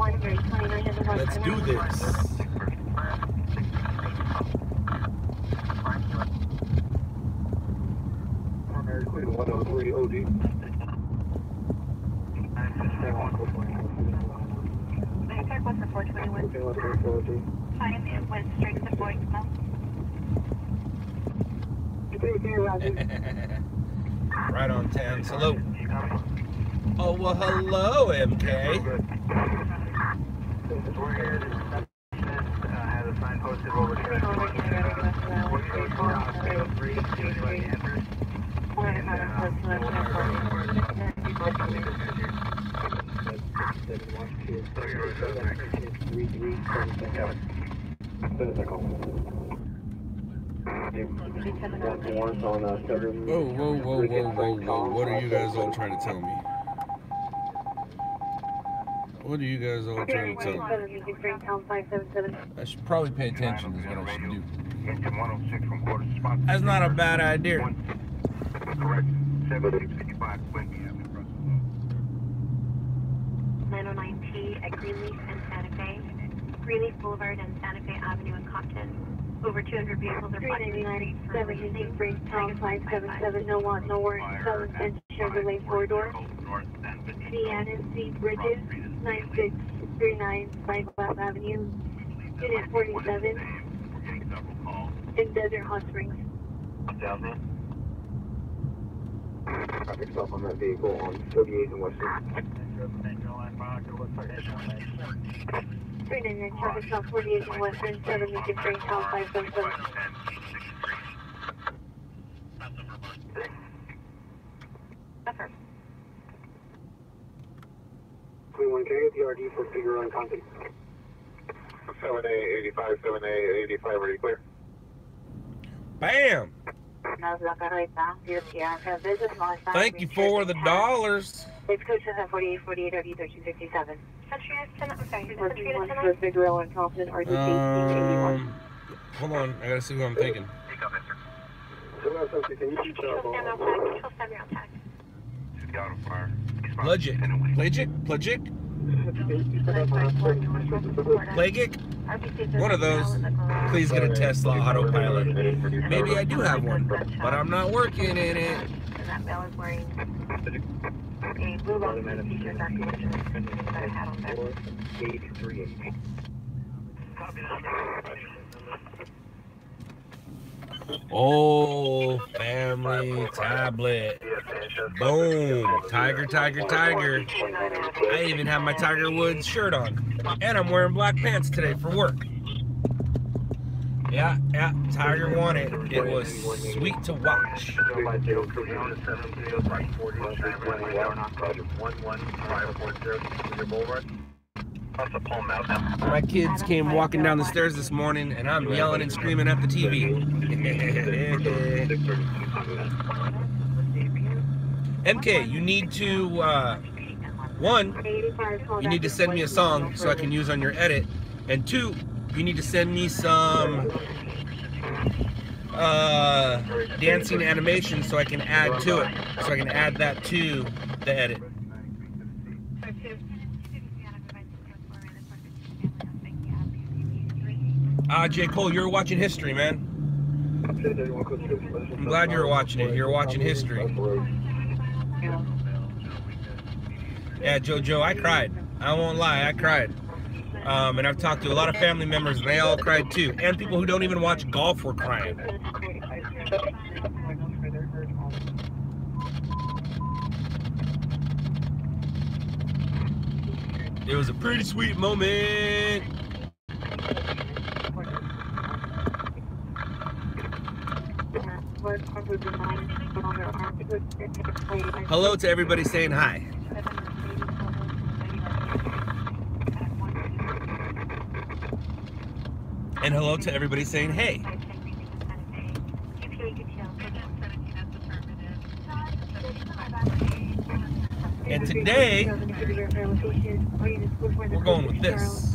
Let's do this. Queen 103 OD. Attack was for 421. Time it went straight to voicemail. Right on 10. Hello. Oh, well, hello, MK. Has a sign posted over here. Whoa. What are you guys all trying to tell me? What are you guys all trying to tell me? I should probably pay attention is what I should do. That's not a bad idea. Correct. 7655 Quincy Avenue. 909T at Greenleaf and Santa Fe. Greenleaf Boulevard and Santa Fe Avenue in Compton. Over 200 vehicles are blocking the street for 7 Break Town 577, no want, no warrant, Southern and Chevrolet corridor. Deanna C. Bridges, 9639 Cyclops Avenue, Unit 47, in Desert Hot Springs. Traffic stop on that vehicle on 38 and Western. 399 traffic stop 48 and Western, 7 Break Town 577. Queen 1, can I get the RD for figure on contact? 7A85, 7A85, ready clear. Bam! Thank you for the dollars. It's code 74848 RD 1357. I'm sorry, Figaro and Compton, RD 1881. Hold on, I gotta see who I'm thinking. Plagic? One of those. Please get a Tesla autopilot. Maybe I do have one, but I'm not working in it. And that male is wearing a blue long t-shirt, dark collection, that I had on there. Oh, family tablet. Boom. Tiger. I even have my Tiger Woods shirt on. And I'm wearing black pants today for work. Yeah, Tiger won it. It was sweet to watch. My kids came walking down the stairs this morning, and I'm yelling and screaming at the TV. MK, you need to, one, you need to send me a song so I can use on your edit, and two, you need to send me some dancing animation so I can add to it, so I can add that to the edit. J. Cole, you're watching history, man. I'm glad you're watching it. You're watching history. Yeah, JoJo, I cried. I won't lie, I cried. And I've talked to a lot of family members, and they all cried too. And people who don't even watch golf were crying. It was a pretty sweet moment. Hello to everybody saying hi. And hello to everybody saying hey. And today, we're going with this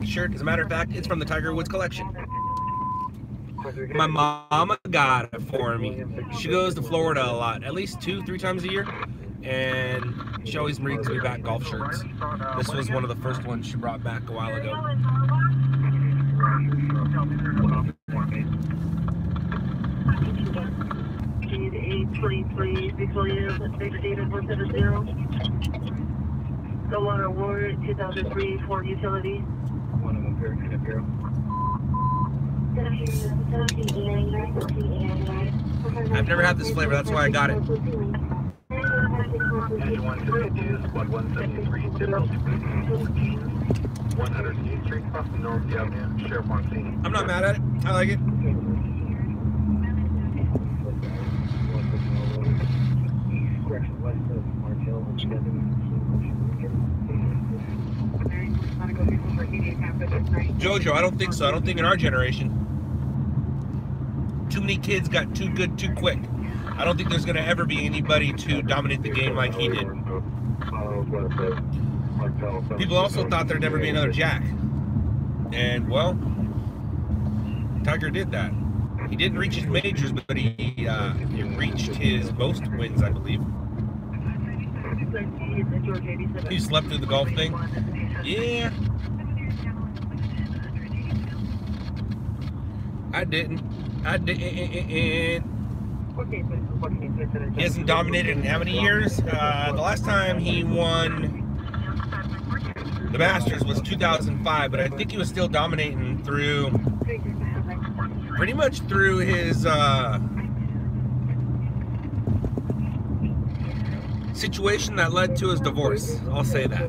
shirt. As a matter of fact, it's from the Tiger Woods collection. My mama got it for me. She goes to Florida a lot, at least 2-3 times a year. And She always brings me back golf shirts. This was one of the first ones she brought back a while ago. Need 823 Victoria, David 170. The water award 2003 Ford Utility. One of them, Paragon Bureau. I've never had this flavor, that's why I got it. 108th Street, across the North Avenue, Sheriff Martini. I'm not mad at it. I like it. Jojo, I don't think so. I don't think in our generation. Too many kids got too good too quick. I don't think there's going to ever be anybody to dominate the game like he did. People also thought there'd never be another Jack. And, well, Tiger did that. He didn't reach his majors, but he reached his most wins, I believe. He slept through the golf thing. Yeah. I didn't. He hasn't dominated in how many years? The last time he won the Masters was 2005, but I think he was still dominating through, pretty much through his situation that led to his divorce. I'll say that.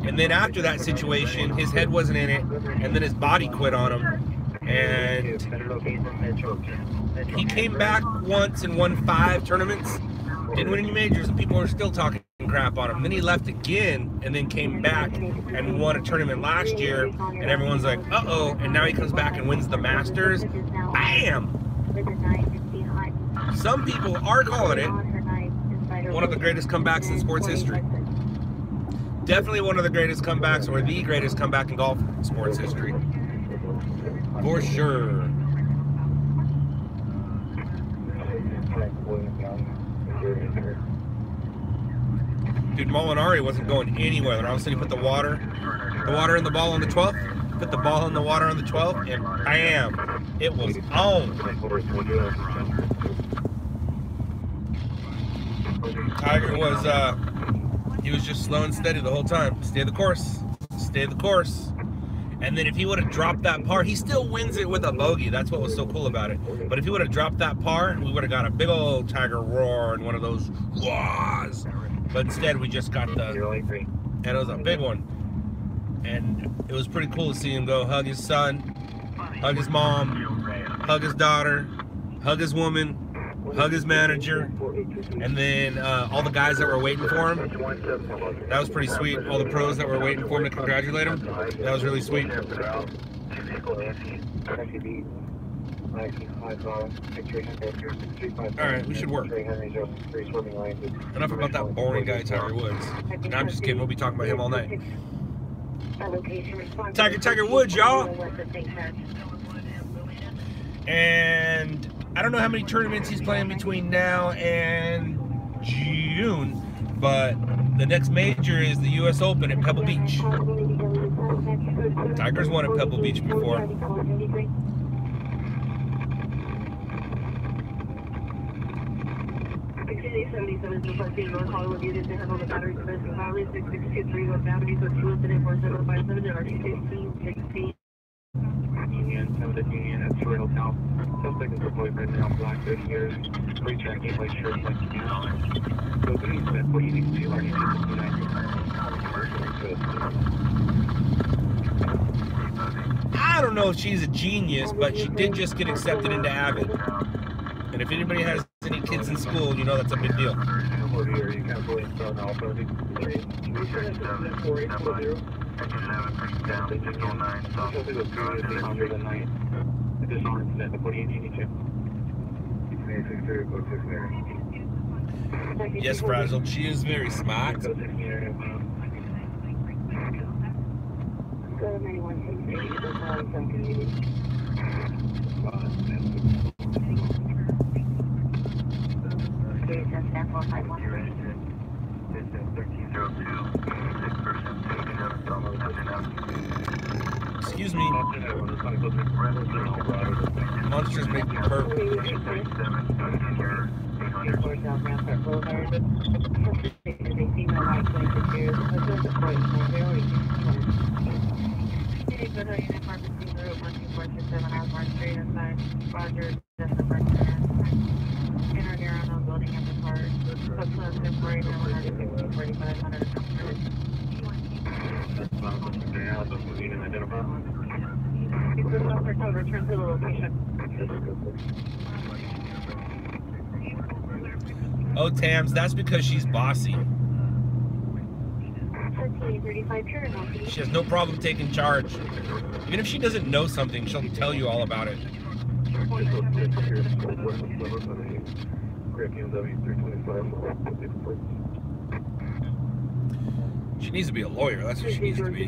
And then after that situation, his head wasn't in it, and then his body quit on him. And he came back once and won 5 tournaments, didn't win any majors, and people were still talking crap on him. Then he left again, and then came back and won a tournament last year, and everyone's like, uh-oh, and now he comes back and wins the Masters. Bam! Some people are calling it one of the greatest comebacks in sports history. Definitely one of the greatest comebacks, or the greatest comeback in golf sports history. For sure. Dude, Molinari wasn't going anywhere. When all of a sudden he put the water in the ball on the 12th, put the ball in the water on the 12th, and bam, it was on. Tiger was, he was just slow and steady the whole time. Stay the course. Stay the course. And then if he would have dropped that par, he still wins it with a bogey. That's what was so cool about it. But if he would have dropped that par, we would have got a big old Tiger roar and one of those wahs. But instead, we just got the, and it was a big one. And it was pretty cool to see him go hug his son, hug his mom, hug his daughter, hug his woman, hug his manager, and then all the guys that were waiting for him. That was pretty sweet. All the pros that were waiting for him to congratulate him. That was really sweet. Alright, we should work. Enough about that boring guy, Tiger Woods. No, I'm just kidding. We'll be talking about him all night. Tiger Woods, y'all. And I don't know how many tournaments he's playing between now and June, but the next major is the US Open at Pebble Beach. Tiger's won at Pebble Beach before. Union at Surrey Hotel. Suspect is deployed right now, black 30 years. Pre-check, gateway shirt, like you. So, what do you think? What do you need to do? Are you I don't know if she's a genius, but she did just get accepted into Avid. And if anybody has any kids in school, you know that's a big deal. Yes, Frazzled, she is very smart. Excuse me. Monsters make me perp. Return to the location. Oh, Tams, that's because she's bossy. 1335 pure. She has no problem taking charge. Even if she doesn't know something, she'll tell you all about it. She needs to be a lawyer. That's what she needs to be.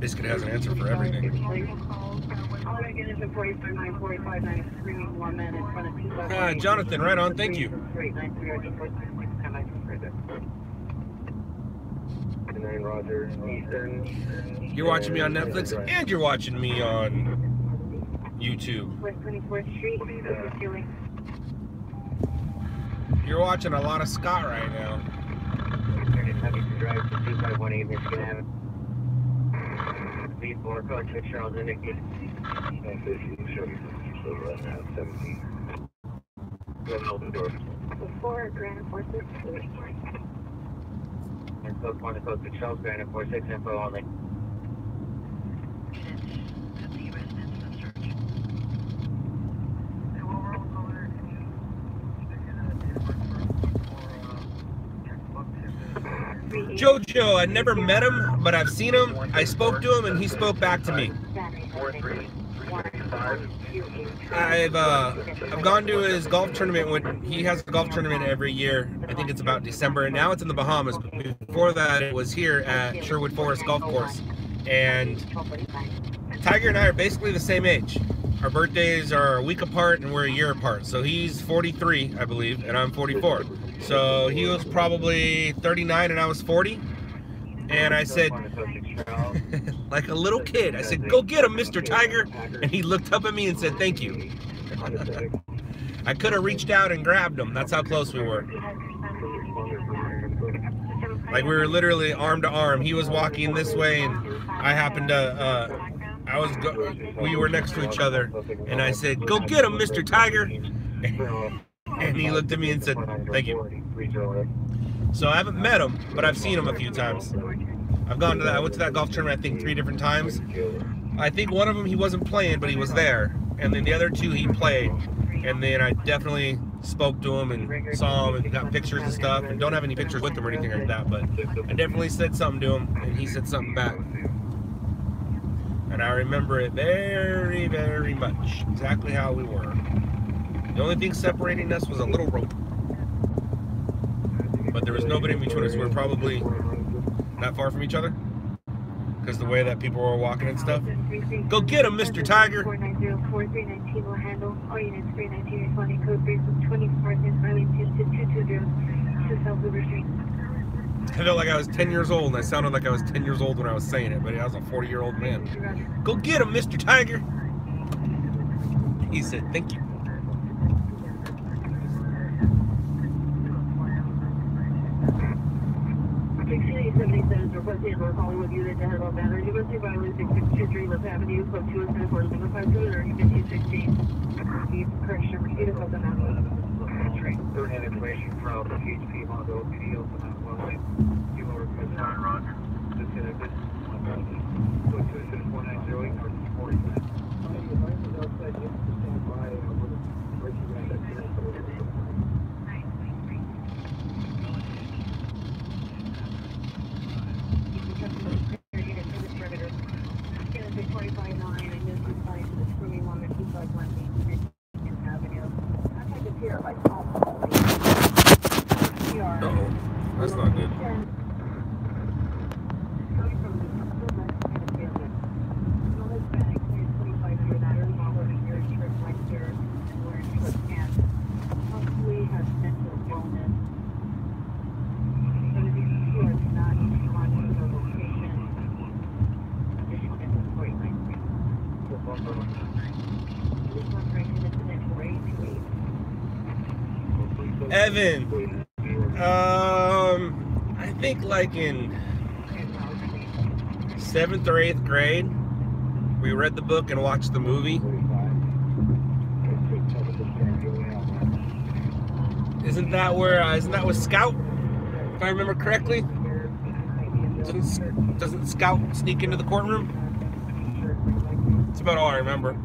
Biscuit has an answer for everything. Jonathan, right on. Thank you. You're watching me on Netflix and you're watching me on YouTube. West 24th Street. You're watching a lot of Scott right now. Before Grand Forces. And so point to code to Charles Grand 46 info only. Jojo, I never met him, but I've seen him. I spoke to him, and he spoke back to me. I've gone to his golf tournament. When he has a golf tournament every year. I think it's about December, and now it's in the Bahamas. Before that, it was here at Sherwood Forest Golf Course. And Tiger and I are basically the same age. Our birthdays are a week apart, and we're a year apart. So he's 43, I believe, and I'm 44. So he was probably 39 and I was 40. And I said, like a little kid, I said, "Go get him, Mr. Tiger." And he looked up at me and said, "Thank you." I could have reached out and grabbed him. That's how close we were. Like we were literally arm to arm. He was walking this way and I happened to, we were next to each other. And I said, "Go get him, Mr. Tiger." And he looked at me and said, "Thank you." So I haven't met him, but I've seen him a few times. I went to that golf tournament, I think 3 different times. I think one of them he wasn't playing, but he was there. And then the other 2 he played. And then I definitely spoke to him and saw him and got pictures and stuff. And don't have any pictures with him or anything like that, but I definitely said something to him and he said something back. And I remember it very, very much. Exactly how we were. The only thing separating us was a little rope. But there was nobody in between us. We were probably not far from each other. Because the way that people were walking and stuff. Go get him, Mr. Tiger! 490-4319 will handle. All units 319 responding code 324 and Arlington to 220 to South River Street. I felt like I was 10 years old, and I sounded like I was 10 years old when I was saying it, but I was a 40-year-old man. Go get him, Mr. Tiger! He said, "Thank you." North Hollywood unit to head on Banner. You must be by 623 Left Avenue, code 204 5 or 1516. Correction, receipt of the mountain. Third hand information from the PHP Mondo PD open on 1 You will request Roger. Disconnected. Code 26490 north 40 minutes. Uh-oh. That's not good. driving. I think like in 7th or 8th grade, we read the book and watched the movie. Isn't that with Scout? If I remember correctly. Doesn't Scout sneak into the courtroom? That's about all I remember.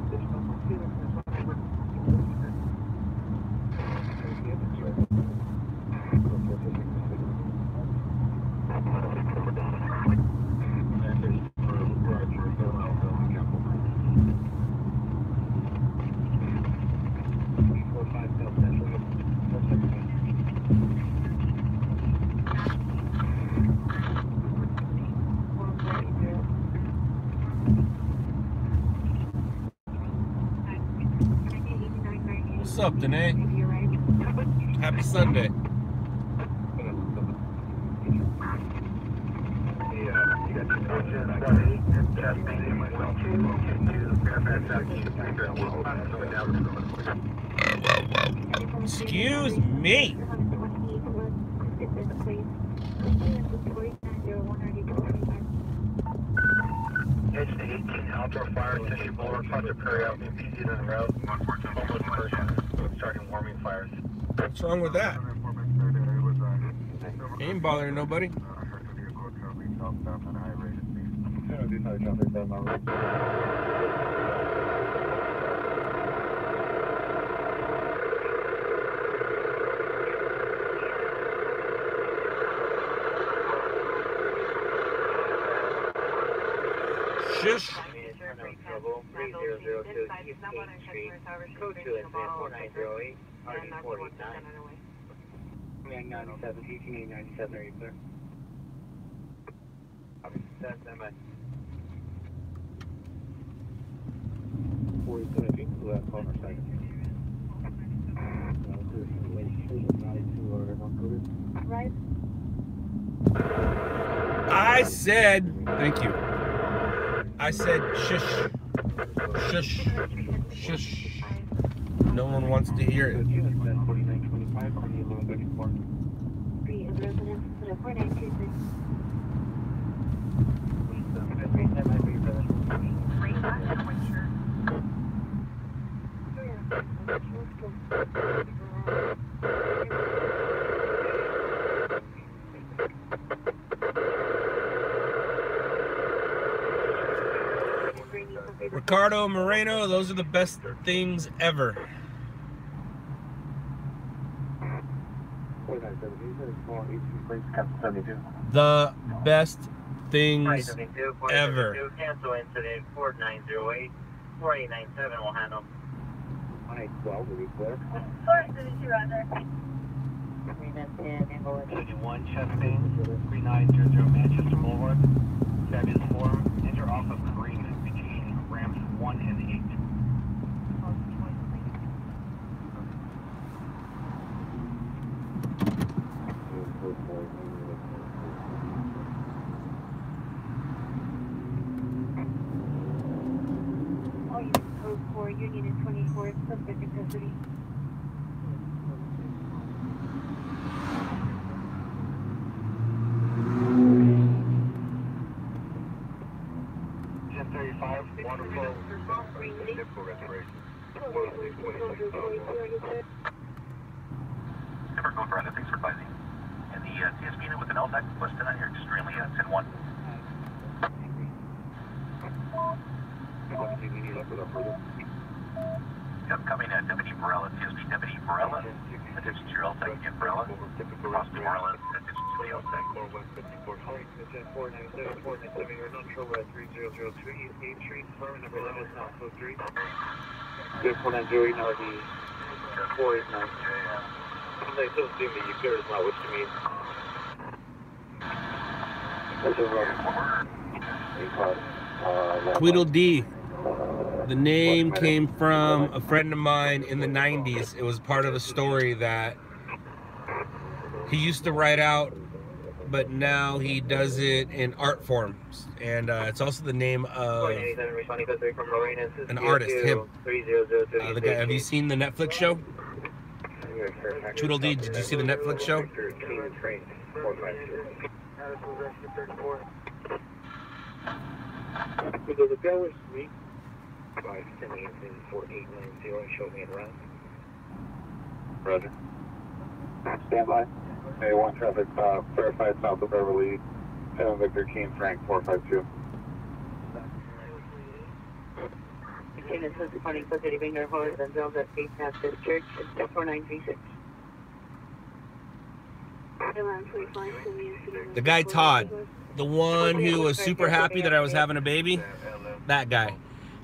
What's up, Danae? Happy Sunday. Excuse me. It's the 18 outdoor fire station Boulevard, Project Prairie Avenue, PD on the route. Starting warming fires. What's wrong with that? Ain't bothering nobody. Shush. Code 2 is 4908, RD489. 97, 1897, are you clear? Stand by. 47, to that corner side. Right. I said, thank you. I said, shush, shush, shush. No one wants to hear it. Ricardo Moreno, those are the best things ever. The best things ever. Cancel incident 4908, 4897 will handle. 112 will be clear. 472 Roger. 81 Chastain, 3900 Manchester Boulevard. Fabulous form. Enter off of green between ramps 1 and 8. All units code 4, Union and 24, subject to custody. Never go further, thanks for advising. And the TSP unit with an LTAC listed on here, extremely 10-1. Yep, coming Deputy Varela, TSP Deputy Varela. Attention to your LTAC again, Varela. Cross to Varela, attention to the LTAC. 497, 497, you're not trouble at 3003, 8th Street, Department number 11 is now code 3. 490, now the 489. They still assume that you clear is not what you mean. Tweedledee. The name came from a friend of mine in the 90s. It was part of a story that he used to write out, but now he does it in art forms. And it's also the name of an artist, him. The guy, have you seen the Netflix show? Tweedledee, did you see the Netflix show? So the bill is sweet. 510-4890, show me around. Roger. Stand by. A1 traffic, verified south of Beverly, Victor King, Frank 452. Units is departing for City Bangor Forward and Bells at Faith Baptist Church, 4936. The guy Todd, the one who was super happy that I was having a baby, that guy.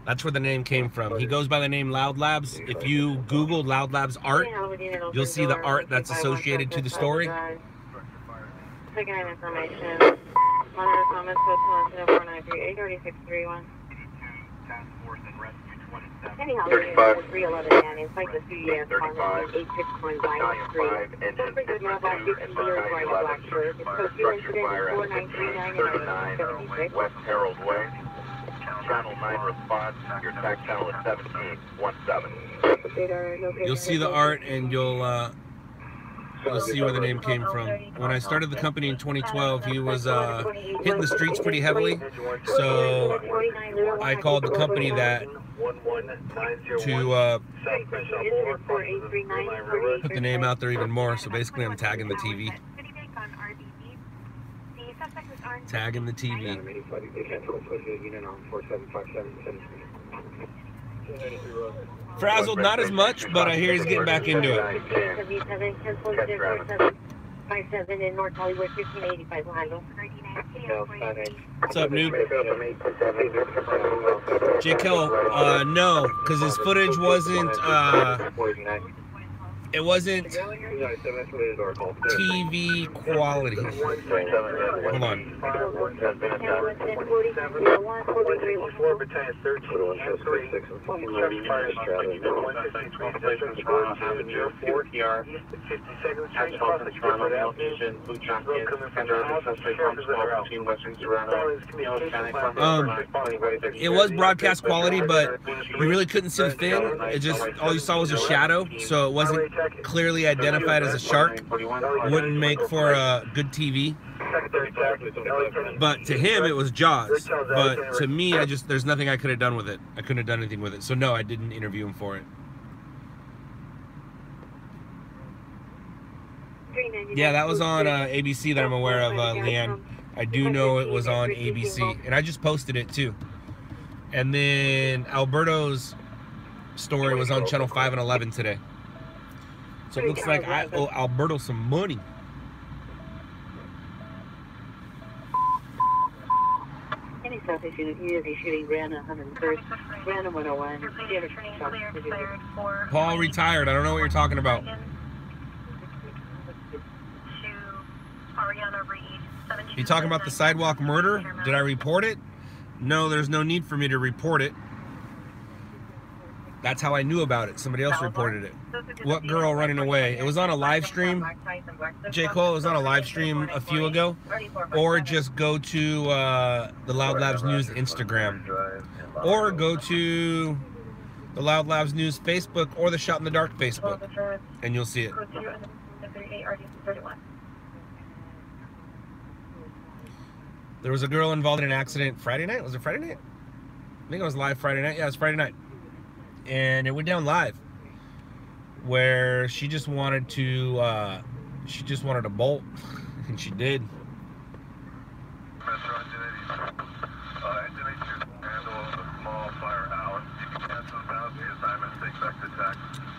That's where the name came from. He goes by the name LOUDLABS. If you Google LOUDLABS art, you'll see the art that's associated to the story. Second information. Monitor comments, post 493 83631. Anyhow, 311 Danny, it's like the CES comment, 86153. Don't forget to know about getting the wearing a black shirt. It's supposed to be incident 4939 and West Harold Way. Channel 9 response. Your tax channel is 1717. You'll see the art and you'll see where the name came from. When I started the company in 2012, he was hitting the streets pretty heavily. So I called the company that to put the name out there even more. So basically I'm tagging the TV. Tagging the TV. Frazzled, not as much, but I hear he's getting back into it. 57 in North Hollywood, 1585 Ohio. What's up, noob? J. Kill, no, because his footage wasn't, it wasn't TV quality. Hold on. It was broadcast quality, but you really couldn't see the fin. It just, all you saw was a shadow, so it wasn't clearly identified as a shark. Wouldn't make for a good TV. But to him it was Jaws. But to me, there's nothing I could have done with it. I couldn't have done anything with it. So no, I didn't interview him for it. Yeah, that was on ABC that I'm aware of, Leanne. I do know it was on ABC, and I just posted it too. And then Alberto's story was on Channel 5 and 11 today. So it looks like I owe Alberto some money. Any Southeast unit, immediately shooting Brandon 101st, Brandon 101. Paul retired. I don't know what you're talking about. You talking about the sidewalk murder? Did I report it? No, there's no need for me to report it. That's how I knew about it. Somebody else reported it. What girl running away? It was on a live stream. J. Cole, it was on a live stream a few ago. Or just go to the LOUDLABS News Instagram. Or go to the LOUDLABS News Facebook or the Shot in the Dark Facebook. And you'll see it. There was a girl involved in an accident Friday night. Was it Friday night? I think it was live Friday night. Yeah, it was Friday night. And it went down live, where she just wanted to bolt, and she did.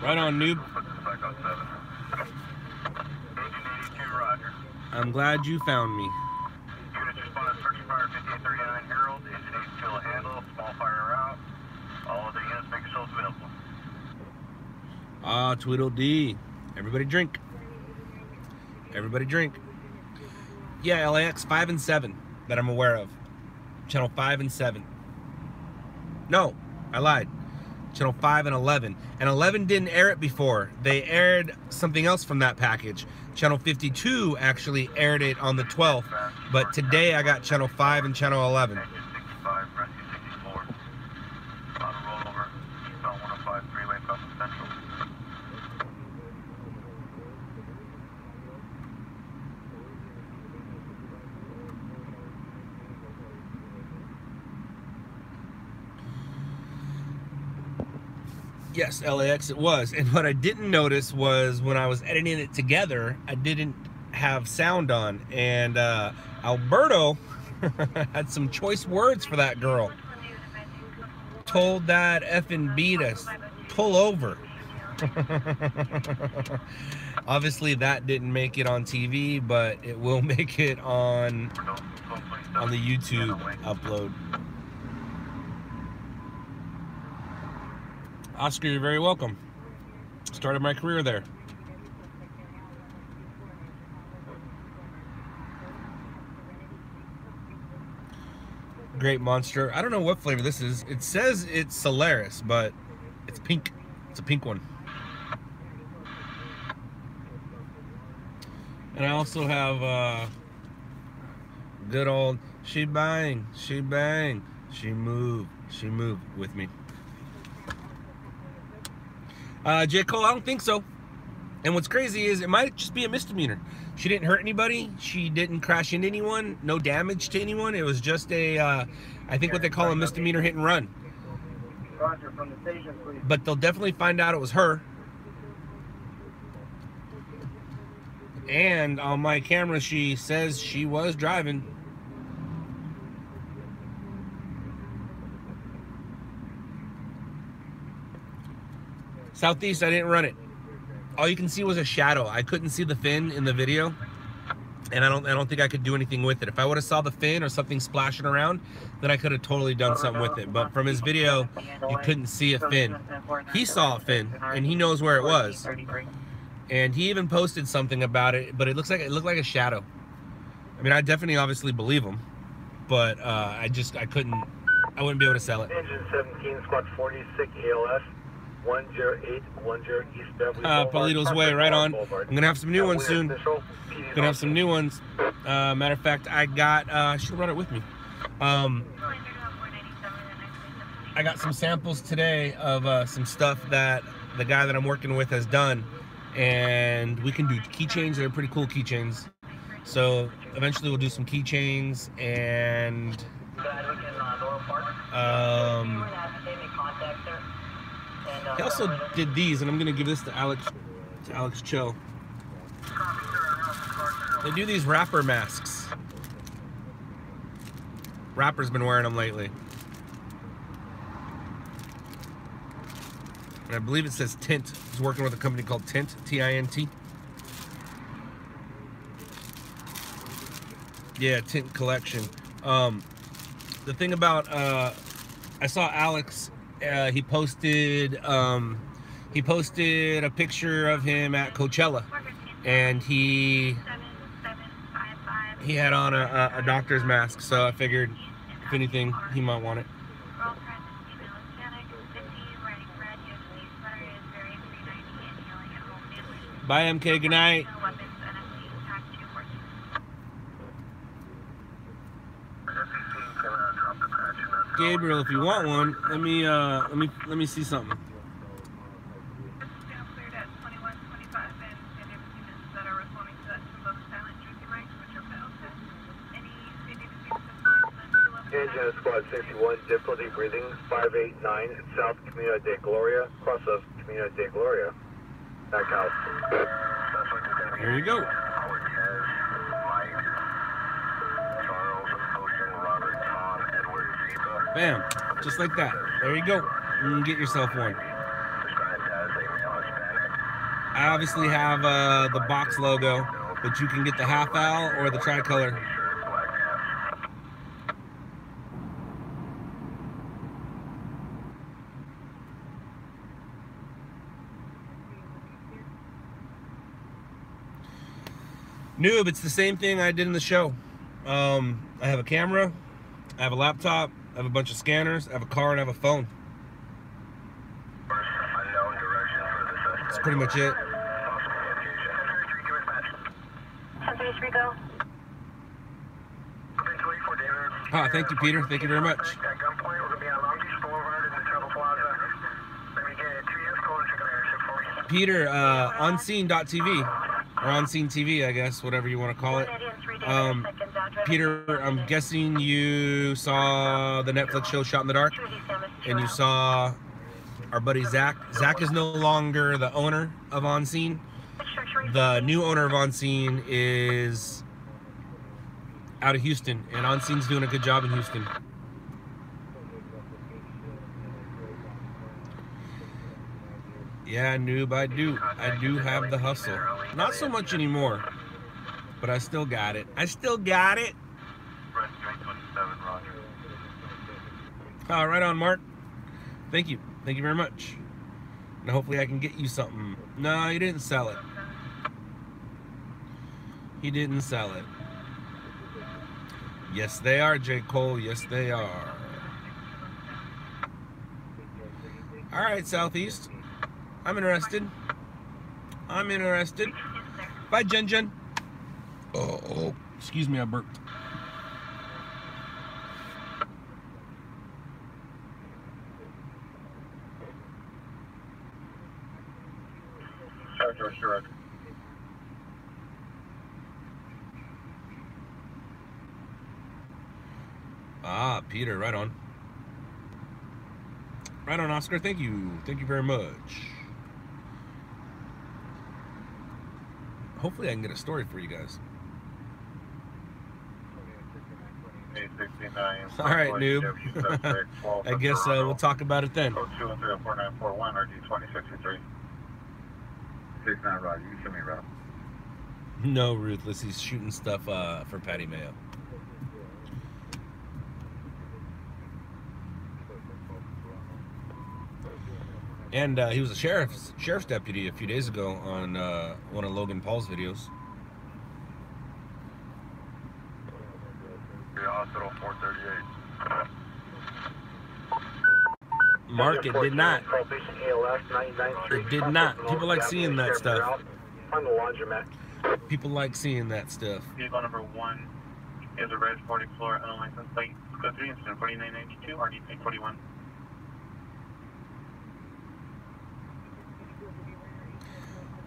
Right on, noob. I'm glad you found me. Ah, Tweedledee. Everybody drink. Everybody drink. Yeah, LAX 5 and 7 that I'm aware of. Channel 5 and 7. No, I lied. Channel 5 and 11. And 11 didn't air it before. They aired something else from that package. Channel 52 actually aired it on the 12th. But today I got Channel 5 and Channel 11. Yes, LAX it was. And what I didn't notice was when I was editing it together, I didn't have sound on. And Alberto had some choice words for that girl. Told that effing B to pull over. Obviously that didn't make it on TV, but it will make it on the YouTube upload. Oscar, you're very welcome. Started my career there. Great monster. I don't know what flavor this is. It says it's Solaris, but it's pink. It's a pink one. And I also have good old she bang, she bang, she move with me. J. Cole, I don't think so. And what's crazy is it might just be a misdemeanor. She didn't hurt anybody. She didn't crash into anyone. No damage to anyone. It was just a, I think what they call a misdemeanor hit and run. Roger, from the station, please. But they'll definitely find out it was her. And on my camera, she says she was driving. Southeast, I didn't run it. All you can see was a shadow. I couldn't see the fin in the video, and I don't think I could do anything with it. If I would have saw the fin or something splashing around, then I could have totally done something with it. But from his video, you couldn't see a fin. He saw a fin, and he knows where it was. And he even posted something about it, but it looked like a shadow. I mean, I definitely obviously believe him, but I wouldn't be able to sell it. Engine 17, squad 46, ALS. 10810 East Beverly Boulevard. Polito's Way, right on. I'm gonna have some new ones soon. Gonna have some new ones. Matter of fact, I should have brought it with me. I got some samples today of some stuff that the guy that I'm working with has done, and we can do keychains. They're pretty cool keychains. So eventually we'll do some keychains, and he also did these, and I'm gonna give this to Alex Cho. They do these rapper masks. Rapper's been wearing them lately. And I believe it says Tint. He's working with a company called Tint, T-I-N-T. Yeah, Tint Collection. The thing about, I saw Alex, he posted a picture of him at Coachella, and he had on a doctor's mask, so I figured if anything he might want it. Bye, MK. Good night. Gabriel, if you want one, let me see something. Engine squad 61, difficulty breathing 589 South Camino de Gloria, cross of Camino de Gloria. Back out. There you go. Bam, just like that. There you go. You can get yourself one. I obviously have the box logo, but you can get the half owl or the tricolor. Noob, it's the same thing I did in the show. I have a camera, I have a laptop, I have a bunch of scanners, I have a car, and I have a phone. That's pretty much it. Ah, thank you, Peter. Thank you very much. Peter, onscene.tv. Or On-Scene TV, I guess, whatever you want to call it. Peter, I'm guessing you saw the Netflix show Shot in the Dark, and you saw our buddy Zach. Zach is no longer the owner of On Scene. The new owner of On Scene is out of Houston, and On Scene's doing a good job in Houston. Yeah, noob, I do have the hustle. Not so much anymore, but I still got it. I still got it. Right on, Mark. Thank you. Thank you very much. And hopefully I can get you something. No, he didn't sell it. He didn't sell it. Yes, they are, J. Cole. Yes, they are. All right, Southeast. I'm interested. I'm interested. Bye, Jen Jen. Oh, excuse me, I burped. Sure. Ah, Peter, right on. Right on, Oscar. Thank you. Thank you very much. Hopefully I can get a story for you guys. All right, noob. I guess we'll talk about it then. 2134941 or D2063. 69 Roger, you show me, Rob. No, Ruthless. He's shooting stuff for Patty Mayo. And he was a sheriff's deputy a few days ago on one of Logan Paul's videos. Hospital 438. Mark, it did not. It did not. People like seeing that stuff. On the laundromat. People like seeing that stuff. Vehicle number 1 is a red 40 floor unlicensed plate. Code 3 incident 4992 RD 41.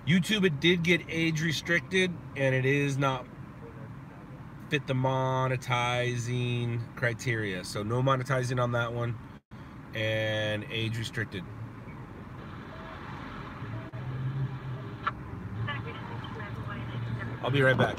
YouTube, it did get age restricted, and it is not fit the monetizing criteria. So no monetizing on that one, and age restricted. I'll be right back.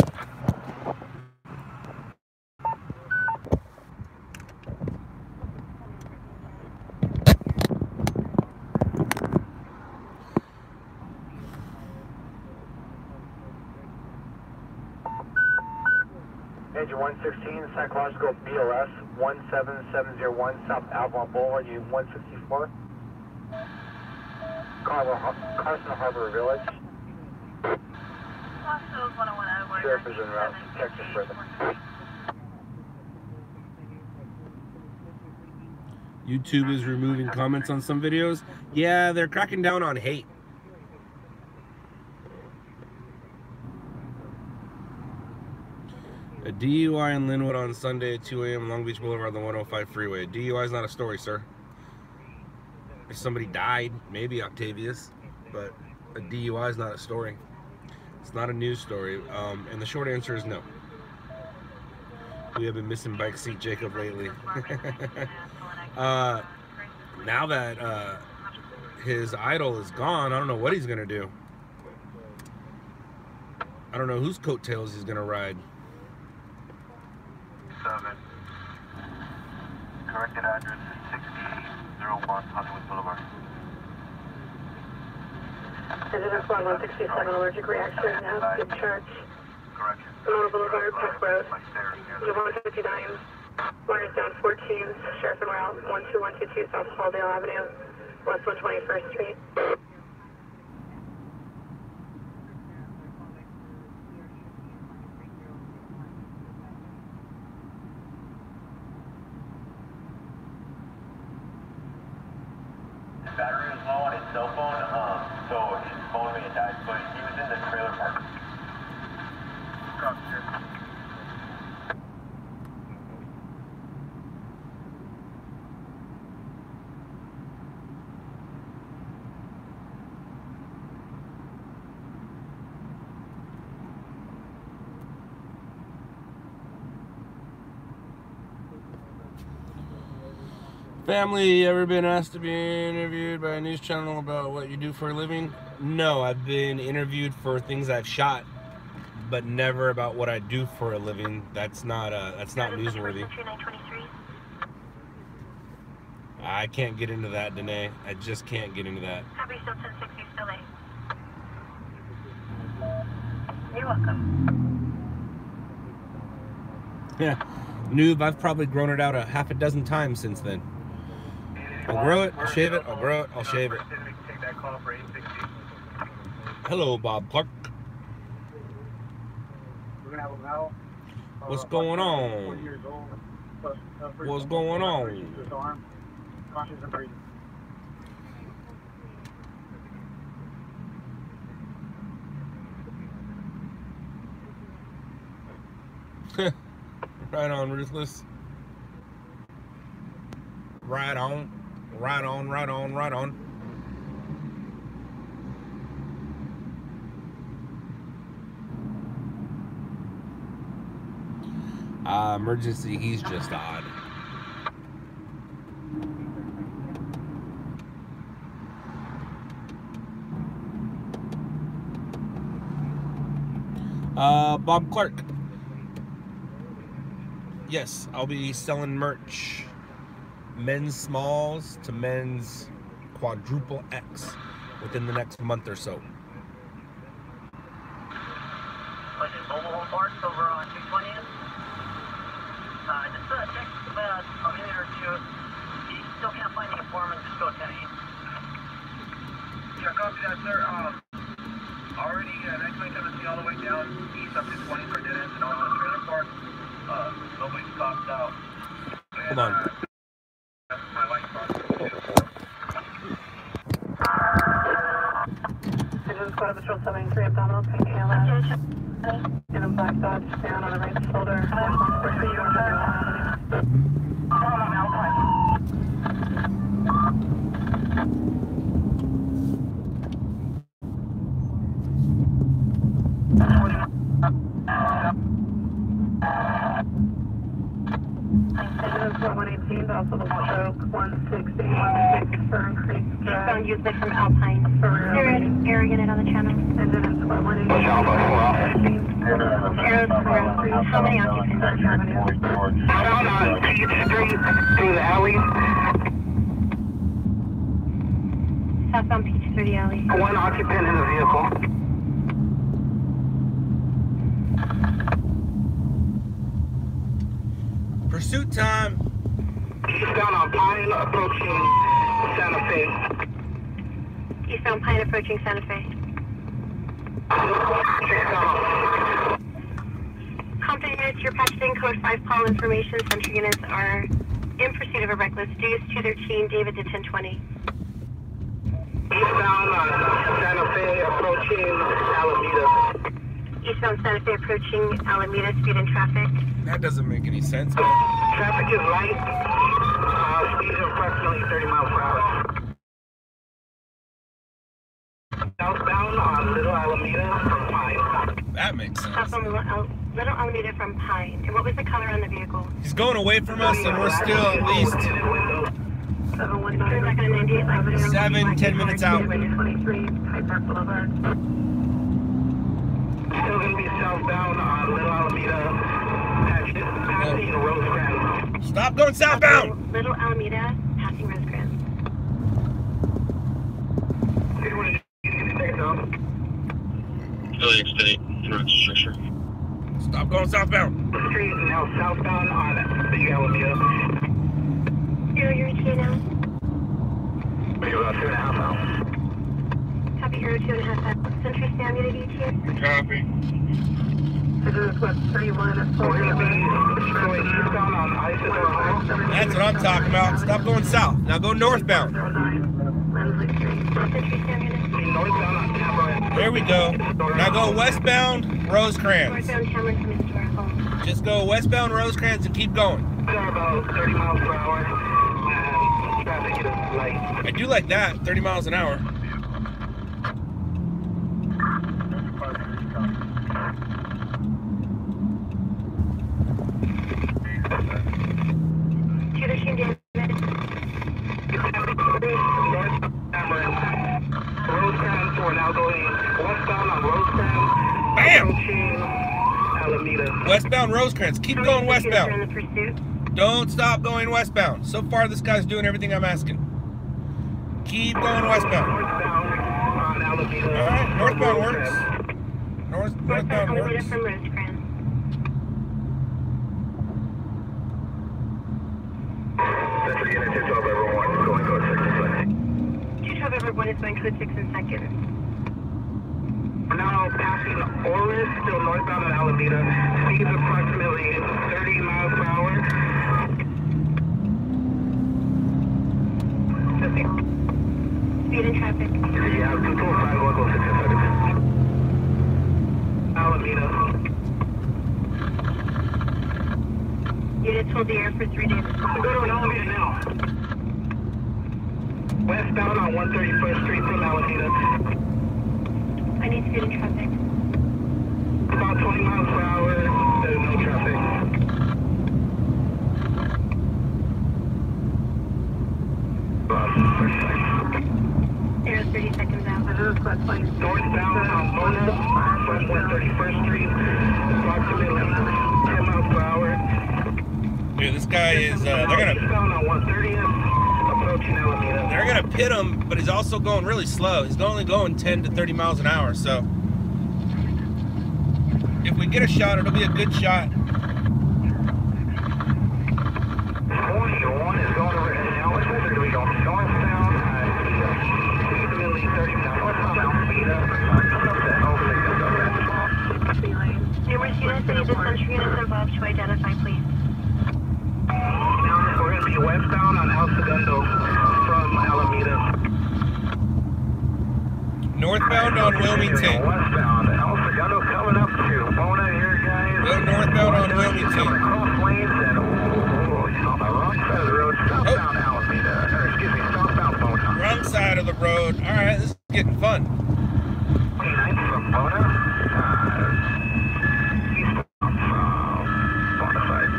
Engine 116, psychological BLS 17701, South Avalon Boulevard, Unit 164. Carson Harbor Village. Sheriff is en route to Texas further. YouTube is removing comments on some videos. Yeah, they're cracking down on hate. A DUI in Linwood on Sunday at 2 a.m. Long Beach Boulevard on the 105 freeway. A DUI is not a story, sir. If somebody died, maybe Octavius, but a DUI is not a story. It's not a news story. And the short answer is no. We have been missing bike seat Jacob lately. Now that his idol is gone, I don't know what he's going to do. I don't know whose coattails he's going to ride. 7. Corrected address is 6801 Hollywood Boulevard. Engine Squad 167, allergic reaction, now skip church. Correction. Pomona Boulevard, Park Road. Engine 159, Warner's down 14, Sheriff en route, 12122 South Halldale Avenue, West 121st Street. Battery was low on his cell phone, so his phone may have died, but he was in the trailer park. Family, ever been asked to be interviewed by a news channel about what you do for a living? No, I've been interviewed for things I've shot, but never about what I do for a living. That's not newsworthy. I can't get into that, Danae. I just can't get into that. Happy still 1060 still late. You're welcome. Yeah, noob, I've probably grown it out a half a dozen times since then. I'll grow it, I'll shave it, I'll grow it, I'll shave it. Hello, Bob Clark. What's going on? What's going on? Right on, Ruthless. Right on. Right on, right on, right on. Emergency, he's just odd. Bob Clark. Yes, I'll be selling merch. Men's smalls to men's quadruple X within the next month or so. Like in mobile home parks over on 220th. Just text about a minute or two. You still can't find the informant, just go 10 east. Yeah, copy that, sir. Already, next week, I'm all the way down east up to 20 for dead ends and all the trailer parks. Nobody's copped out. Hold on. My light process is Engine Squad Patrol 73 abdominal, taking a left. In a black Dodge, down on the right shoulder. Engine Squad 118, also the Stroke 160, 160 for increased drag. Phone used from Alpine. Arrow unit on the channel. Engine Squad 118. Arrows for how many occupants? Out on Peach Street through the alley. Southbound Peach through the alley. One occupant in the vehicle. Pursuit time. Eastbound on Pine approaching Santa Fe. Eastbound Pine approaching Santa Fe. Compton units, you're patched in code 5 call information. Central units are in pursuit of a reckless deuce 213 David to 1020. Eastbound on Santa Fe approaching Alameda. Eastbound Santa Fe approaching Alameda, speed and traffic. That doesn't make any sense, man. Traffic is light. Speed is approximately 30 miles per hour. Southbound on Little Alameda from Pine. That makes sense. Southbound Little Alameda from Pine. And what was the color on the vehicle? He's going away from us, and we're still at least 7-10 minutes out. Still going to be southbound on Little Alameda. Passing Rosecrans. Stop going southbound! Little Alameda, passing Rosecrans. Philly extending road structure. Stop going southbound. The street is now southbound on Big Alameda. Arrow, you're ETA now. Maybe about 2.5 miles. Copy, Arrow 2.5. Century Stam unit ETA. Copy. West 31. We're going to be going eastbound on Isidore. That's what I'm talking about. Stop going south. Now go northbound. Century Stam unit. Northbound on Tamarack. There we go. Now go westbound Rosecrans. Northbound Cameron from Historical. Just go westbound Rosecrans and keep going. They're about 30 miles per hour. And traffic is light. I do like that. 30 miles an hour. David. Westbound Rosecrans. Keep going In westbound. the pursuit. Don't stop going westbound. So far, this guy's doing everything I'm asking. Keep going westbound. All right, northbound works. Northbound Alameda works. from Rosecrans. 212 everyone is going code 6 in seconds. Now passing Oris, still northbound on Alameda. Speeds approximately 30 miles per hour. Okay. Speed and traffic. Yeah, 225, we'll go 6 seconds. Alameda. Units hold the air for 3 days. Go to an Alameda now. Westbound on 131st Street from Alameda. I need speed and traffic. About 20 miles per hour. There's no traffic. Air 30 seconds out. Northbound on Mona, West 131st Street. Approximately 10 miles per hour. Dude, this guy is, they're gonna pit him, but he's also going really slow. He's only going 10 to 30 miles an hour, so if we get a shot, it'll be a good shot. 41 is going over now. Which way are we going? Northbound, evenly 30 miles. Northbound, Alameda. Numerous units, I need the central units above to identify, please. Now we're going to be westbound on El Segundo from Alameda. Northbound on Wilmington. Westbound, El Segundo coming up to Mona here, guys. Go northbound on Wilmington. Cross lanes and on the wrong side of the road, southbound Alameda, or excuse me, southbound Mona. Wrong side of the road. All right, this is getting fun. 29th from Mona, eastbound from Mona side.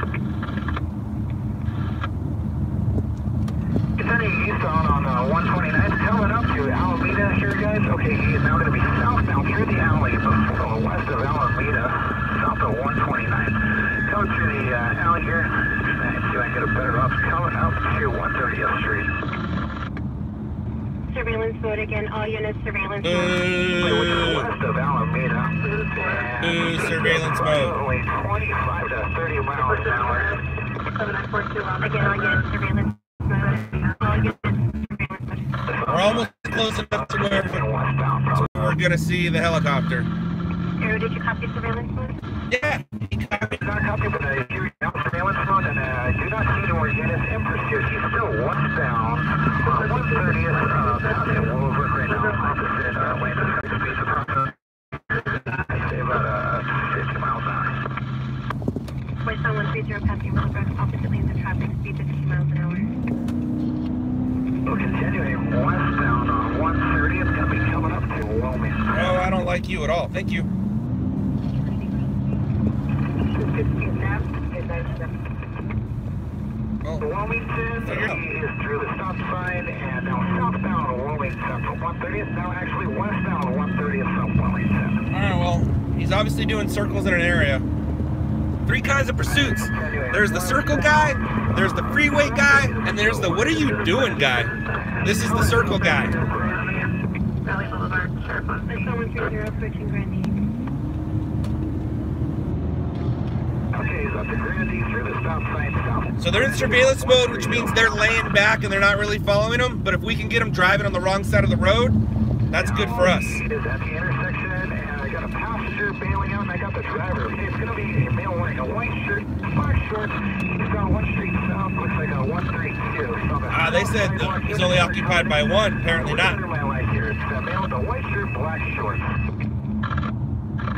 Continuing eastbound on 129th, coming up to Alameda here, guys. Okay, he is now going to be southbound through the alley, west of Alameda, south of 129th. Coming through the alley here, and see if I can get a better up. Coming up to 130th Street. Surveillance mode again, all units surveillance Which is west of Alameda. Surveillance mode. Only 25 to 30 miles an hour. Again, all units surveillance mode. All units surveillance mode. We're almost close enough to where we're gonna see the helicopter. Arrow, did you copy surveillance mode? Yeah, he copied. Not copy, but you're out surveillance mode, and do not see any more units in pursuit. He's still westbound on 130th. We'll work right now opposite lane of speed approximately. I'd say about 50 miles an hour. Westbound 130 passing roadblocks, opposite lanes of traffic, speed 50 miles an hour. We're continuing westbound on 130th, going to be coming up to Wilmington. Oh, I don't like you at all. Thank you. Oh, Wilmington, he is through the stop sign, and now southbound Wilmington from 130th, now actually westbound 130th from Wilmington. all right, well, he's obviously doing circles in an area. 3 kinds of pursuits. There's the circle guy, there's the freeway guy, and there's the what are you doing guy. This is the circle guy. Valley Boulevard, Sheriff on 130 approaching Grandy. Okay, he's up to Grandy through the stop sign south. So they're in surveillance mode, which means they're laying back and they're not really following them. But if we can get them driving on the wrong side of the road, that's good for us. He is at the intersection, and I got a passenger bailing out, and I got the driver. Okay, it's going to be a male wearing a white shirt, black shorts. He's on 1 street south, looks like a 132. They said he's only occupied by 1. Apparently not. My light here. It's a male with a white shirt, black shorts.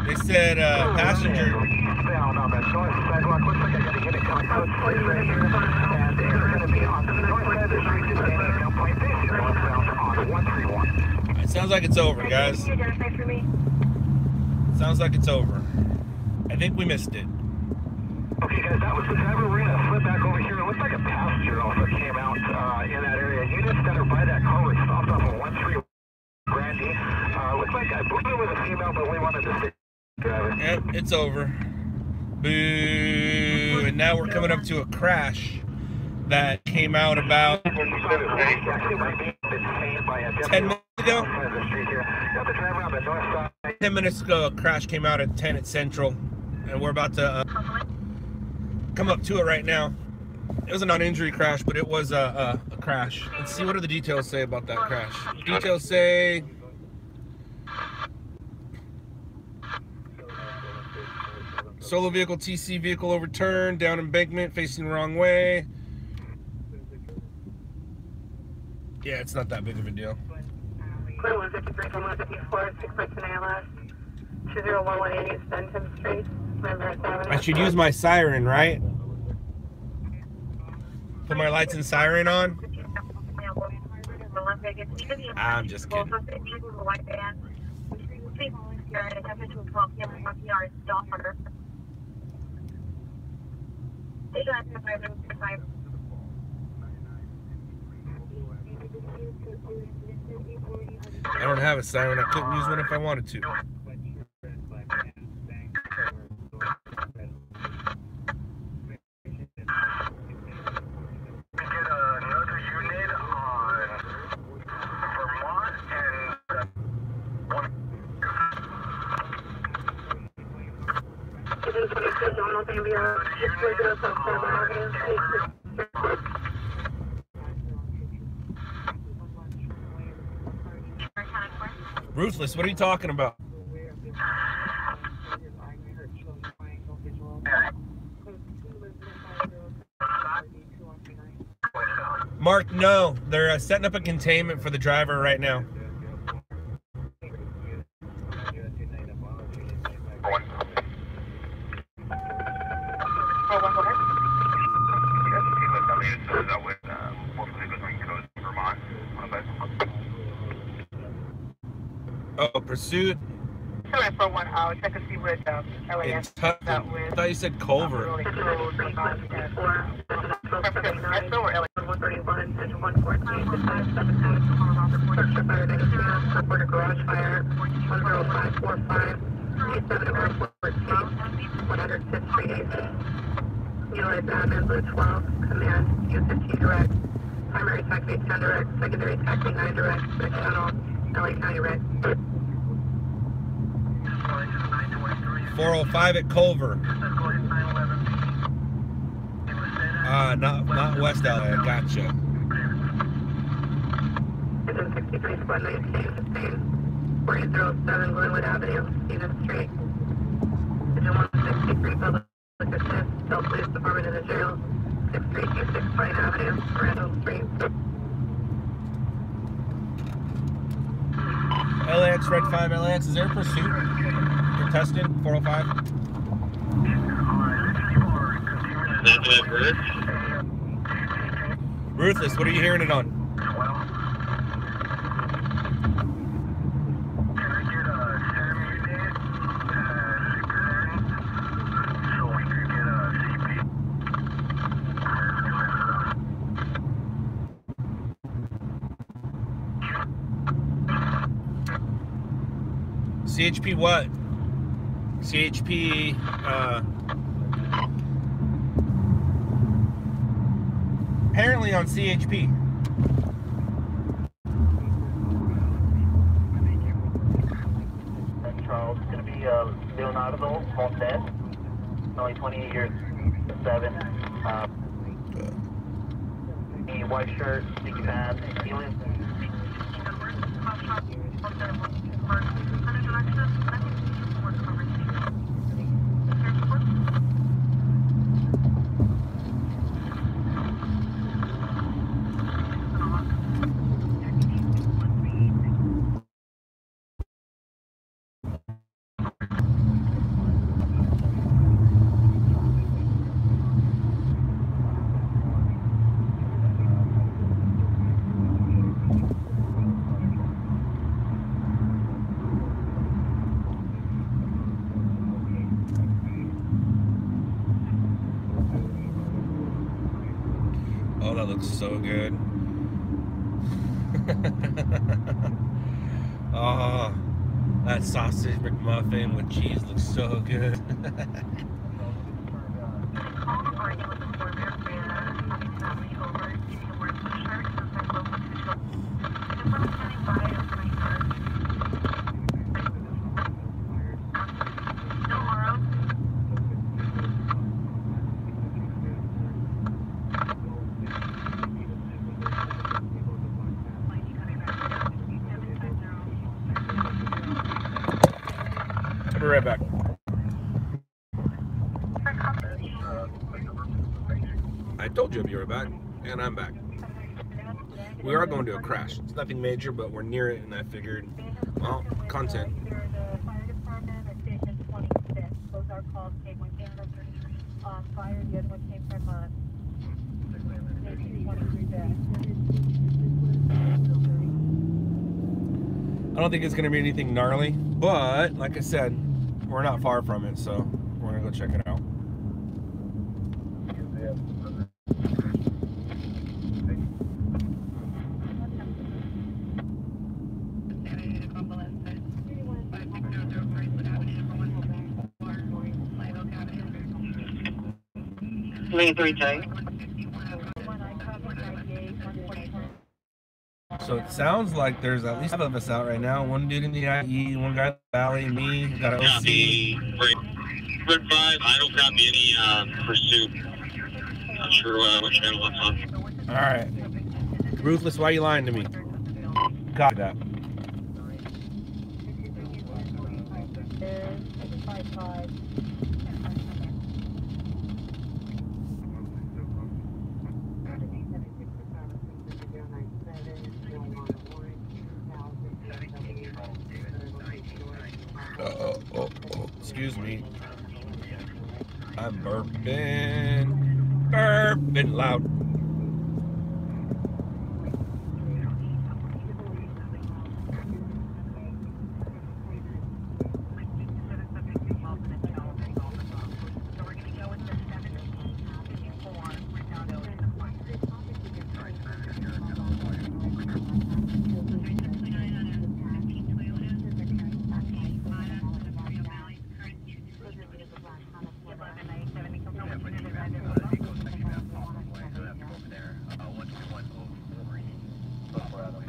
They said passenger. Eastbound on the north sidewalk. Looks like I got a unit coming close to right here. And they're going to be on the north side of the street, just standing at point facing northbound on 131. It sounds like it's over, guys. Can you identify for me? Sounds like it's over. I think we missed it. Okay, guys, that was the driver. We're going to flip back over here. It looks like a passenger also came out in that area. Units that are by that car were stopped off of 131 Grandy. Looks like I believe it was a female, but we wanted to stay driver. Yep, it's over. Boo! And now we're coming up to a crash that came out about 10 minutes ago. 10 minutes ago, a crash came out at 10 at Central, and we're about to come up to it right now. It was a non-injury crash, but it was a crash. Let's see, what do the details say about that crash? Details say solo vehicle, TC vehicle overturned, down embankment, facing the wrong way. Yeah, it's not that big of a deal. Clear 153 from 154, 6 ALS, 20118 Benton Street, Memphis Avenue. I should use my siren, right? Put my lights and siren on? I'm just kidding. I don't have a siren. I couldn't use one if I wanted to. Ruthless, what are you talking about? Mark, no. They're setting up a containment for the driver right now. Oh, pursuit. Sorry for 1 hour. Check to see where the LAS I thought you said Culver. Garage fire 10545 105th Street Utilize admin blue 12 command U15 direct primary taxi 10 direct secondary taxi 9 direct 6 channel LA County red 405 at Culver. Not West LA. Gotcha. 63 squad 19 407 Glenwood Avenue, Stevens Street. Division 163 Public Assist, Bell Police Department in the jail. 6326 Pine Avenue, Randall Street. LAX Red 5 LAX. Is there a pursuit? You're tested 405. Ruthless, what are you hearing it on? CHP what? CHP, apparently on CHP. Charles, it's going to be Leonardo Montes, only 28 years, 7. The white shirt, sticky pants, heels. Oh, that looks so good. Oh, that sausage McMuffin with cheese looks so good. right back. I told you I'd be right back, and I'm back. We are going to a crash. It's nothing major, but we're near it, and I figured, well, content. Fire department at station 26. Both our calls came. One came from fire, the other one came from station 26. I don't think it's going to be anything gnarly, but like I said, we're not far from it, so we're going to go check it out. Lane 3 tank. So it sounds like there's at least 5 of us out right now. One dude in the IE, one guy in the valley, me, got an OC. Red 5, I don't copy any pursuit. Not sure what channel that's on. Alright. Ruthless, why are you lying to me? Got that. Excuse me. I'm burping loud.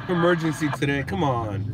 Emergency today, come on.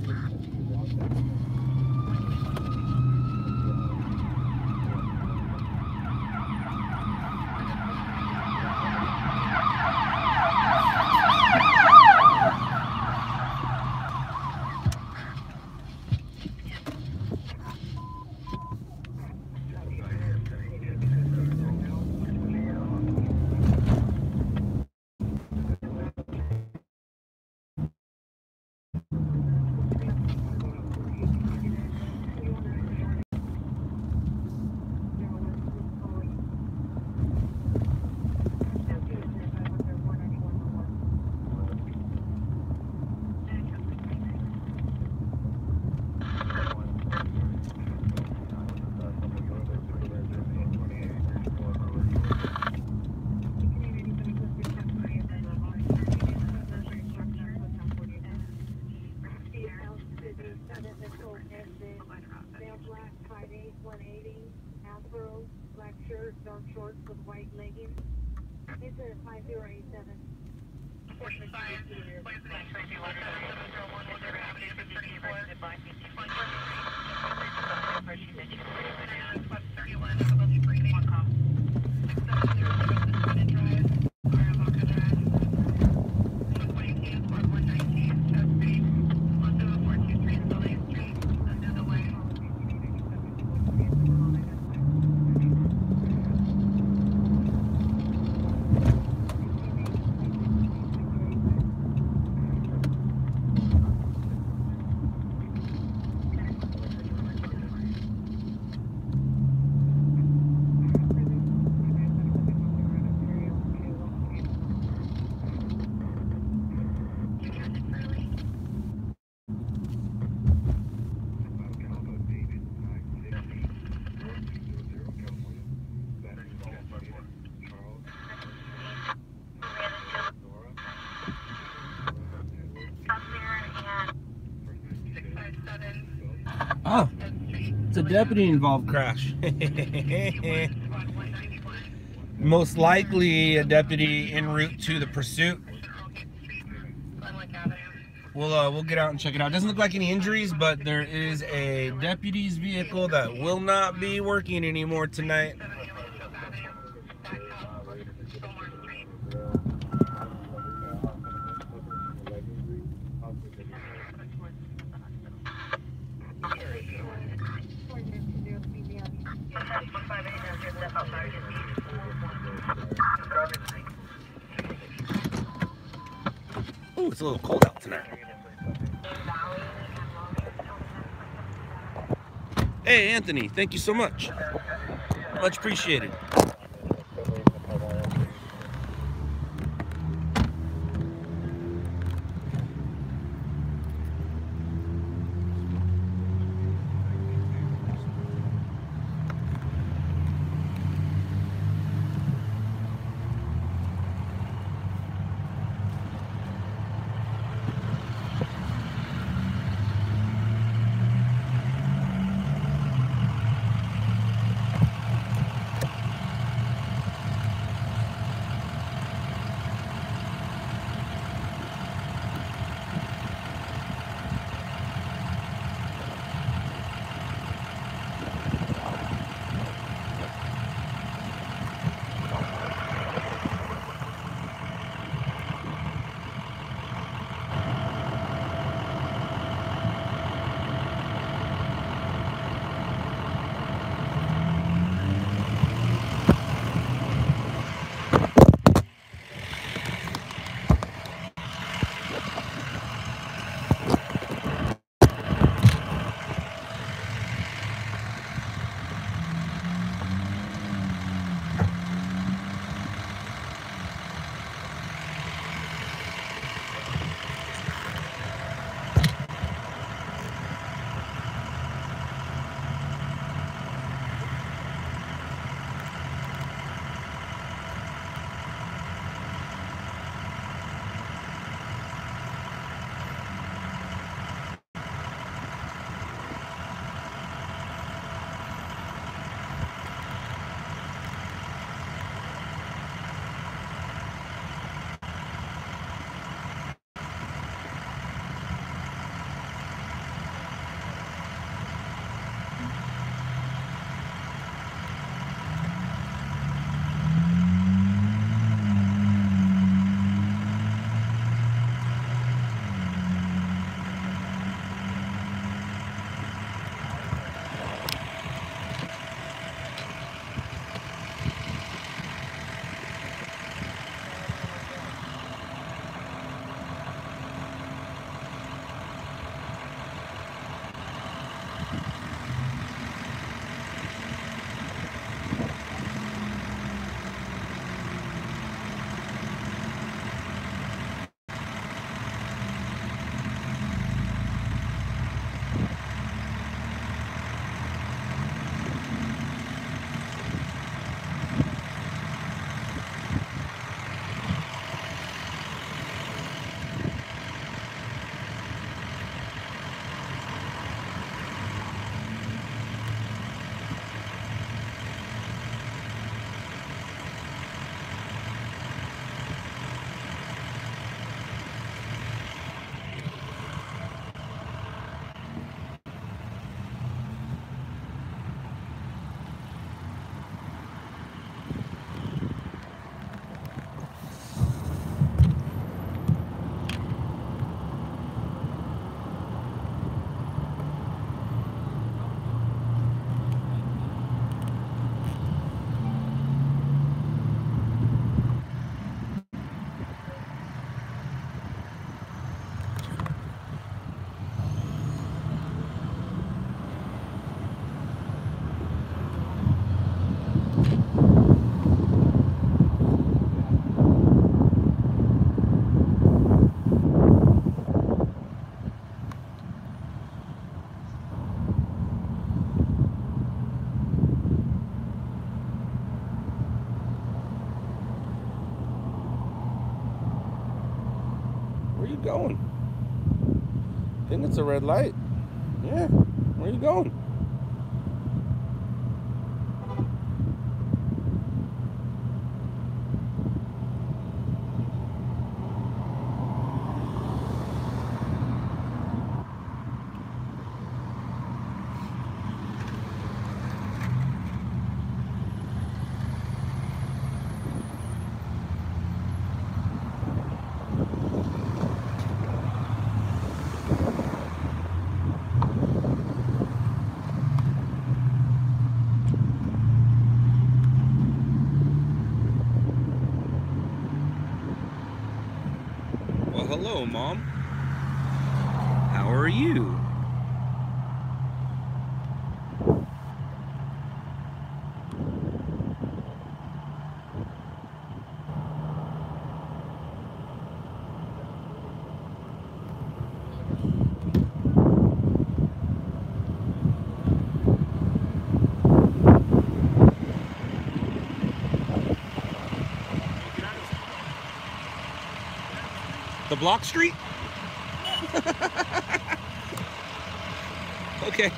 Dark shorts with white leggings. It's a 5087. 45, please, the next 321, Woodruff Avenue, 34. Plus 31, level 2 breathing. 1 call. 6707 Drive, Boca Drive. 122, 119, South Street. 17423, Soleil Street, another way. Oh, it's a deputy involved crash. Most likely a deputy en route to the pursuit. We'll get out and check it out. Doesn't look like any injuries, but there is a deputy's vehicle that will not be working anymore tonight. Ooh, it's a little cold out tonight. Hey, Anthony, thank you so much. Much appreciated. Where you going? I think it's a red light. Yeah, where you going? hello, Mom. How are you? The block street? Okay.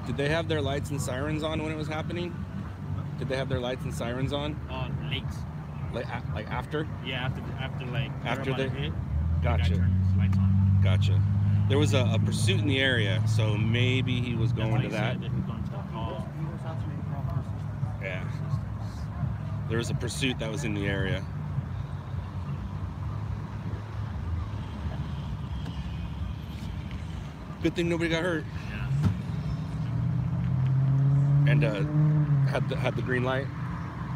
Did they have their lights and sirens on when it was happening? Did they have their lights and sirens on? Late. Like after? Yeah, after they hit. Gotcha. The guy turned his lights on. Gotcha. There was a pursuit in the area, so maybe he was going to that. He was going to a call. Yeah. There was a pursuit that was in the area. Good thing nobody got hurt. Yeah. And had the green light.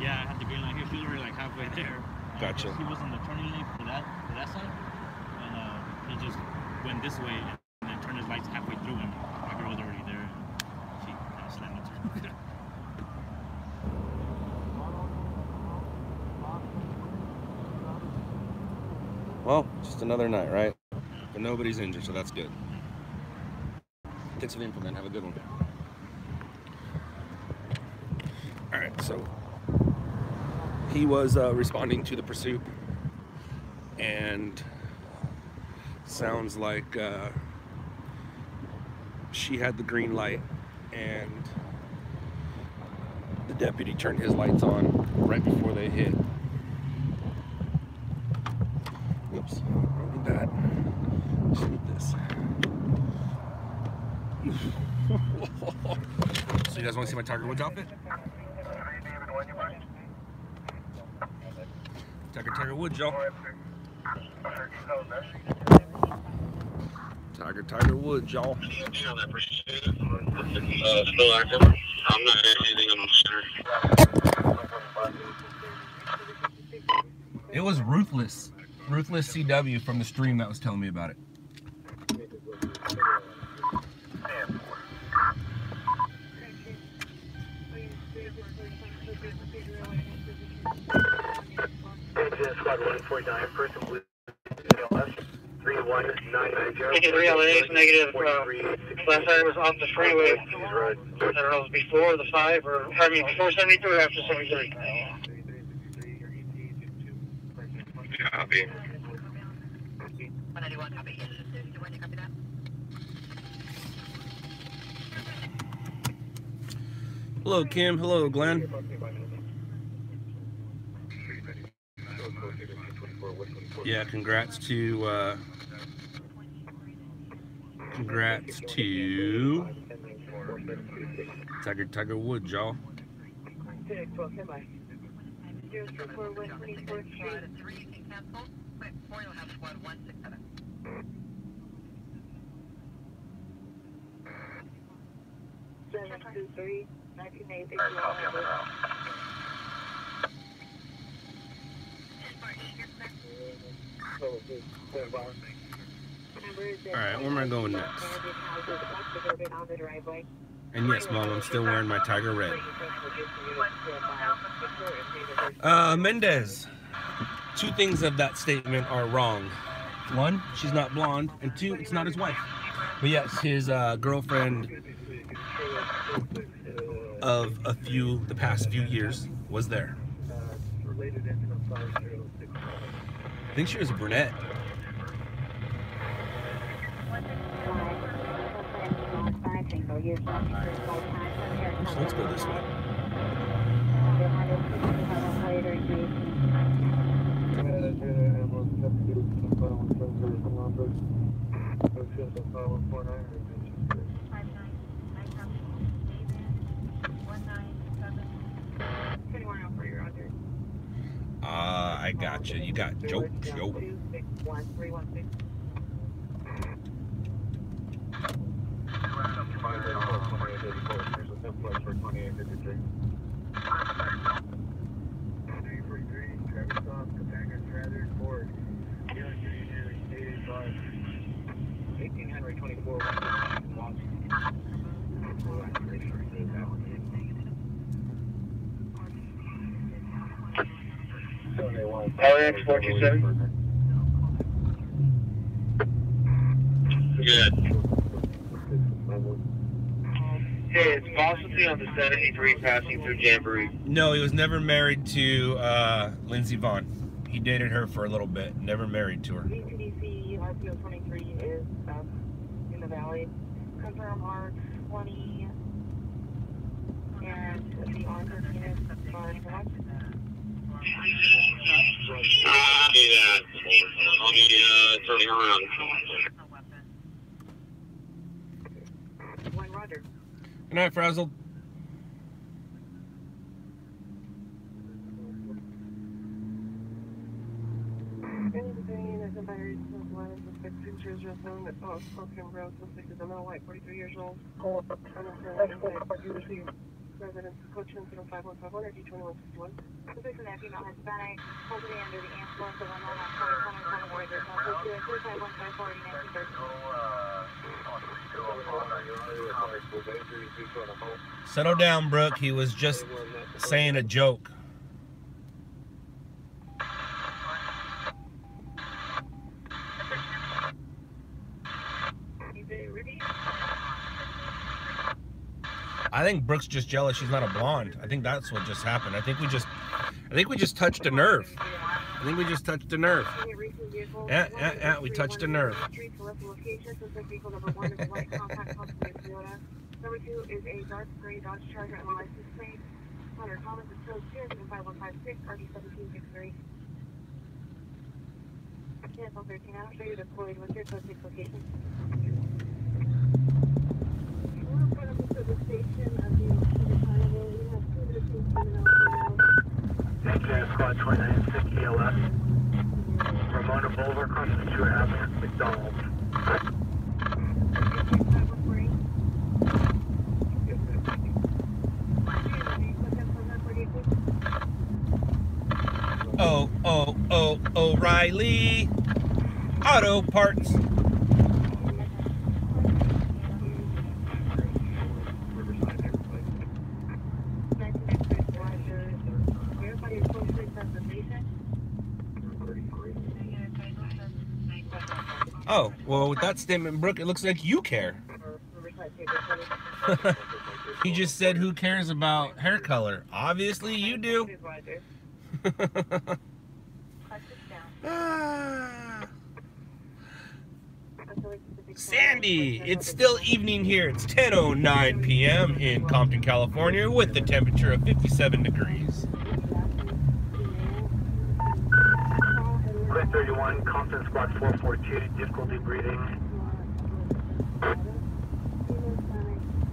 Yeah, I had the green light here. She was already like halfway there. Gotcha. He was in the turning lane for that side, and he just went this way and then turned his lights halfway through, and my girl was already there. And she kind of slammed into him. Well, just another night, right? But nobody's injured, so that's good. Thanks for the info, man. Have a good one. All right, so he was responding to the pursuit, and sounds like she had the green light, and the deputy turned his lights on right before they hit. Oops, don't need that. Just need this. So you guys want to see my Tiger Woods outfit? Tiger Woods, y'all. Tiger Woods, y'all. Still active. I'm not anything on the center. It was Ruthless CW from the stream that was telling me about it. squad 149, person blue, 31990. Ticket 3 LA, negative. Last time was off the freeway. I don't know if it was before the 5 or, I mean, before 73 or after 73. Copy. 191, copy. When you copy that? Hello, Kim. Hello, Glenn. Yeah, congrats to Tiger Woods, y'all. 723, 1980. Copy on the route. Alright, where am I going next? And yes, Mom, I'm still wearing my Tiger Red. Mendez. 2 things of that statement are wrong. 1, she's not blonde, and 2, it's not his wife. But yes, his girlfriend of the past few years was there. I think she was a brunette. So let's go this way. I gotcha. You got joke. LAX 427. Good. Hey, it's possibly on the 73 passing through Jamboree. No, he was never married to Lindsey Vaughn. He dated her for a little bit, never married to her. VCDC RPO 23 is up in the valley. Confirm R20 and the Arthur units are correct. I'll be turning around. One Roger. Good night, Frazzled. White, 43 years old. Residence Coach 5151 or D2161. The victim that female Hispanic, hopefully under the influence of a non-alcoholic woman, there's no hope to it. 35154 Settle down, Brooke. He was just saying a joke. I think Brooke's just jealous she's not a blonde. I think that's what just happened. I think we just touched a nerve. I think we just touched a nerve. Yeah, we touched a nerve. Number 2 is a dark gray Dodge Charger on the license plate. Hunter Thomas is still 5156 RD1763. Cancel 13. I'll show you deployed. What's your code 6 location? We're in front of the station of the Carnival. We have 2 victims coming out now. Squad 29, 60 LS. Ramona Boulevard, crossing the Stewart Avenue, McDonald's. O'Reilly Auto Parts. Oh, well, with that statement, Brooke, it looks like you care. He just said, who cares about hair color? Obviously, you do. Sandy, it's still evening here. It's 10:09 p.m. in Compton, California, with the temperature of 57 degrees. Quick 31, Compton Squad 442, difficulty breathing.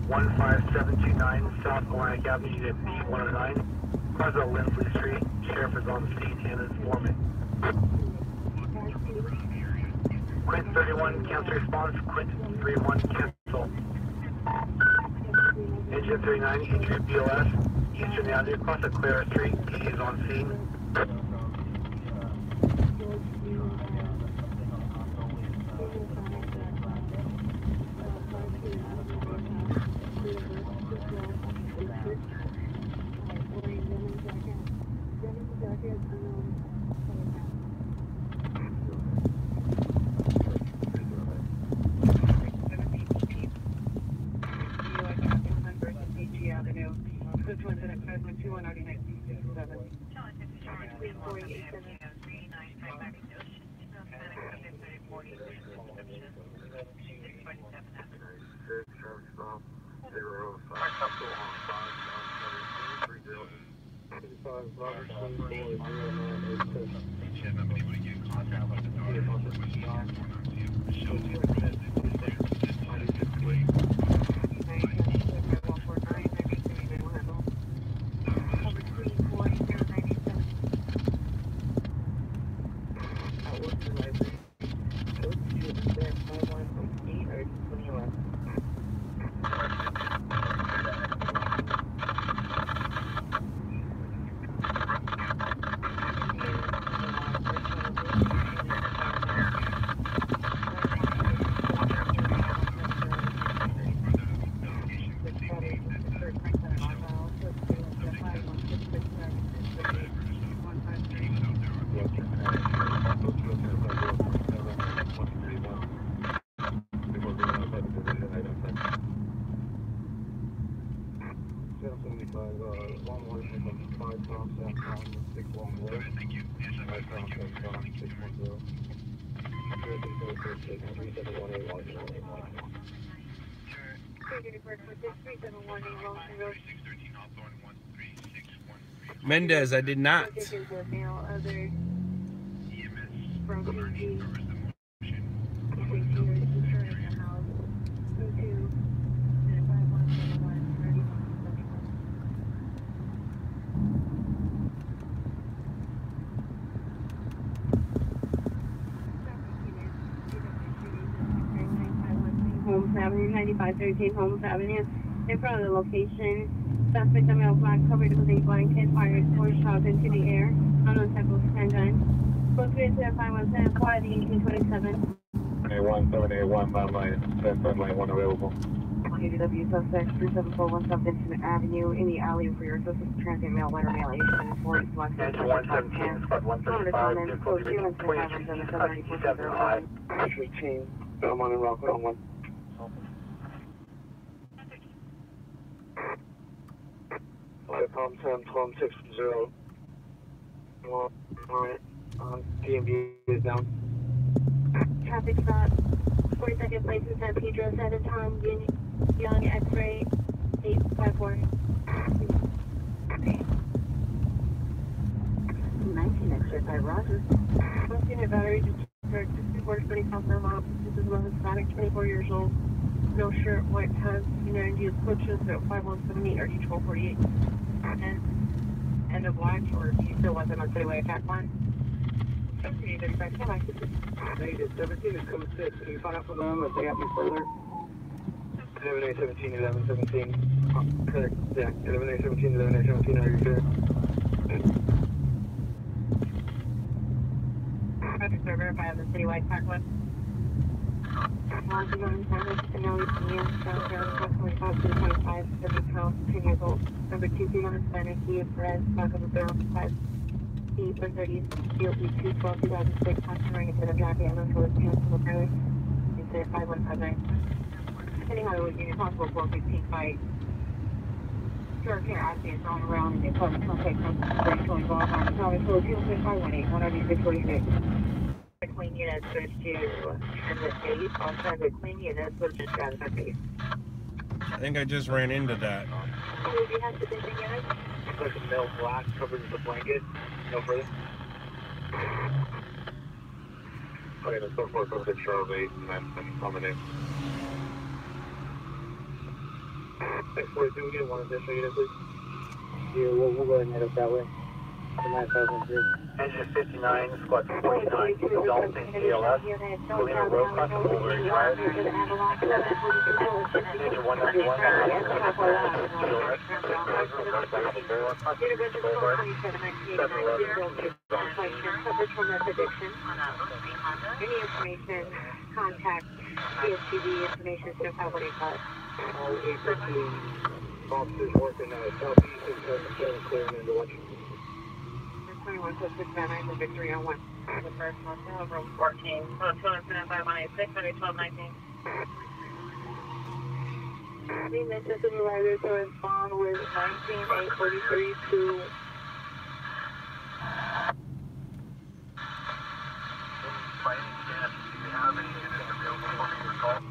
15729 South Atlantic Avenue, Unit B109. Cars on Lindsley Street. Sheriff is on the scene and is informant. Quint 31, cancel response. Quint 31, cancel. Engine 39, entry BLS. Eastern Avenue, across the Clara Street. PD is on scene. Mendez, I did not. Holmes Avenue, 9513 Holmes Avenue. In front of the location, suspect male black covered with a blanket fired 4 shots into the air. Unknown type of handgun. Close to 517, fly the 1827. 1781, my line, 10-1 available. ADW suspect 3741 South Vincent Avenue in the alley for your assistance transient mail, letter mail, 874 East West. Engine 117, Squad 135, difficulty breathing. 22 Actually, chain. I'm on and rock on one. Palm 10, Palm 60. Alright, DMV is down. Traffic stop. 42nd place in San Pedro, San Antonio, Young X-ray 854. 19 X-ray by Rogers. Most unit battery just heard 6420 Cosmo Mom. This is a Hispanic, 24 years old. No shirt, white pants, United US coaches at 5178 RD 1248. And end of life, or do you still want them on Cityway attack line? Okay, 35, can I? Negative 17 is code 6. Can you find out for them if they have any further? 11A17, 1117. Correct. Yeah, 11A17, 11A17, are you clear? Traffic sir, verify on the Citywide attack line. Launching on San Antonio, southbound, approximately 525, 70 pounds, 10 years old. Number 2 on Hispanic, he is red, back of the barrel, 5. 130, DOT 212, 2006, considering instead of driving ambulance for the Peninsula Highway, instead of 5159. Depending on the unit, possible 415 fight. Sure, care accidents on around the public contact from Bristol involved on the Thomas Road, 518, 19646. Clean units switch to transit base. On transit clean units switch to transit base. I think I just ran into that. Oh, do you have sufficient units? It's like a male black covered with a blanket. No further. Okay, let's go for a picture of 8 and then coming in. 642, we get one additional unit, please. Yeah, we'll go ahead and head up that way. Engine 59, squad 49, Dalton CLS, Colina Road, constable over retired. Engine 191, Any information, contact CSTV information, so 585. All 815 officers working southeast and southern clearing into Washington. 21 code 659 for Victory on 1. The first one, room 14. 275 186 The mission supervisor to respond with 19843 to By any chance, do you have any units available for me to call?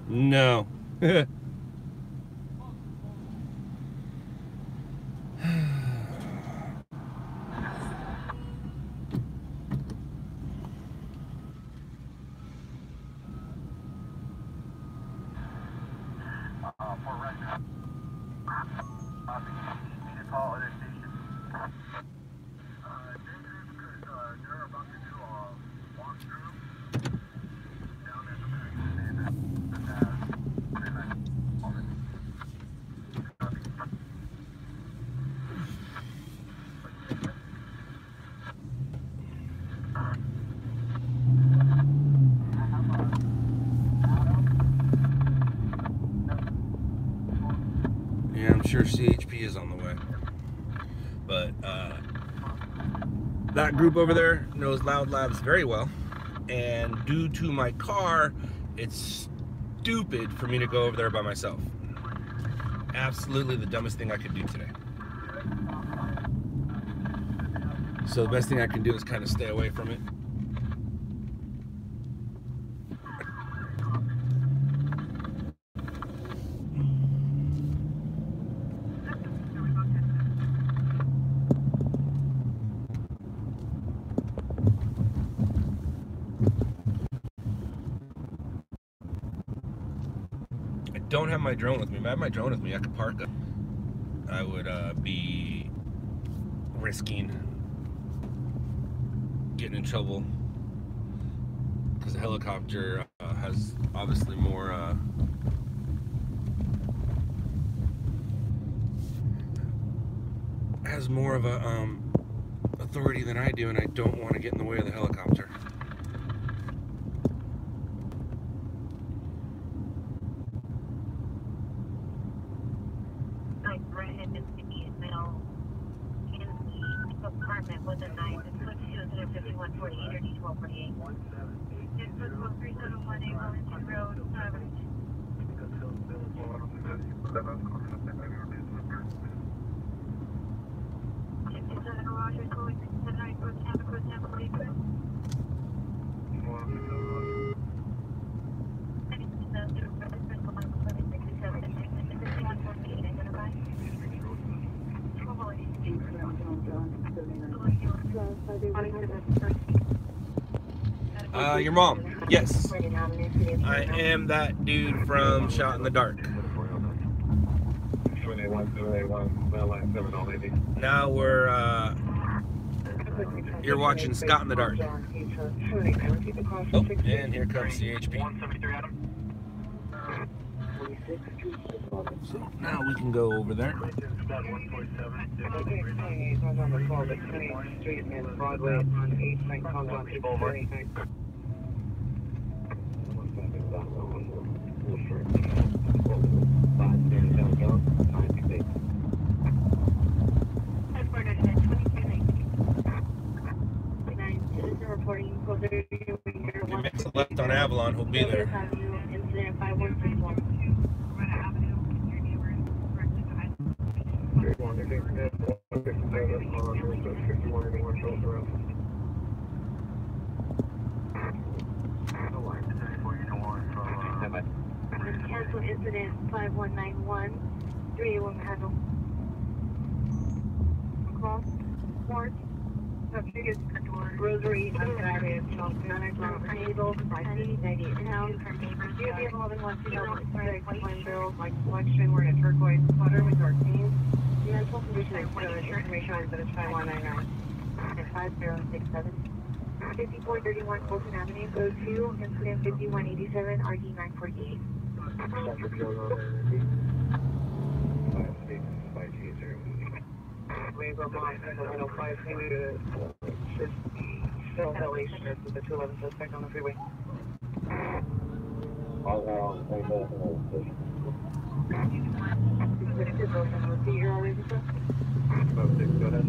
No. Yeah, I'm sure CHP is on the way. But that group over there knows LOUDLABS very well. And due to my car, it's stupid for me to go over there by myself. Absolutely the dumbest thing I could do today. So the best thing I can do is kind of stay away from it. I don't have my drone with me. If I had my drone with me, I could park it. I would be risking getting in trouble because the helicopter has obviously more of a authority than I do, and I don't want to get in the way of the helicopter. With a 9, it's switch to 5148 or D1248. It's switch 3718 Wellington Road, Average. Roger, going to the 9 for Tampa, Your mom. Yes. I am that dude from Shot in the Dark. Now we're You're watching Scott in the Dark. Oh, and here comes CHP. So now we can go over there. If he makes a left on Avalon, he'll be there. Incident 5161. Cancel incident 5191. 381 handle. Cross. Port. Rosary, unguided, unable, 98 pounds. UV 11-1-2006, barrels, like collection, we're in a turquoise putter with our team. Mental condition is good, information on that is 5199. And 5067. 5431 Colton Avenue, go to incident 5187, RD 948. Labor Mont, and the 105 to still elevation with the 211 suspect on the freeway. Repeat your already, sir? Go ahead.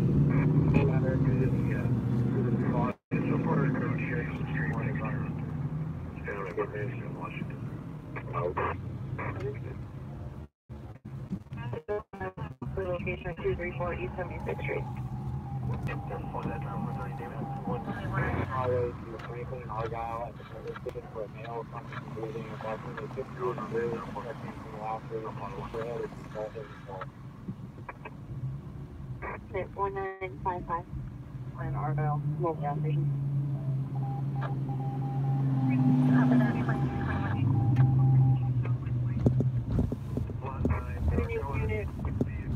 Location 234 East 76th Street. Highway to Franklin, Argyle, and the station for a male coming from breathing and walking. They could be really protecting from the last room on the trail. It's involved. 1955. And Argyle, mobile gas station. Unit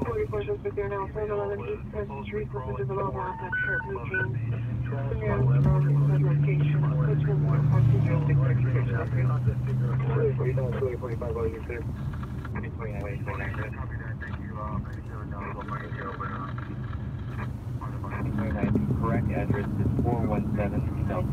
44 suspect there now, 711 East Pleasant Street, suspect is a low black, not sure, blue jeans. And location, Coachman, 245, all you clear. 29, correct address is 417 South.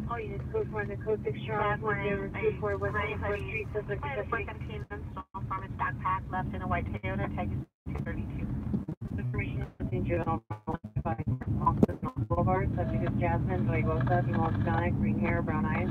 All units, code 1 and code 6, Charles, 1024 West 24th Street, suspect from its backpack, left in a white Toyota, tag 232. Information is juvenile Boulevard, subject is Jasmine, Duegosa, female Hispanic, green hair, brown eyes.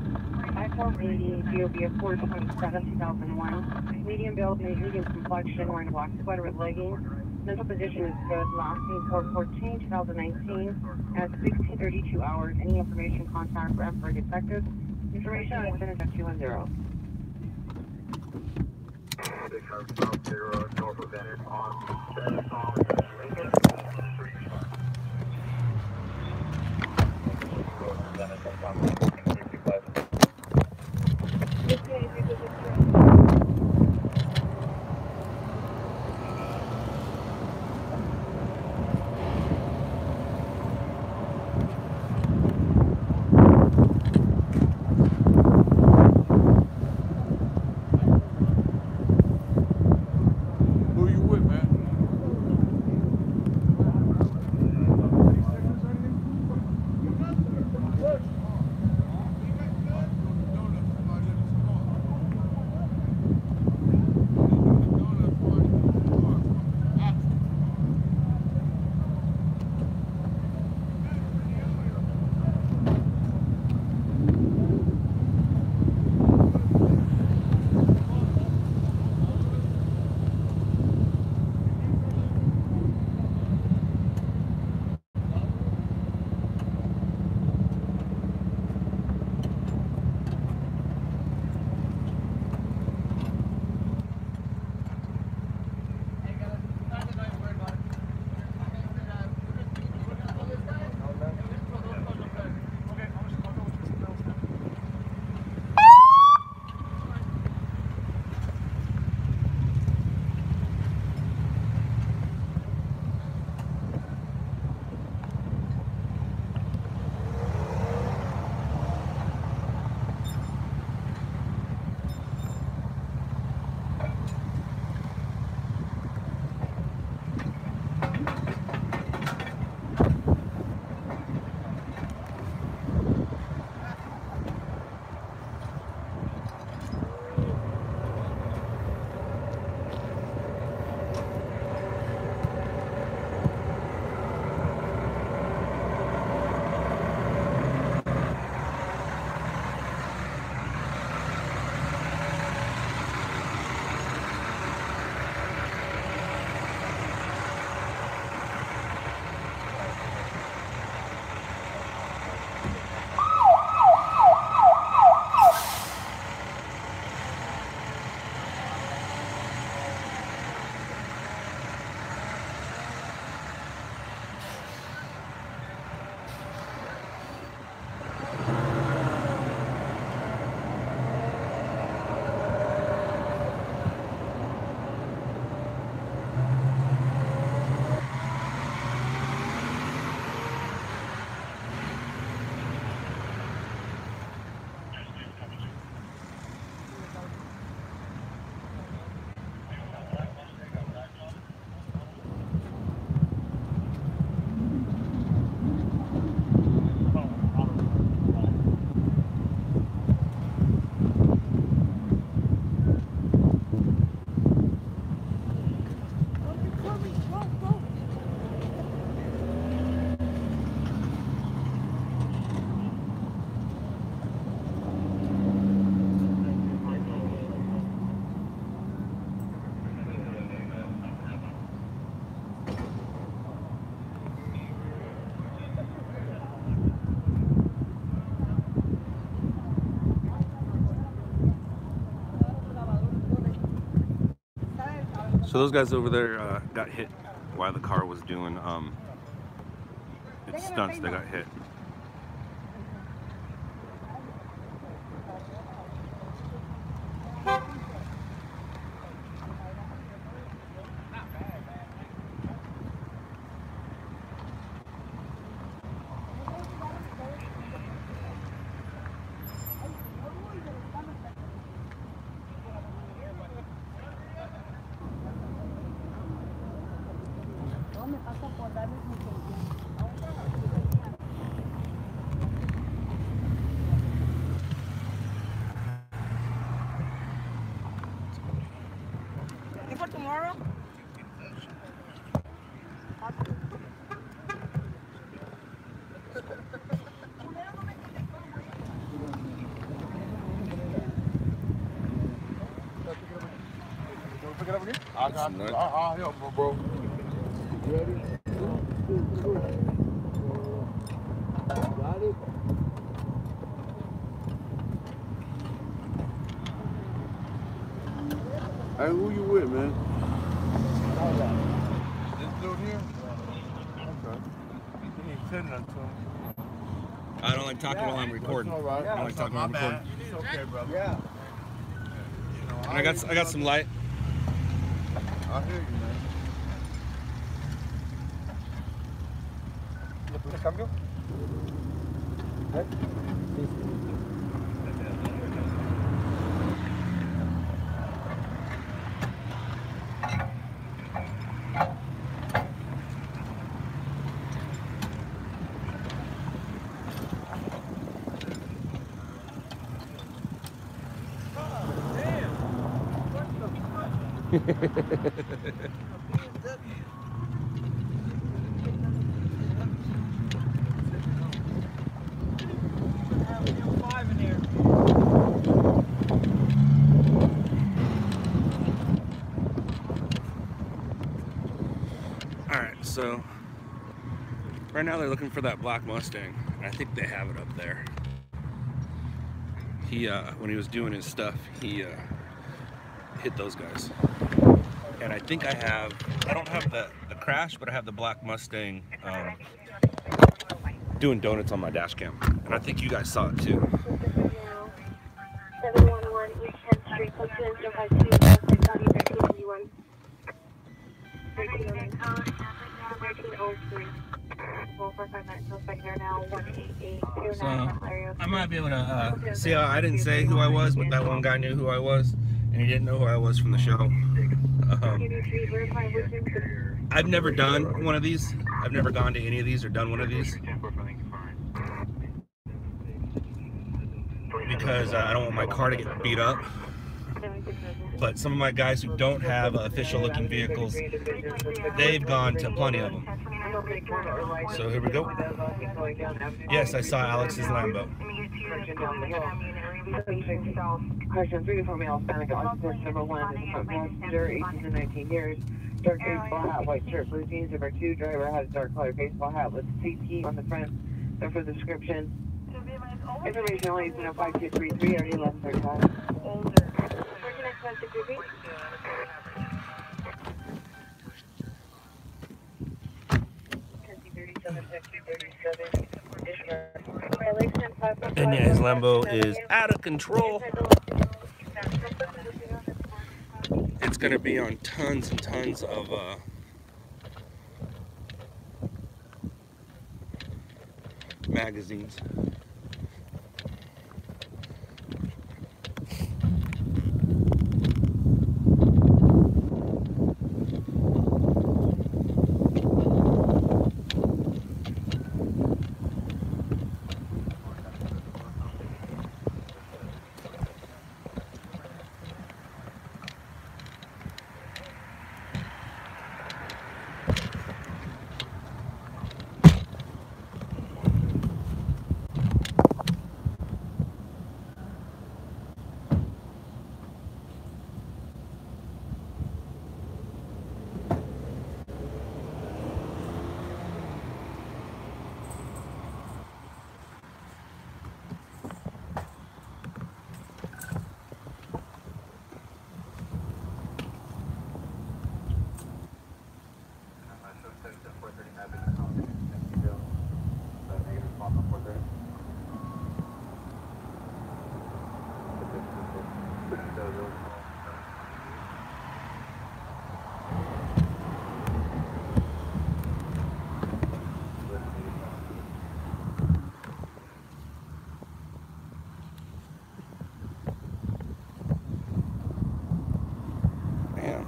iPhone 80, GOB of 427, 2001. Medium build, medium complexion, wearing black sweater with leggings. Mental position is good. Last name code 14, 2019. At 1632 hours. Any information, contact rep for detective. Information is finished at 210. Who you with, man? So those guys over there got hit while the car was doing its stunts. They got hit. For tomorrow? Pick it up again? I'll help, bro. You ready? Got it? Hey, who you with, man? This dude here? Okay. He ain't said nothing to him. I don't like talking while I'm recording. All right. I don't like talking while I'm recording. It's okay, brother. Yeah. You know, And I got some light. I hear you, man. ¿Le cambio? Alright, so right now they're looking for that black Mustang. I think they have it up there. He when he was doing his stuff, he hit those guys. And I think I don't have the crash, but I have the black Mustang doing donuts on my dash cam. And I think you guys saw it too. 711 East 10th Street, code 2052, 1391. 1303. Roll for 5 minutes, suspect here now, 18829. So I might be able to see how I didn't say who I was, but that one guy knew who I was, and he didn't know who I was from the show. I've never done one of these. I've never gone to any of these or done one of these because I don't want my car to get beat up. But some of my guys who don't have official looking vehicles, they've gone to plenty of them. So here we go. Yes, I saw Alex's Lambo. Question 3 for male Hispanic occupant number 1 is front passenger, 18 to 19 years, dark baseball hat, white shirt, blue jeans. Number 2, driver has dark colored baseball hat with CT on the front. So for the description, information only is 5233, already left their time. And yeah, his Lambo is out of control. It's gonna be on tons and tons of magazines.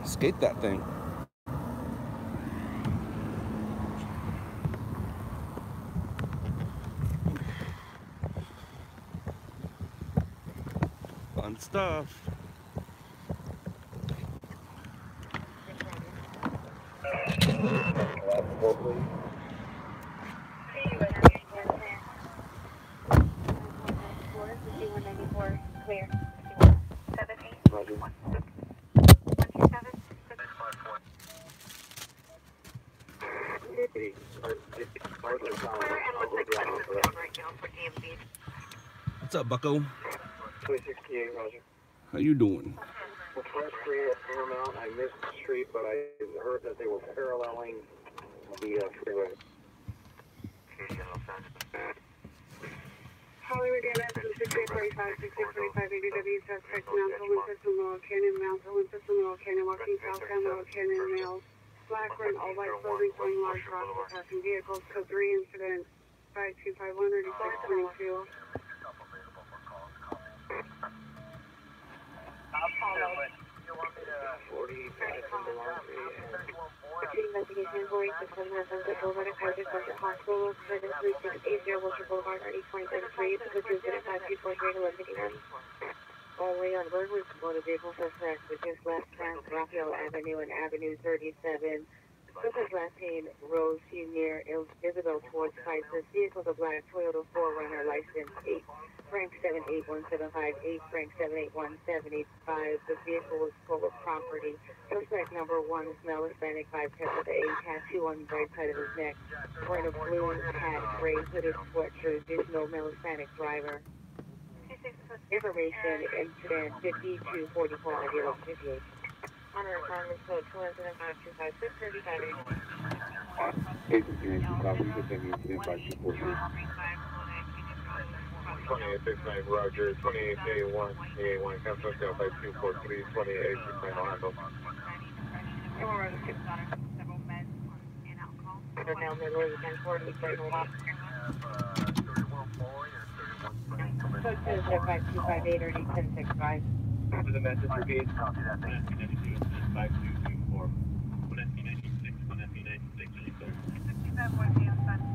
Skate that thing. Fun stuff. Clear. 78. Roger. 127. What's up, Bucko? 2068, Roger. How you doing? Fresh Street at Paramount. I missed the street, but I heard that they were paralleling the freeway. Hollywood MS 6845, 6645, ADW, suspect Mount Olympus and Little Canyon, Mount Olympus and Little Canyon, walking southbound Little Canyon, male, black run, all white clothing, throwing large rocks at passing vehicles, code 3, incident 5251 3622. Investigation employees of Southern Sunset Boulevard and Kaiser Sunset Hospital, 73680 Wilshire Boulevard, RD-2033, which is at 5243 to 1159. Only on burglary motor vehicle suspect, which is left past Raphael Avenue and Avenue 37. Suspect last name Rose Senior Isabel towards Spices. Vehicle the black Toyota 4Runner, license 8 Frank 78175, 8 Frank 78175. The vehicle was full of property. Suspect number 1 is male Hispanic, 5'10" with a tattoo on the right side of his neck. Wearing a blue hat, gray hooded sweatshirt. Additional male Hispanic driver. Information incident 5244 at 1158. Honor requirements code 2752563. 2869, Roger. 2881, 881, Capital Scale 5243, 28, handle. Several men and alcohol. They're now in the road again, 40, hold up. Code 27528 or 1065. After the message, repeat. Copy that. 5224. 1SC96, 1SC96, are you clear? 65 on Sun 6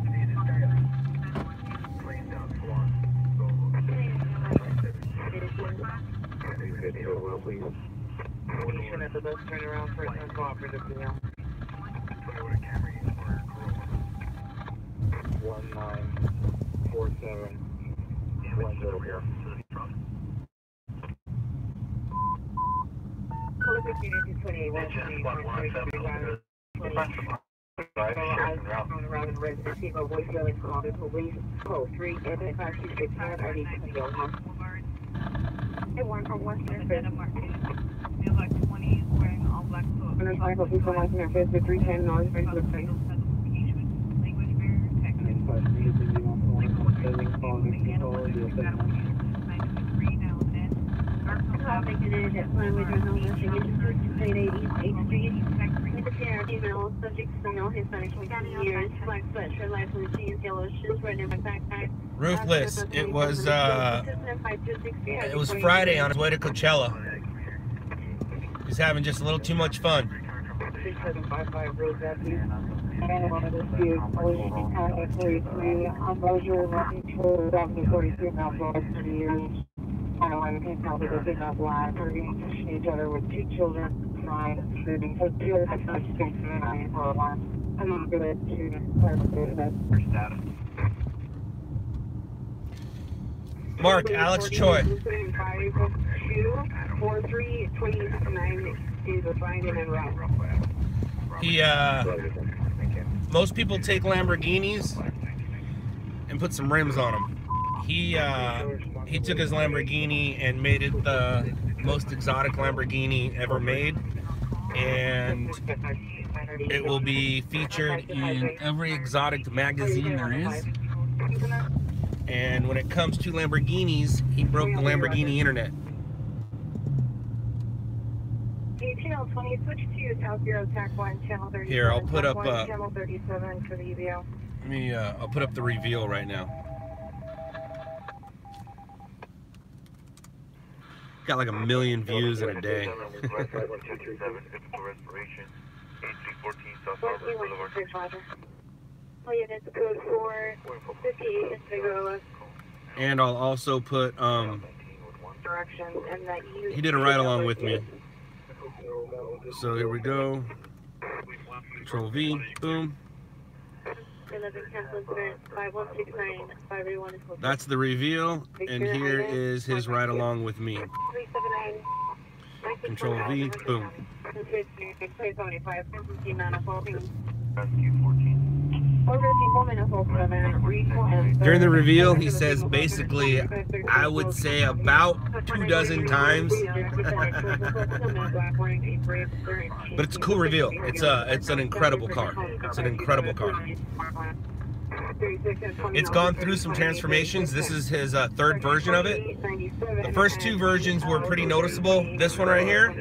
At the bus turnaround for a cooperative deal. 1947. Code 1528 around the resident receive a voicemail and call the police. Code 3 and 526 I need to go home. Hey, one from Western Santa Martin. Feel like 20 wearing all black clothes. There's my police on license at 5310 North Springfield Street. Language barrier, technical. I'll make it in at Flyway Journal Investigation 288 Street. Female, subject female, Hispanic, 20 years, black sweatshirt, light blue jeans, yellow shoes, red in my backpack. Ruthless. It was Friday on his way to Coachella. He's having just a little too much fun. 6755 Rose Avenue. And one of the few collision at 43 on Roger, running to Avenue 43, Mount Florida, 20 years. I don't want to tell that they did not lie, arguing to each other with 2 children, crying and screaming. So 2 of the such things and I for a while. I'm not good at shooting. Mark, Alex Choi. 243-2069 is assigned and en route. Most people take Lamborghinis and put some rims on them. He took his Lamborghini and made it the most exotic Lamborghini ever made, and it will be featured in every exotic magazine there is. And when it comes to Lamborghinis, he broke the Lamborghini internet. 1820, switch to South Bureau, TAC 1, Channel 37. Here, I'll put up Channel 37 for the UVO. let me I'll put up the reveal right now. Got like 1 million views in a day. Units code 458 Figueroa. And I'll also put Directions and that you. he did a ride along with me. So here we go. Control V, boom. 11 cancel incident 5169 581 is That's the reveal, and here is his ride along with me. 379. Control V, boom. During the reveal, he says basically, I would say about 24 times. But it's a cool reveal. It's an incredible car. It's an incredible car. It's gone through some transformations. This is his third version of it. The first two versions were pretty noticeable. This one right here,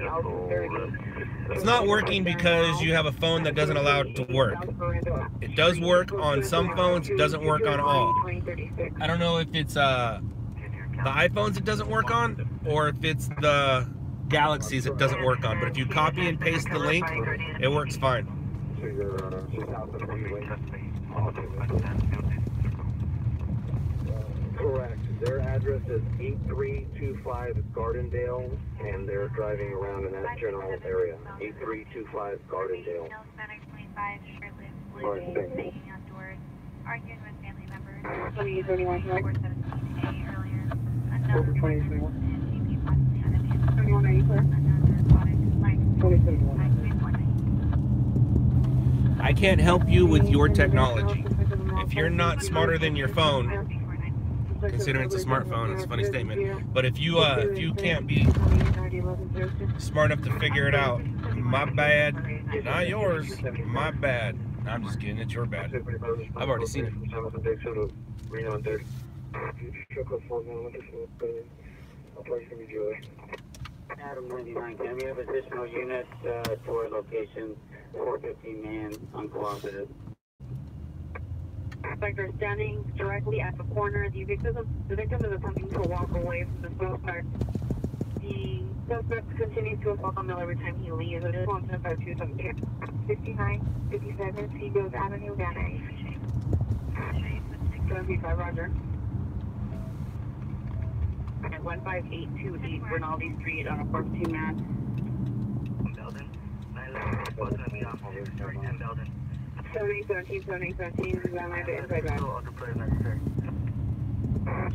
it's not working because you have a phone that doesn't allow it to work. It does work on some phones, it doesn't work on all. I don't know if it's the iPhones it doesn't work on, or if it's the Galaxies it doesn't work on. But if you copy and paste the link, it works fine. Correct. Their address is 8325 Gardendale, and they're driving around in that general area. 8325 Gardendale. Arguing with family members. 2021. Over 17 earlier. Over 2021. 21, are you clear? 2021. I can't help you with your technology. If you're not smarter than your phone, considering it's a smartphone, it's a funny statement. But if you can't be smart enough to figure it out, my bad. Not yours, my bad. I'm just kidding, it's your bad. I've already seen it. Adam 99, can we have additional units to our location? 415 man, uncooperative. Inspector standing directly at the corner. The victim is attempting to walk away from the suspect. The suspect continues to assault on Miller every time he leaves. It is 175 59 57 Seagrove Avenue, Van Nuys. 75, Roger. At 15828 Rinaldi Street on a 4-2 man. Belden. 911. What's going to be off on 10 Belden. 7017 is on my inside drive.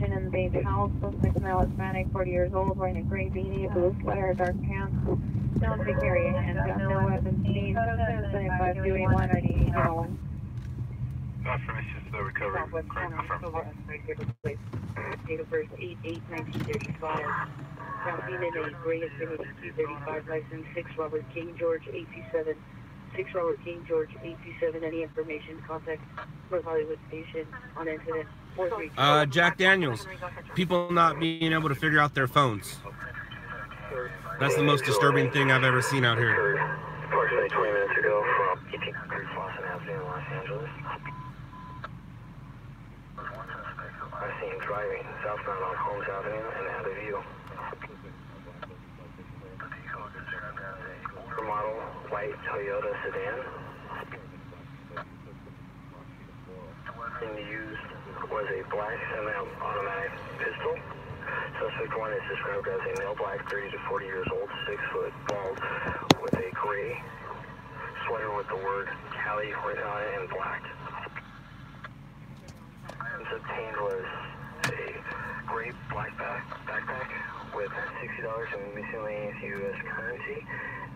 In the beige house, suspect male Hispanic, 40 years old, wearing a gray beanie, blue sweater, dark pants. Don't take carry a handgun, no weapons seen. 7521 or 8001. Confirmation to the recovery. Southwest corner, date of birth 8/8/1935. Found seen in a gray Infiniti 235 license 6 Robert King George 827. 6 Robert King George 827. Any information? Contact North Hollywood Station on incident 43. Jack Daniels. People not being able to figure out their phones. That's the most disturbing thing I've ever seen out here. Approximately 20 minutes ago from 1800 Flossin Avenue in Los Angeles. I see him driving southbound on Holmes Avenue and out of view. Model white Toyota sedan. And used was a black semi-automatic pistol. Suspect 1 is described as a male black, 30 to 40 years old, 6 foot, bald, with a gray sweater with the word Cali written on it in black. Items obtained was a gray black backpack with $60 in miscellaneous U.S. currency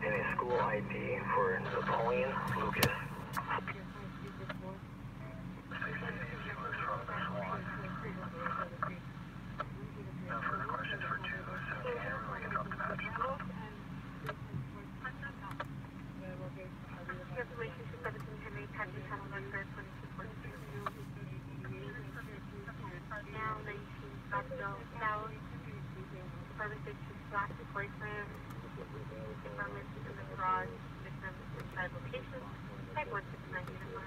and a school ID for Napoleon Lucas. No further questions for 217 Henry. We can drop the patch. Information to 17 Henry, Patrick Hamilton, 2242. Now 19 Scottsdale South. Department 6 Black boyfriend. Department in the garage. Victim inside location. Type 169 unit line.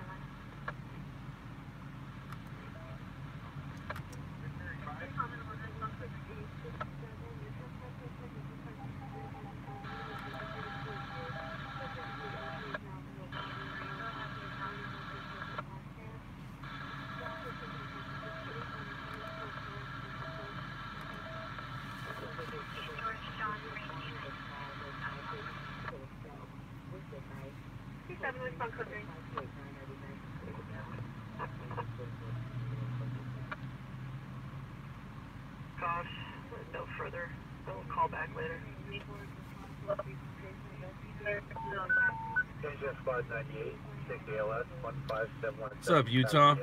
7, respond code 3. Gosh, no further. We'll call back later. Engine Squad 98, 6 ALS, 15717. What's up, Utah?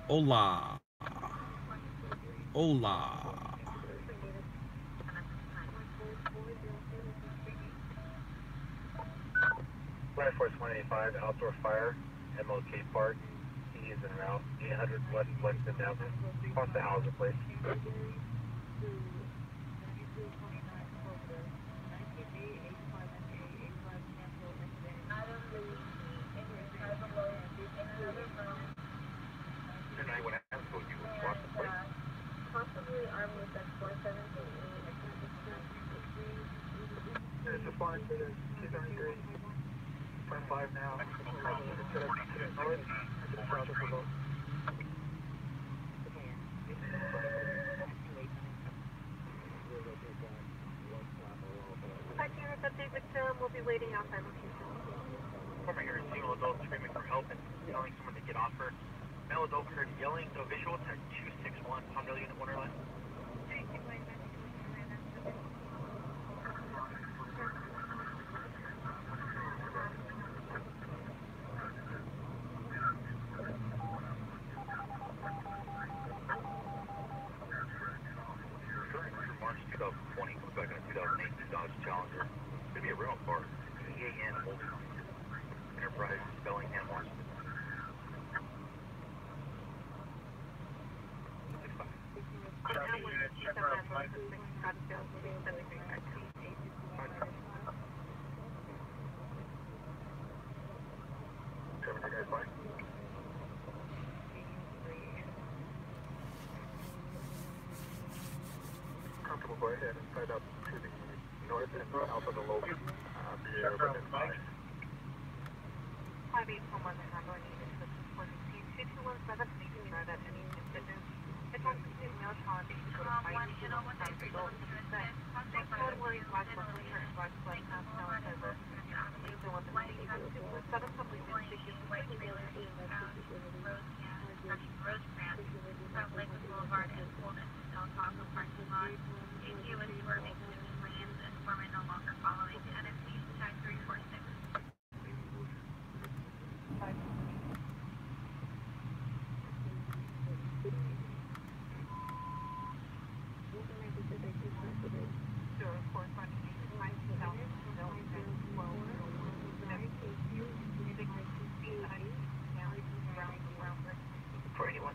Hola. Hola. Flight Force 185, outdoor fire, MLK Park. He is en route, 800 West Weston Avenue. Cross the Hauser, please. Responding to the 273. 5 now. We'll be waiting outside location. Former here, single adult screaming for help and telling someone to get off her. Male adult heard yelling, no visual, tag 261, Honda Unit Wonderland. March 2020, comes back in a 2008 Dodge Challenger. It's going to be a rental car. EAN Enterprise, Bellingham, Washington. Comfortable, go ahead and side up to the north and out of the low. Be there within 5. 5841 Lamborghini, this is 2217, please do not at any incident. It won't be no challenge to go to 5 people. Code Williams Watch, Return Watch, Flight Pass, now server. Please do want the 7 public institutions, white trailer, Rosecrans from Lakewood Boulevard and pulled into Del Taco parking lot. AT was swerving between lanes and forming no longer following NFC tag 346. For anyone.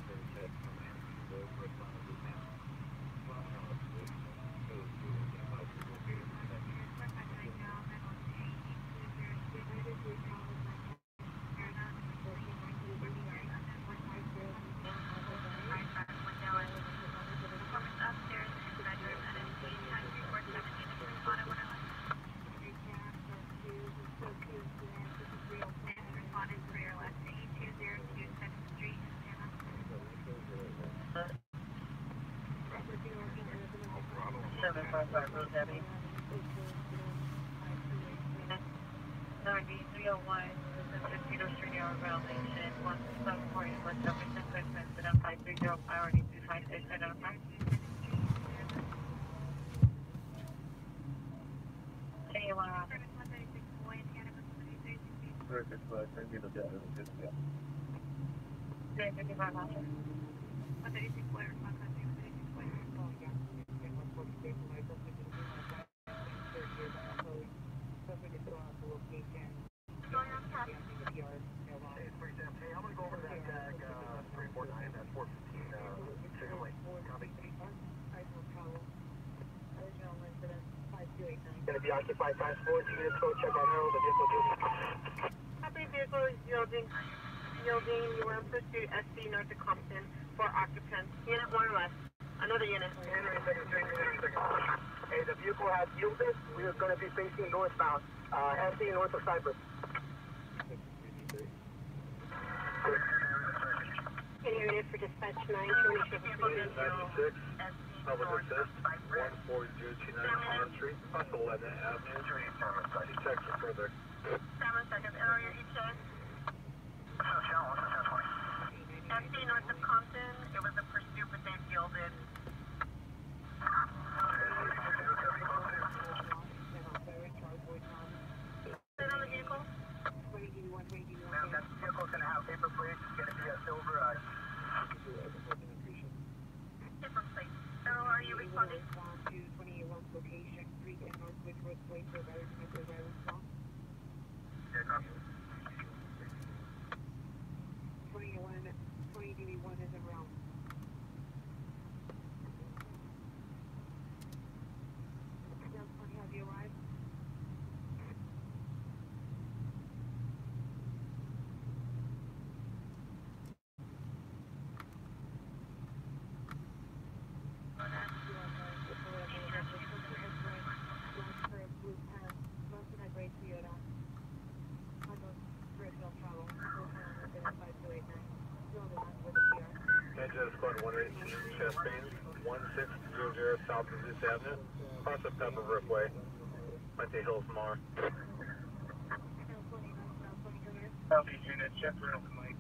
Going to be occupied by 4 units. Go check on her. The vehicle is. Copy, vehicle is yielding. You are in pursuit SC north of Compton for occupants. Unit 1 or less. Another unit. Hey, the vehicle has yielded. We are going to be facing northbound. SC north of Cypress. Any unit for dispatch 9, 27. 96. Public assist, 14029 Holland Street, plus 11 Avenue. Check for further. 7 seconds. Enter your ETA. FC north of Compton. It was a pursuit, but they've yielded. Sit on the vehicle. Ma'am, that vehicle's going to have paper plates. It's going to be a silver Paper plate. Errol, are you responding? Location, Street and Northwich Road, place for better to make the 2081 is around. Have you arrived? Engine Squad 118, Chastain, 1600 South of Zeus Avenue, cross up Pepperbrook Way, Puente Hills, Mar. Southeast unit, check for open light.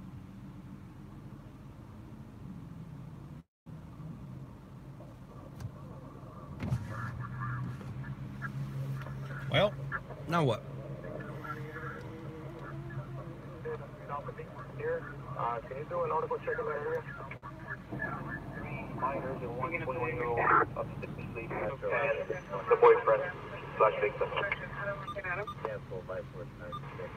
Well, now what? Here, can you do an article check in that area? Minors and 121-year-old up to 60 sleep and the boyfriend / victim. Cancel by 496.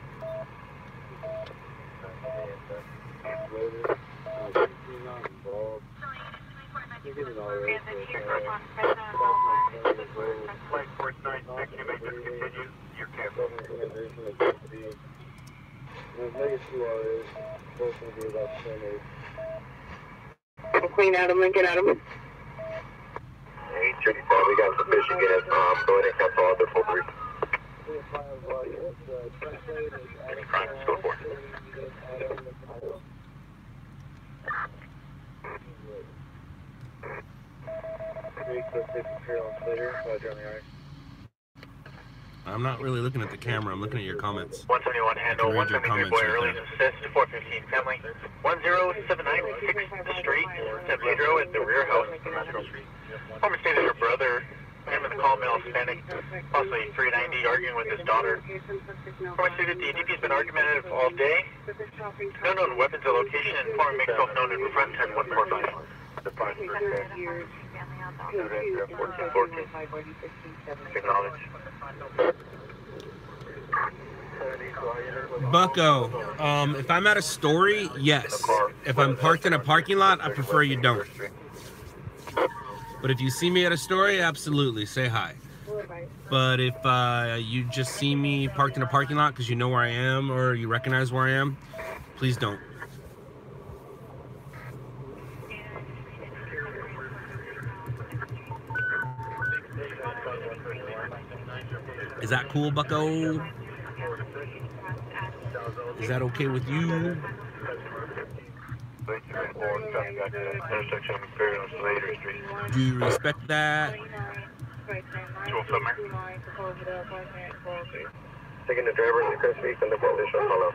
Flight 496, you may just continue. You're canceled. Queen Adam, Lincoln Adam. 835, we got sufficient gas. Go ahead and cancel all the full 3. Any crimes, go for it. I'm not really looking at the camera. I'm looking at your comments. 171 handle, 173 boy, early assist, 415 family. 10796 Street, San Pedro at the rear house. Former stated her brother, him in the call, male Hispanic, possibly 390, arguing with his daughter. Former stated the DP has been argumentative all day. No known weapons or location, and former makes self known in front 10145. Department for care. 1414. Acknowledge. Bucko, if I'm at a story, yes. If I'm parked in a parking lot, I prefer you don't. But if you see me at a story, absolutely, say hi. But if you just see me parked in a parking lot because you know where I am or you recognize where I am, please don't. Is that cool, Bucko? Is that okay with you? Do you respect that? Taking the driver in the car seat and the condition call out.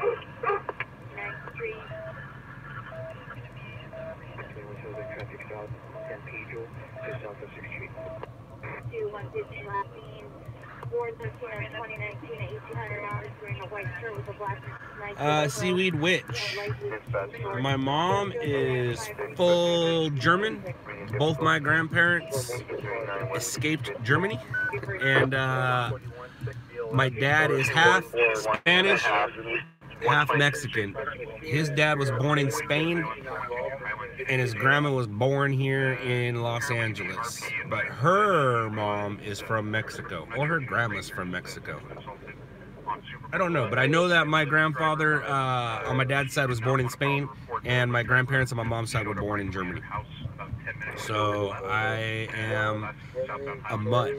Traffic stop, San Pedro, to south of 6th Street. 2115 last scene. 413 of 2019 at 1800 hours wearing a white shirt with a black Seaweed Witch. My mom is full German. Both my grandparents escaped Germany. And my dad is half Spanish, half Mexican. His dad was born in Spain, and his grandma was born here in Los Angeles. But her mom is from Mexico, or her grandma's from Mexico. I don't know, but I know that my grandfather on my dad's side was born in Spain, and my grandparents on my mom's side were born in Germany. So I am a mutt.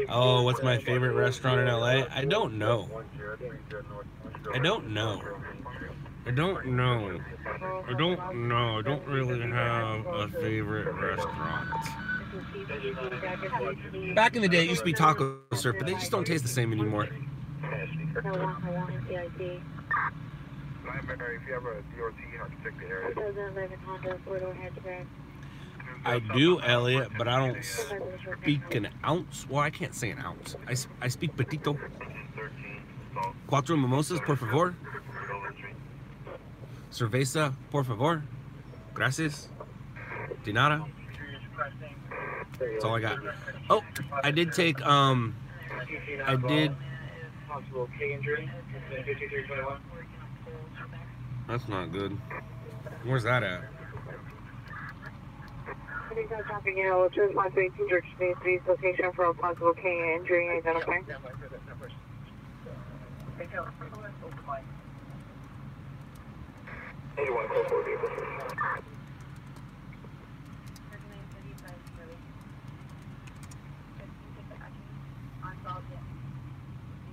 Oh, what's my favorite restaurant in LA? I don't know. I don't know. I don't know. I don't really have a favorite restaurant. Back in the day, it used to be Taco Surf, but they just don't taste the same anymore. I do, Elliot, but I don't speak an ounce. Well, I can't say an ounce. I speak petito. Cuatro mimosas, por favor. Cerveza, por favor. Gracias. De nada. That's all I got. Oh, I did take, I did. Possible K injury. 5321. That's not good. Where's that at? Location for a possible K injury identified.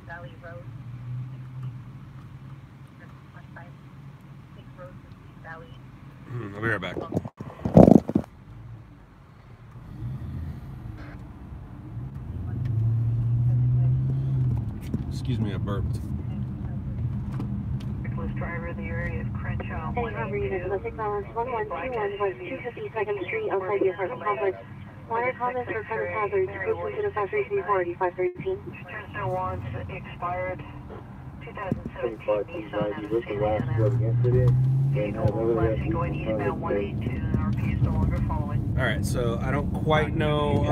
Valley Road. Valley. I'll be right back. Excuse me, I burped. Driver of the area of Crenshaw. Hey, Harbour Unit, Pacific Balance 1121 West 252nd Street outside the apartment complex. Minor comments or kind of hazards. Please consider 533 513. Return wants expired 2017 Nissan out of Savannah. Going eastbound 182 and RP is no longer following. Alright, so I don't quite know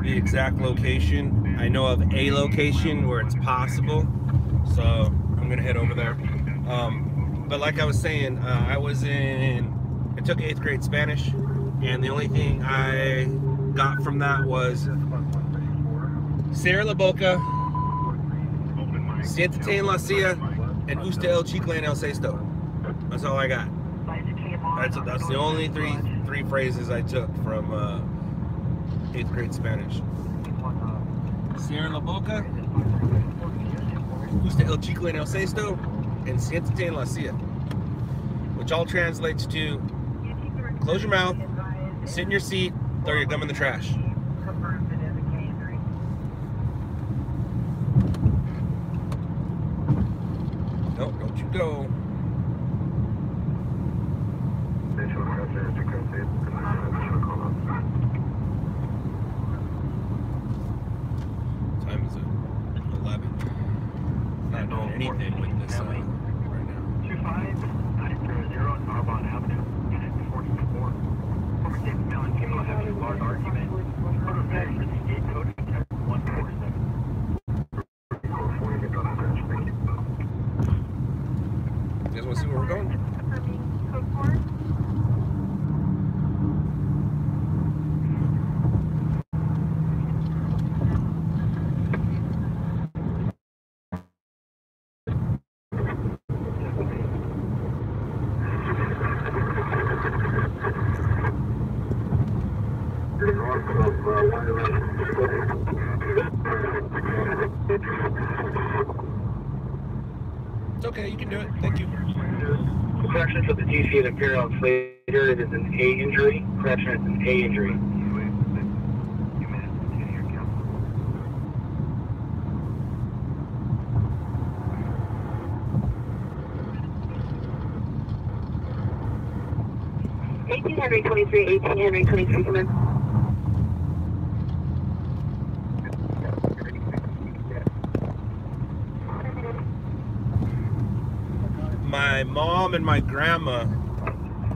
the exact location. I know of a location where it's possible, so I'm going to head over there. But like I was saying, I took 8th grade Spanish, and the only thing I got from that was Cierra la Boca, Siéntate en la silla, and Usted el chicle en el cesto. That's all I got. That's the only three phrases I took from 8th grade Spanish. Cierra la Boca, Usted el chicle en el cesto, and Siéntate en la silla, which all translates to close your mouth, sit in your seat, throw your gum in the trash. No, don't you go. Time is 11. Not doing anything with this right now. 25930 Narbonne Avenue, Unit 44. Over David Mellon, people having a large argument. Photo tag for the gate code 147. You guys want to see where we're going? It's okay, you can do it. Thank you. Correction for the DC at Imperial Slater, it is an A injury. Correction, it's an A injury. Henry 23, 18 Henry 23, come in. My mom and my grandma,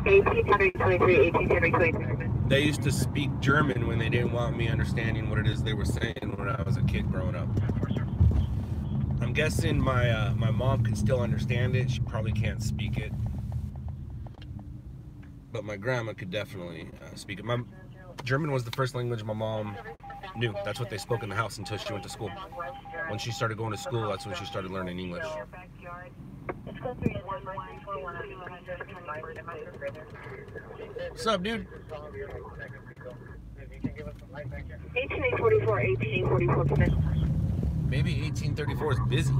18 Henry 23, 18 Henry 23. they used to speak German when they didn't want me understanding what it is they were saying when I was a kid growing up. I'm guessing my mom can still understand it. She probably can't speak it, but my grandma could definitely speak it. German was the first language my mom knew. That's what they spoke in the house until she went to school. When she started going to school, that's when she started learning English. What's up, dude? 1844, 1844, come in. Maybe 1834 is busy.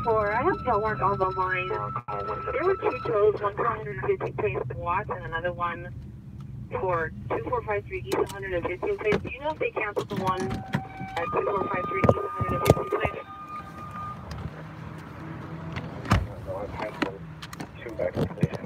I have tail mark on the line. There were two tows, one for 150 pace watts and another one for 2453 East 115 place. Do you know if they canceled the one at 2453 East 115 place? No, I've had two back to the station.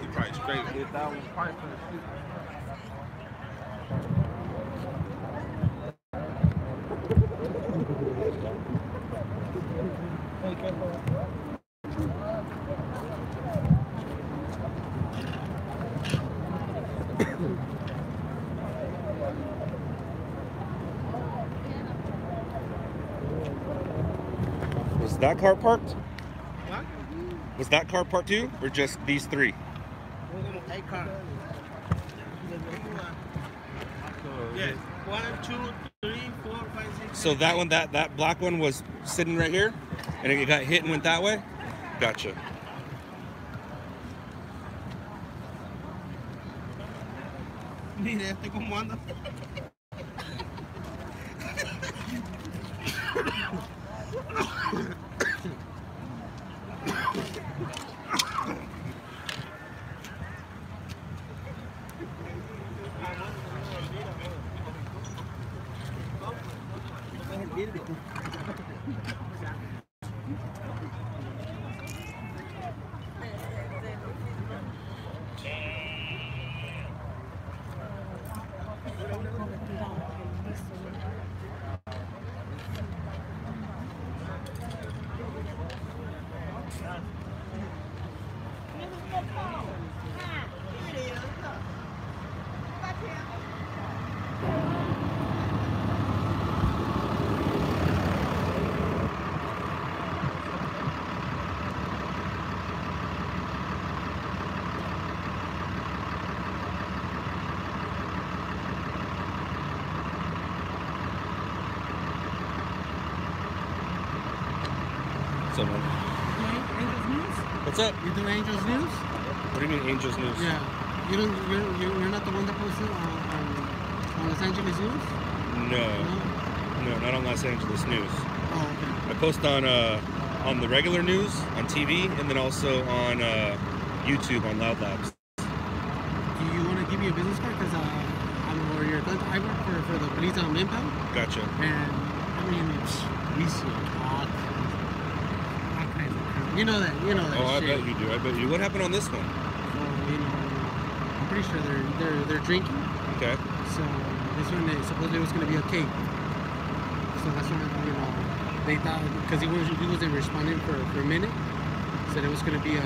You probably straight. That was probably for the sleep. Was that car parked? What? Was that car parked too, or just these three? A car. Yes. 1, 2, 3, 4, 5, 6. So that one, that black one was sitting right here, and it got hit and went that way? Gotcha. Mira, este cómo anda. So, man. Angels News? What's up? You do Angels News? What do you mean Angels News? Yeah. You're not the one that posted on Los Angeles News? No. No? No, not on Los Angeles News. Oh, okay. I post on the regular news, on TV, and then also on YouTube on LOUDLABS. Do you want to give me a business card? Because I work for the police on impound. Gotcha. And, I mean, we see all kinds of criminals. You know that. You know that. Oh, I shit. bet you do. I bet you. What happened on this one? You know, I'm pretty sure they're drinking. Okay. So this one supposedly was gonna be a cake. So that's why they thought because he wasn't responding for a minute. Said it was gonna be a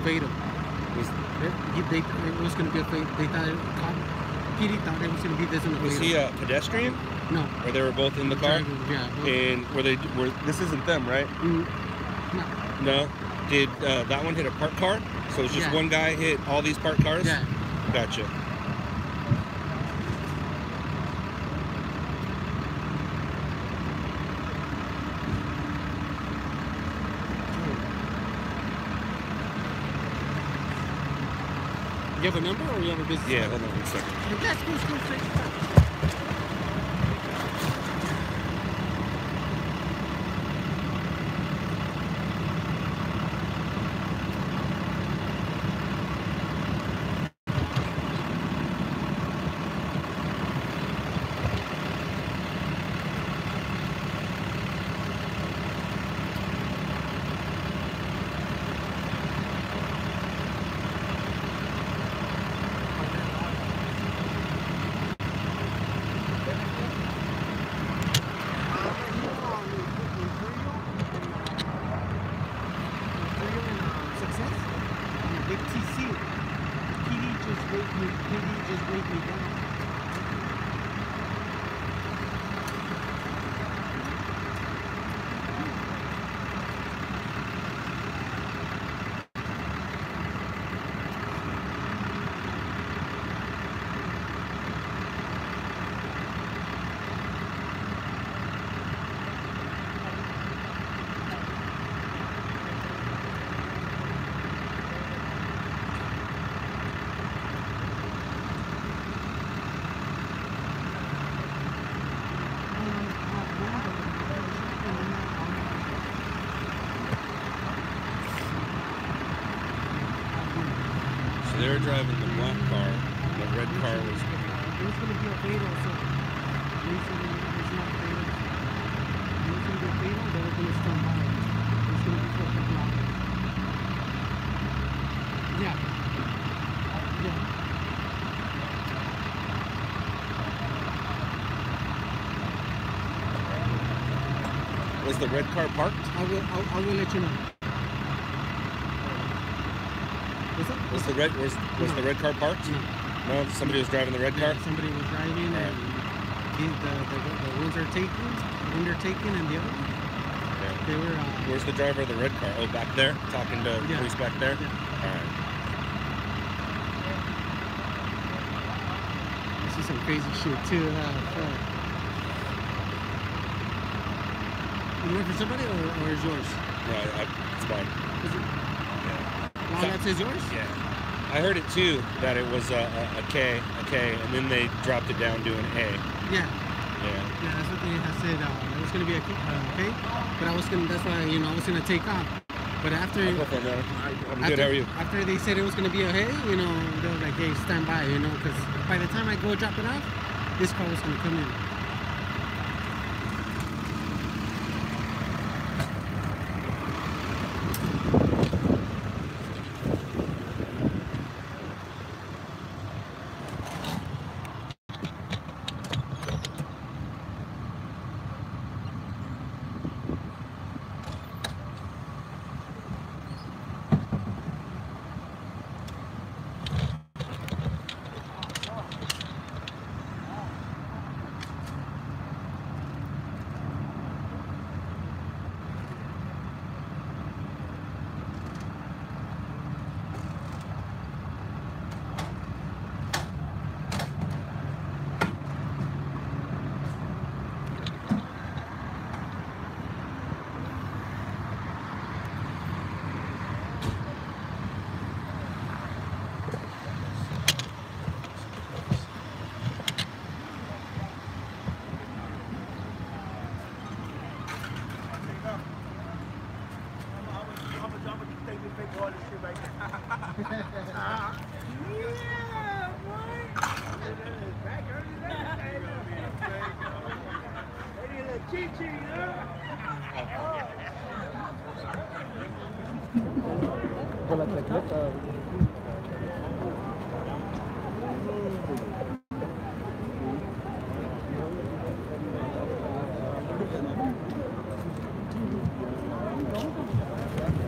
fatal. It was gonna be a fatal. They thought PD thought it was gonna be this in the Was he a pedestrian? No. Or they were both in the car? Yeah. And were this isn't them, right? No. Did that one hit a parked car? So it's just one guy hit all these parked cars? Yeah. Gotcha. You have a number or you have a business? Yeah, hold on one second. Let's go straight. So they were driving the black car, and the red car was... It was going to be a fatal, so they said it was not fatal. It was going to be a fatal, they were going to stand by. It was going to be for a couple hours. Yeah. Was the red car parked? I will let you know. Was the red car parked? No. No, somebody was driving the red car? Somebody was driving, and the ones are taking, undertaking, and the other one. Yeah. They were. Where's the driver of the red car? Oh, back there? Talking to police back there? Yeah. Alright. I see some crazy shit too. You work for somebody or is yours? No, it's mine. Is it? Yeah. LOUDLABS is yours? Yeah. I heard it too, that it was a K, and then they dropped it down to an A. Yeah. Yeah. Yeah, that's what they had said. It was going to be a K, but that's why, I was going to take off. But after... I'm good, how are you? After they said it was going to be a hey, they were like, hey, stand by, because by the time I go drop it off, this car was going to come in. I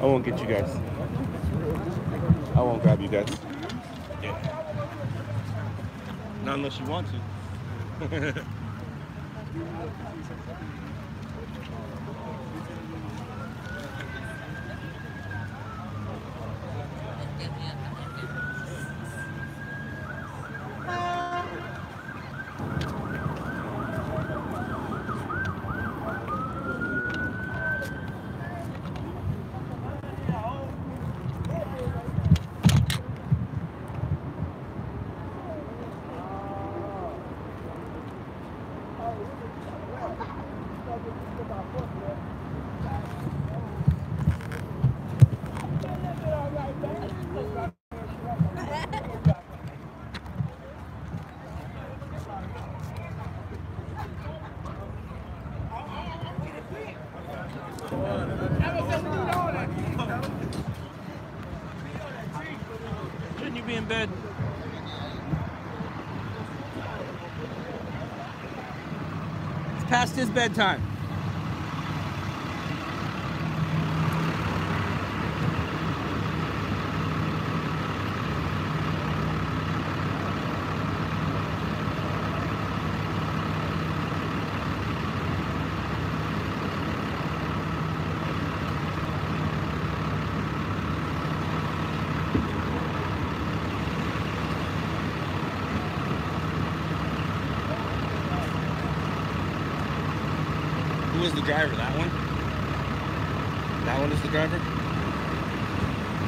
won't get you guys. I won't grab you guys. Yeah. Not unless you want to. Shouldn't you be in bed? It's past his bedtime. Who is the driver? That one? That one is the driver?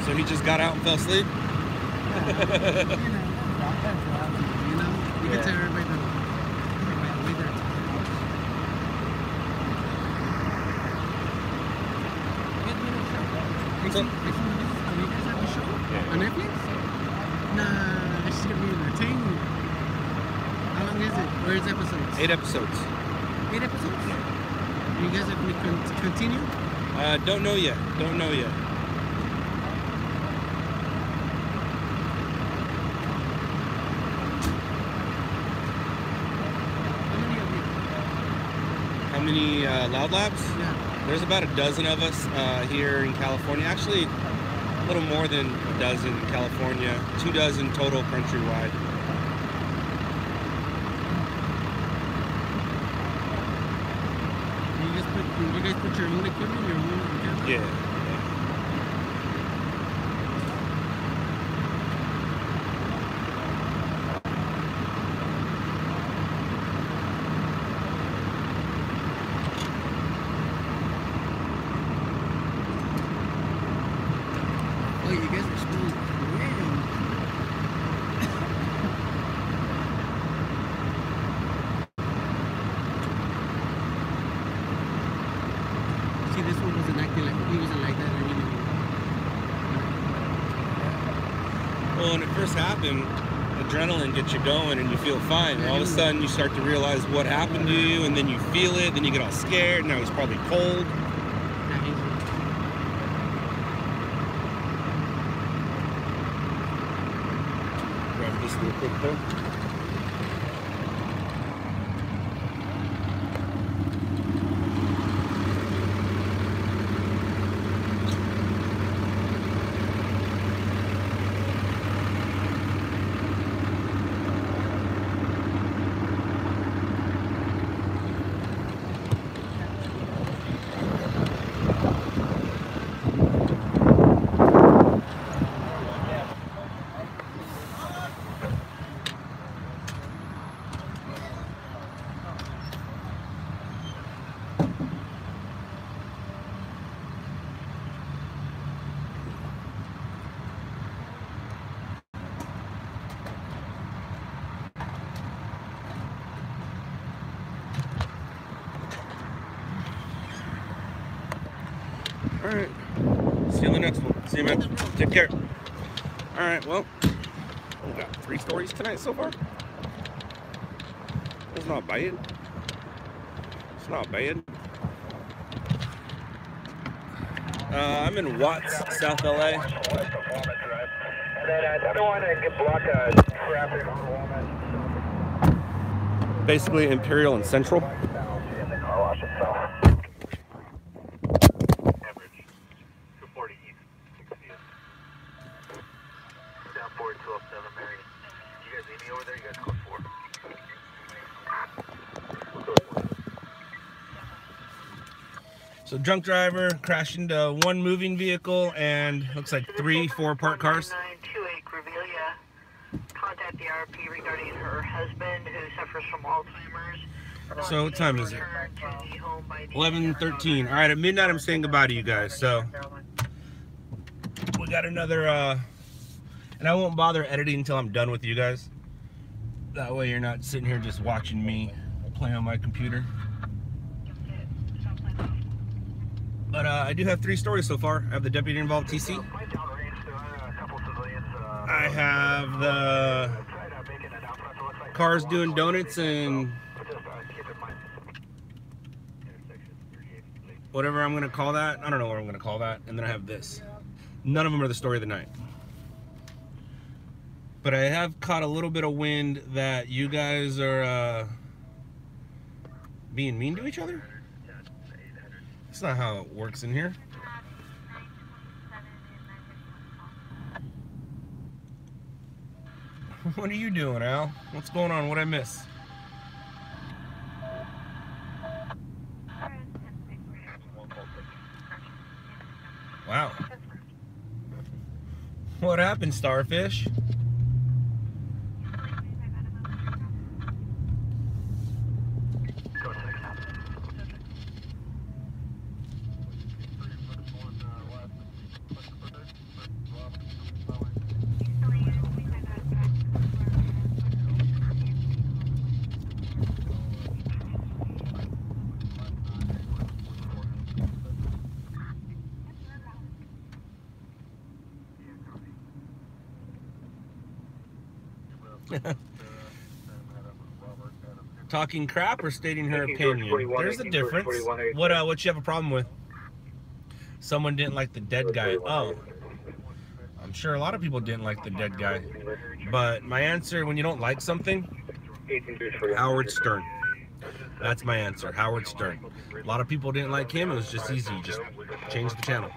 So he just got out and fell asleep? You can tell everybody that way there. Have you guys have a show on Netflix? Nah, this is gonna be entertaining. How long is it? Or is episodes? 8 episodes. 8 episodes? You guys are going to continue? Don't know yet. Don't know yet. How many Loud Labs? Yeah. There's about a dozen of us here in California. Actually, a little more than a dozen in California. 2 dozen total countrywide. You guys put your own equipment, your own camera? Yeah. Oh, you guys are smooth. See, this one wasn't acting like, he wasn't like that or anything. Well, when it first happened, adrenaline gets you going and you feel fine. And all of a sudden, you start to realize what happened to you, and then you feel it, then you get all scared. Now it's probably cold. Grab this real quick, though. All right. See you in the next one. See you, man. Take care. All right. Well, we got 3 stories tonight so far. That's not bad. It's not bad. I'm in Watts, South LA. And then I don't want to get block traffic on Walnut. Basically Imperial and Central. In the car wash itself. Average 240 east, 60th. Down 4207 Mary. You guys need me over there? You guys code 4. So drunk driver crashed into one moving vehicle and looks like 3-4 parked cars. 928 Revelia. Contact the RP regarding her husband who suffers from Alzheimer's. So what time is it? 11:13. All right, at midnight I'm saying goodbye to you guys. So we got another, and I won't bother editing until I'm done with you guys. That way you're not sitting here just watching me play on my computer. But I do have 3 stories so far. I have the deputy involved TC. I have the cars doing donuts and whatever I'm gonna call that. I don't know what I'm gonna call that. And then I have this. None of them are the story of the night. But I have caught a little bit of wind that you guys are being mean to each other. That's not how it works in here. What are you doing, Al? What's going on? What'd I miss? Wow. What happened, Starfish? Talking crap or stating her opinion? There's a difference. What you have a problem with? Someone didn't like the dead guy. Oh, I'm sure a lot of people didn't like the dead guy. But my answer when you don't like something, Howard Stern. That's my answer, Howard Stern. A lot of people didn't like him. It was just easy. Just change the channel.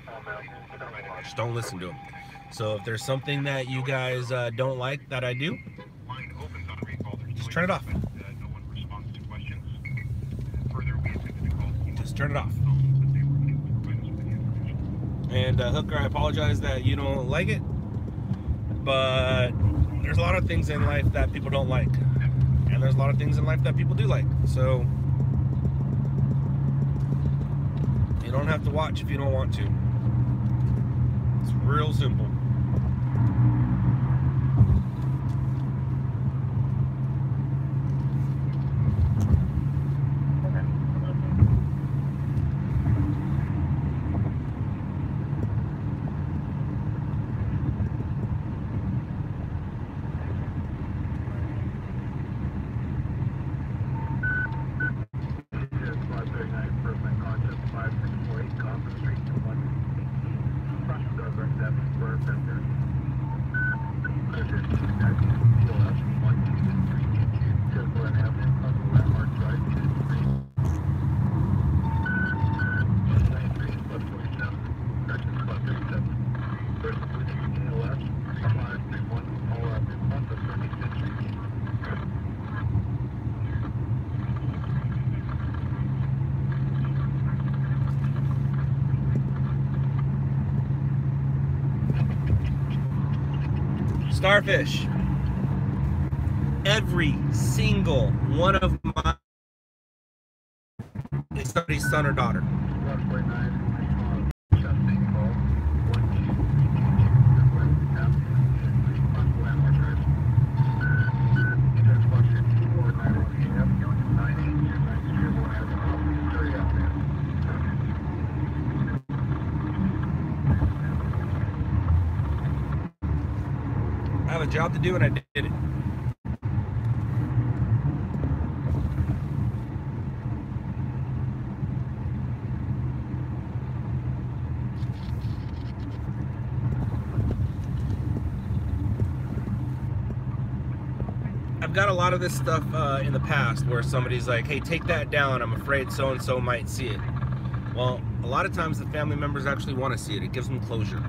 Just don't listen to him. So if there's something that you guys don't like that I do, just turn it off. Just turn it off. And Hooker, I apologize that you don't like it, but there's a lot of things in life that people don't like, and there's a lot of things in life that people do like. So you don't have to watch if you don't want to. It's real simple. Starfish, every single one of my is somebody's son or daughter. I have a job to do and I did it. I've got a lot of this stuff in the past where somebody's like, hey, take that down, I'm afraid so-and-so might see it. Well, a lot of times the family members actually want to see it. It gives them closure.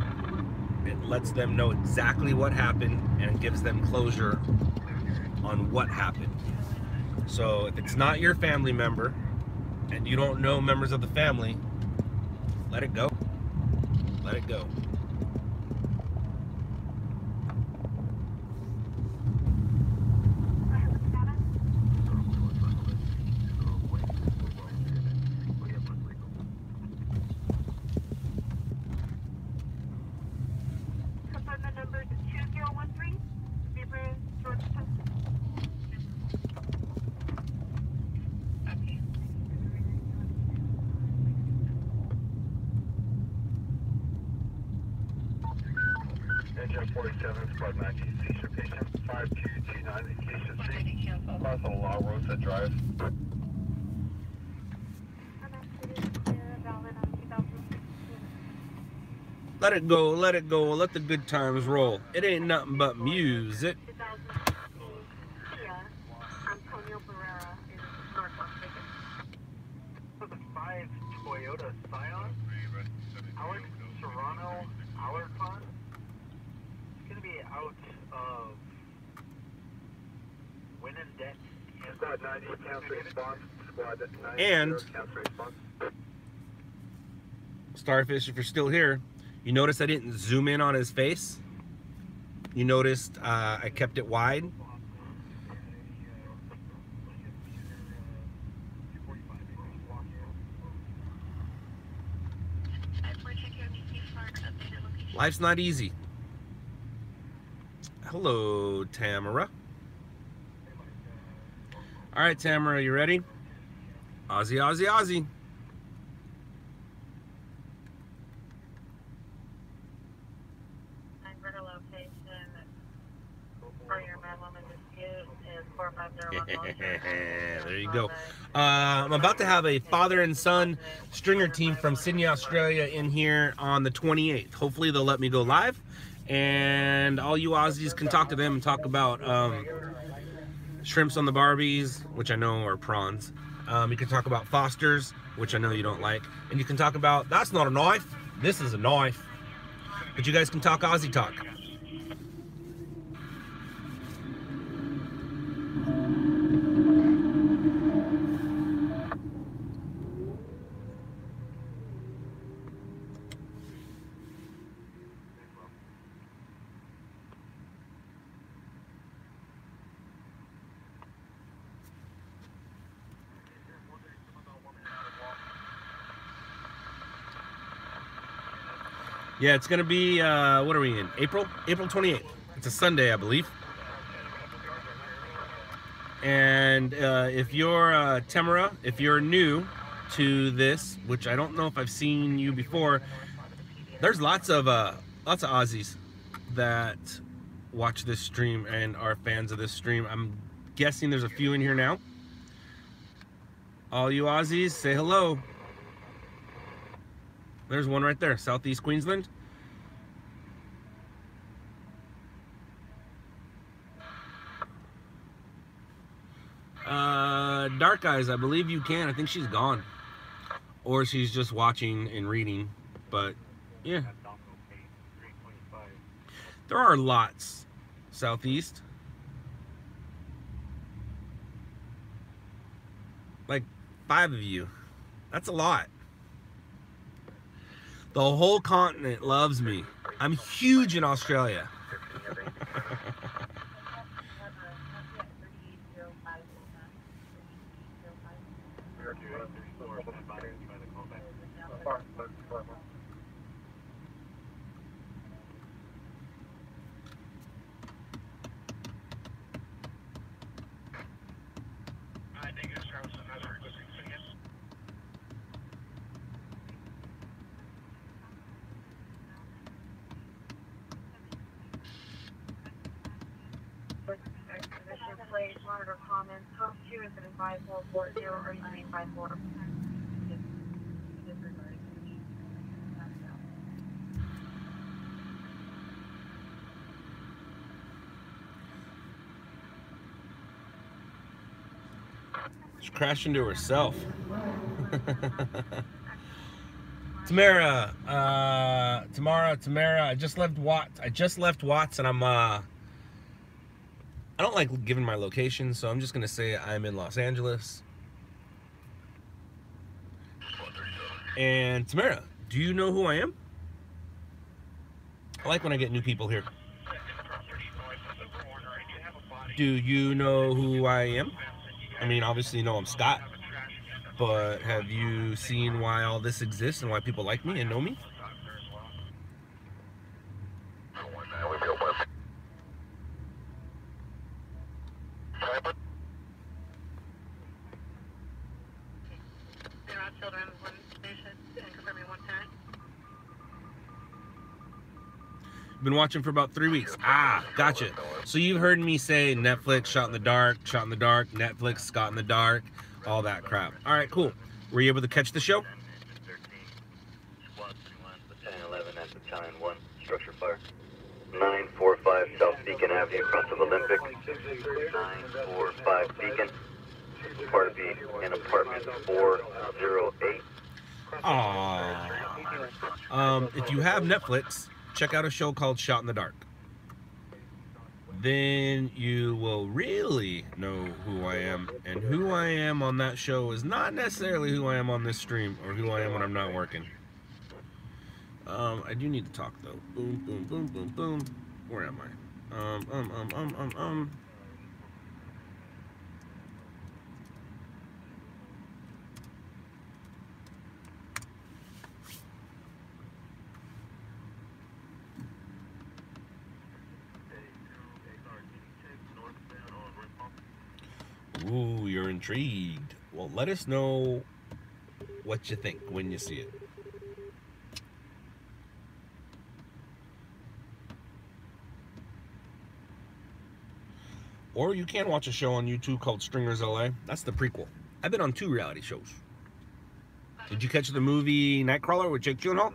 It lets them know exactly what happened, and it gives them closure on what happened. So if it's not your family member and you don't know members of the family, let it go. Let it go. Apartment number 2013, Beaver, Georgetown. Engine 47, Squad 19, seizure patient 5229, Acacia Street, Buffalo Law Rosa Drive. Let it go, let it go, let the good times roll. It ain't nothing but music. 2016 Kia Antonio Barrera in North Las Vegas. For the 5 Toyota Scion, Alex Serrano Alarcon. It's going to be out of Winnenden. Squad 90, cancel response. Squad 90, And cancel response. Starfish, if you're still here, you notice I didn't zoom in on his face. You noticed I kept it wide. Life's not easy. Hello, Tamara. All right, Tamara, you ready? Aussie, Aussie, Aussie. There you go. I'm about to have a father and son stringer team from Sydney, Australia in here on the 28th. Hopefully they'll let me go live, and all you Aussies can talk to them and talk about shrimps on the Barbies, which I know are prawns. You can talk about Fosters, which I know you don't like, and you can talk about, that's not a knife, this is a knife. But you guys can talk Aussie talk. Yeah, it's gonna be, what are we in? April 28th. It's a Sunday, I believe. And if you're Tamara, if you're new to this, which I don't know if I've seen you before, there's lots of Aussies that watch this stream and are fans of this stream. I'm guessing there's a few in here now. All you Aussies, say hello. There's one right there, Southeast Queensland. Dark Eyes, I believe you can. I think she's gone. Or she's just watching and reading. But, yeah. There are lots Southeast. Like 5 of you. That's a lot. The whole continent loves me. I'm huge in Australia. Plate, monitor comments, host 2 is in 5440 or 954. crashed into herself. Tamara, Tamara, I just left Watts, and I don't like giving my location, so I'm just gonna say I'm in Los Angeles. And Tamara, do you know who I am? I like when I get new people here. Do you know who I am? I mean, obviously you know I'm Scott, but have you seen why all this exists and why people like me and know me? Been watching for about 3 weeks. Ah, gotcha. So you've heard me say Netflix, Shot in the Dark, Netflix, Scott in the Dark, all that crap. All right, cool. Were you able to catch the show? 1011 at Battalion 1, structure fire. 945 South Beacon Avenue, across of Olympic. 945 Beacon. Part B in apartment 408. If you have Netflix, check out a show called Shot in the Dark. Then you will really know who I am. And who I am on that show is not necessarily who I am on this stream or who I am when I'm not working. I do need to talk though. Boom, boom, boom, boom, boom. Where am I? Ooh, you're intrigued. Well, let us know what you think when you see it. Or you can watch a show on YouTube called Stringers LA. That's the prequel. I've been on 2 reality shows. Did you catch the movie Nightcrawler with Jake Gyllenhaal?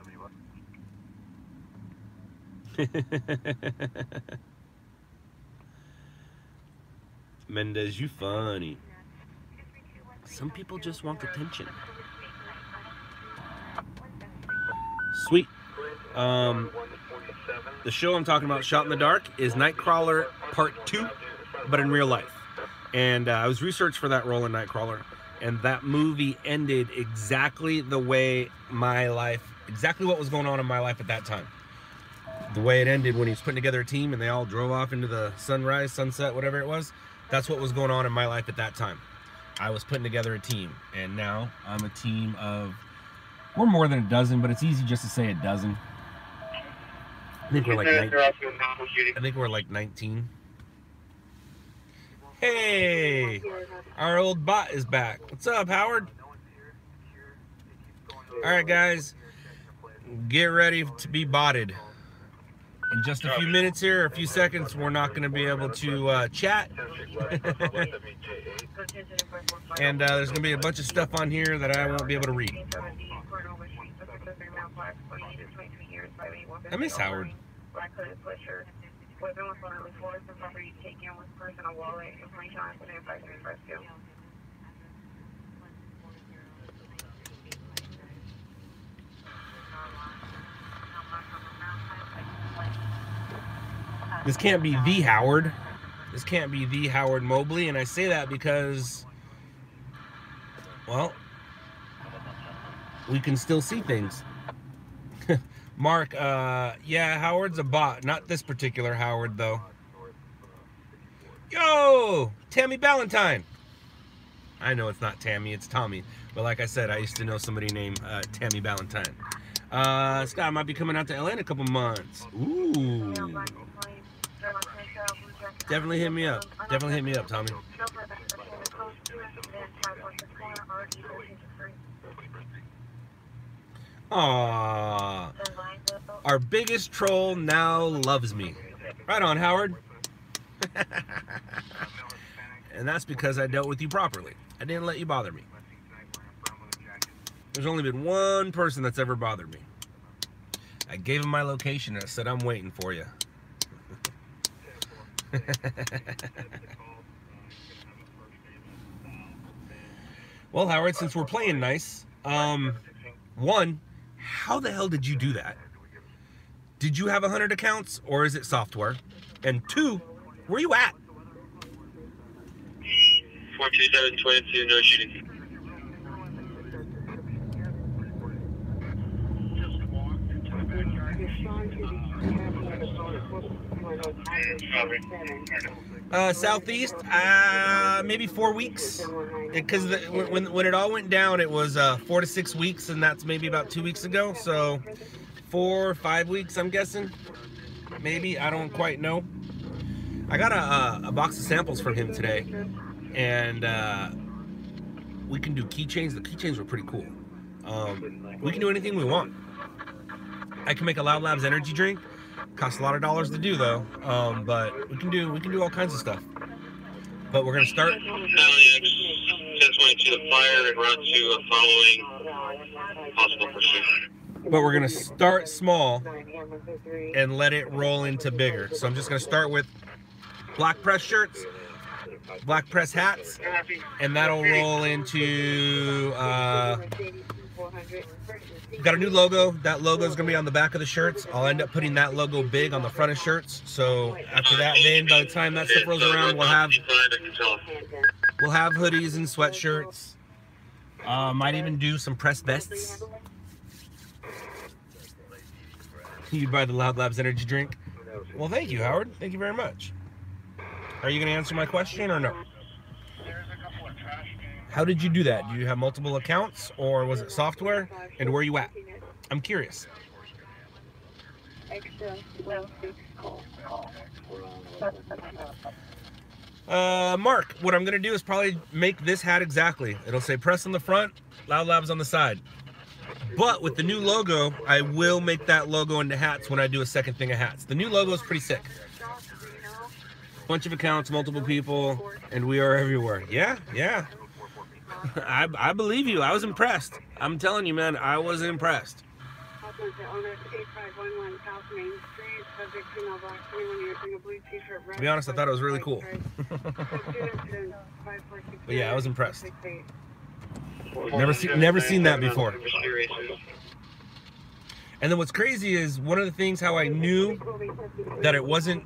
Mendez, you funny. Some people just want attention. Sweet. The show I'm talking about, Shot in the Dark, is Nightcrawler Part 2, but in real life. And I was researched for that role in Nightcrawler, and that movie ended exactly the way exactly what was going on in my life at that time. The way it ended when he was putting together a team and they all drove off into the sunrise, sunset, whatever it was. That's what was going on in my life at that time. I was putting together a team, and now I'm a team of, we're more than a dozen, but it's easy just to say a dozen. I think we're like 19. Hey, our old bot is back. What's up, Howard? All right, guys, get ready to be botted. In just a few minutes here, a few seconds, we're not going to be able to chat. And there's going to be a bunch of stuff on here that I won't be able to read. I miss Howard. This can't be the Howard. This can't be the Howard Mobley, and I say that because, well, we can still see things. Mark, yeah, Howard's a bot. Not this particular Howard, though. Yo, Tammy Ballantyne. I know it's not Tammy, it's Tommy. But like I said, I used to know somebody named Tammy Ballantyne. Scott might be coming out to LA in a couple months. Ooh. Definitely hit me up. Definitely hit me up, Tommy. Aww. Our biggest troll now loves me. Right on, Howard. And that's because I dealt with you properly. I didn't let you bother me. There's only been one person that's ever bothered me. I gave him my location and I said, I'm waiting for you. Well, Howard, since we're playing nice, one, how the hell did you do that? Did you have 100 accounts, or is it software? And two, where you at? 42722, no shooting. Southeast, maybe 4 weeks, because when it all went down, it was 4 to 6 weeks, and that's maybe about 2 weeks ago. So 4 or 5 weeks, I'm guessing. Maybe, I don't quite know. I got a box of samples from him today, and we can do keychains. The keychains were pretty cool. We can do anything we want. I can make a LOUDLABS energy drink. Costs a lot of dollars to do though, but we can do all kinds of stuff. But we're gonna start. 1022 to fire and route to following possible pursuit. But we're gonna start small and let it roll into bigger. So I'm just gonna start with black press shirts, black press hats, and that'll roll into. Got a new logo. That logo is gonna be on the back of the shirts. I'll end up putting that logo big on the front of shirts. So after that, then by the time that stuff rolls around, we'll have hoodies and sweatshirts. Might even do some press vests. You'd buy the LOUDLABS energy drink. Well, thank you, Howard. Thank you very much. Are you gonna answer my question or no? How did you do that? Do you have multiple accounts, or was it software? And where are you at? I'm curious. Mark, what I'm gonna do is probably make this hat exactly. It'll say press on the front, LOUDLABS on the side. But with the new logo, I will make that logo into hats when I do a second thing of hats. The new logo is pretty sick. Bunch of accounts, multiple people, and we are everywhere. Yeah. I believe you. I was impressed. I'm telling you, man, I was impressed. To be honest, I thought it was really cool. But yeah, I was impressed. Never seen that before. And then what's crazy is one of the things how I knew that it wasn't.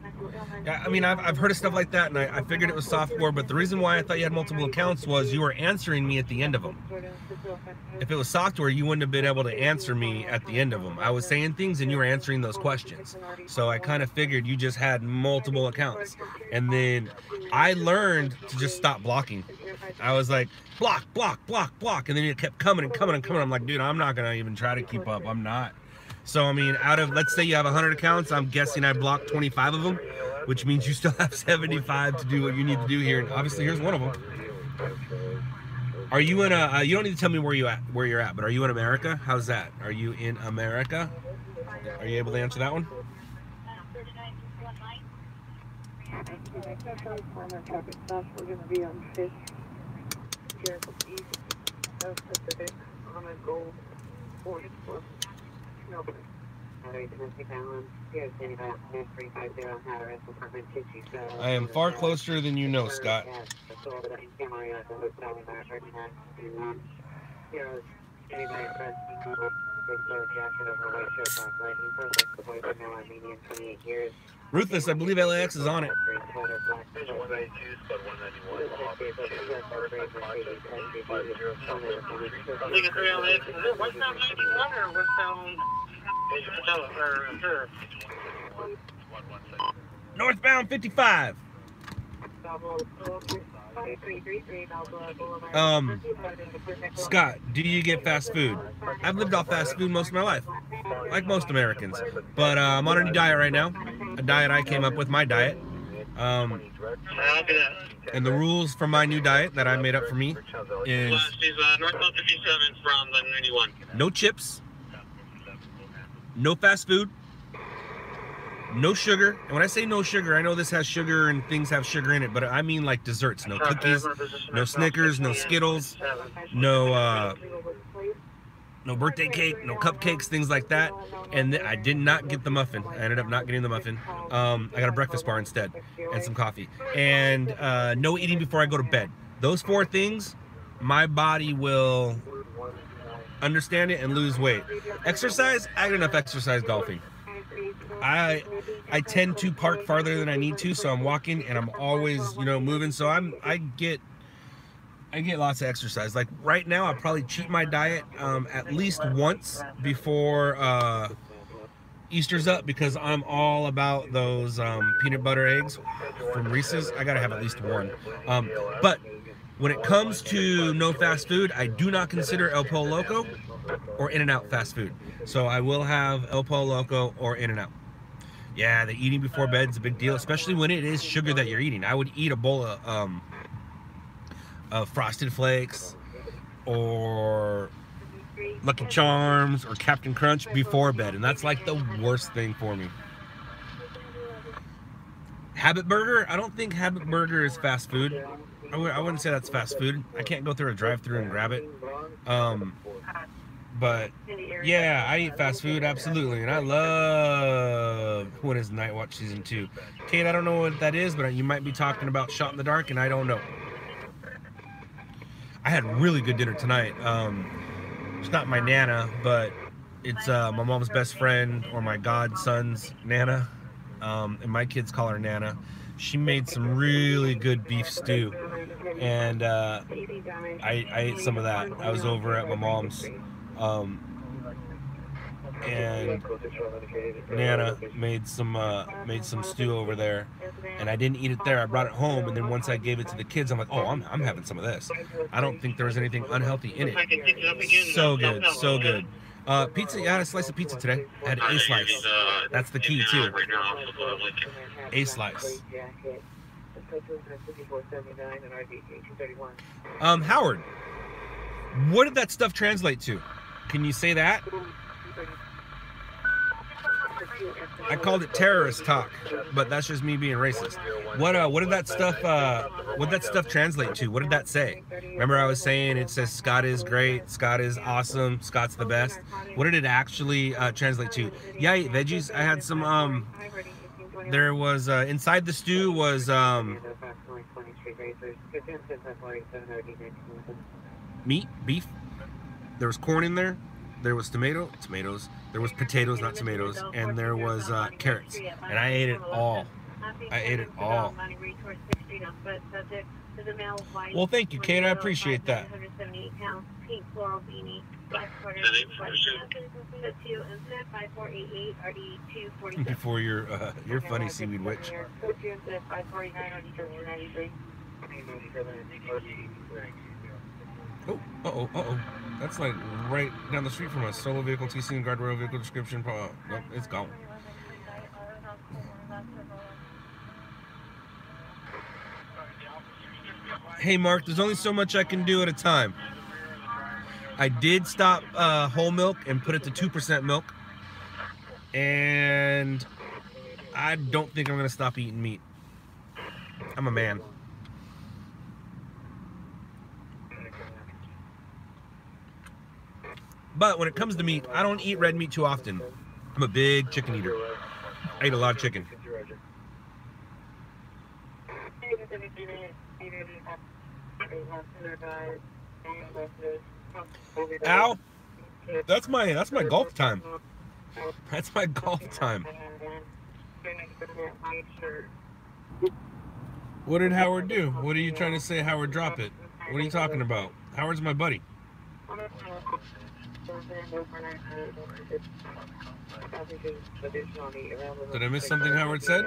I mean, I've heard of stuff like that, and I figured it was software, but the reason why I thought you had multiple accounts was you were answering me at the end of them. If it was software, you wouldn't have been able to answer me at the end of them. I was saying things, and you were answering those questions. So I kind of figured you just had multiple accounts. And then I learned to just stop blocking. I was like, block, block, block, block, and then it kept coming and coming and coming. I'm like, dude, I'm not going to even try to keep up. I'm not. So, I mean, out of, let's say you have 100 accounts, I'm guessing I blocked 25 of them, which means you still have 75 to do what you need to do here. And obviously, here's one of them. Are you in a, you don't need to tell me where you're at, but are you in America? How's that? Are you in America? Are you able to answer that one? I am far closer than you know, Scott. Ruthless, I believe LAX is on it. Northbound 55. Scott, do you get fast food? I've lived off fast food most of my life, like most Americans. But I'm on a new diet right now. A diet I came up with, my diet. And the rules for my new diet that I made up for me is no chips, no fast food, no sugar. And when I say no sugar, I know this has sugar and things have sugar in it, but I mean like desserts. No cookies, no Snickers, no Skittles, no birthday cake, no cupcakes, things like that. And I did not get the muffin. I ended up not getting the muffin. I got a breakfast bar instead and some coffee. And no eating before I go to bed. Those 4 things my body will understand it and lose weight. Exercise, I get enough exercise golfing. I tend to park farther than I need to, so I'm walking and I'm always, you know, moving. So I get lots of exercise. Like right now, I probably cheat my diet at least once before Easter's up, because I'm all about those peanut butter eggs from Reese's. I gotta have at least one. But when it comes to no fast food, I do not consider El Pollo Loco or In-N-Out fast food. So I will have El Pollo Loco or In-N-Out. Yeah, the eating before bed is a big deal, especially when it is sugar that you're eating. I would eat a bowl of Frosted Flakes or Lucky Charms or Captain Crunch before bed, and that's like the worst thing for me. Habit Burger, I don't think Habit Burger is fast food. I wouldn't say that's fast food. I can't go through a drive-thru and grab it. But yeah, I eat fast food, absolutely, and I love what is Night Watch Season 2. Kate, I don't know what that is, but you might be talking about Shot in the Dark, and I don't know. I had really good dinner tonight. It's not my Nana, but it's my mom's best friend, or my godson's Nana, and my kids call her Nana. She made some really good beef stew, and I ate some of that. I was over at my mom's, and Nana made some stew over there, and I didn't eat it there. I brought it home, and then once I gave it to the kids, I'm like, oh, I'm having some of this. I don't think there was anything unhealthy in it. So good, so good. Pizza, yeah, I had a slice of pizza today. I had a slice. That's the key too. A slice. Howard, what did that stuff translate to? Can you say that? I called it terrorist talk, but that's just me being racist. What did that stuff translate to? What did that say? Remember I was saying it says Scott is great, Scott is awesome, Scott's the best. What did it actually translate to? Yeah, I ate veggies. I had some there was inside the stew was meat, beef. There was corn in there. There was tomatoes. There was potatoes, not tomatoes, and there was carrots. And I ate it all. I ate it all. Well, thank you, Kate. I appreciate that. Before you're funny, Seaweed Witch. Oh, uh-oh. That's like right down the street from us. Solo vehicle, TC and guardrail vehicle description. Nope, it's gone. Hey, Mark, there's only so much I can do at a time. I did stop whole milk and put it to 2% milk. And I don't think I'm going to stop eating meat. I'm a man. But when it comes to meat, I don't eat red meat too often. I'm a big chicken eater. I eat a lot of chicken. Al, that's my golf time. That's my golf time. What did Howard do? What are you trying to say, Howard? Drop it. What are you talking about? Howard's my buddy. Did I miss something Howard said?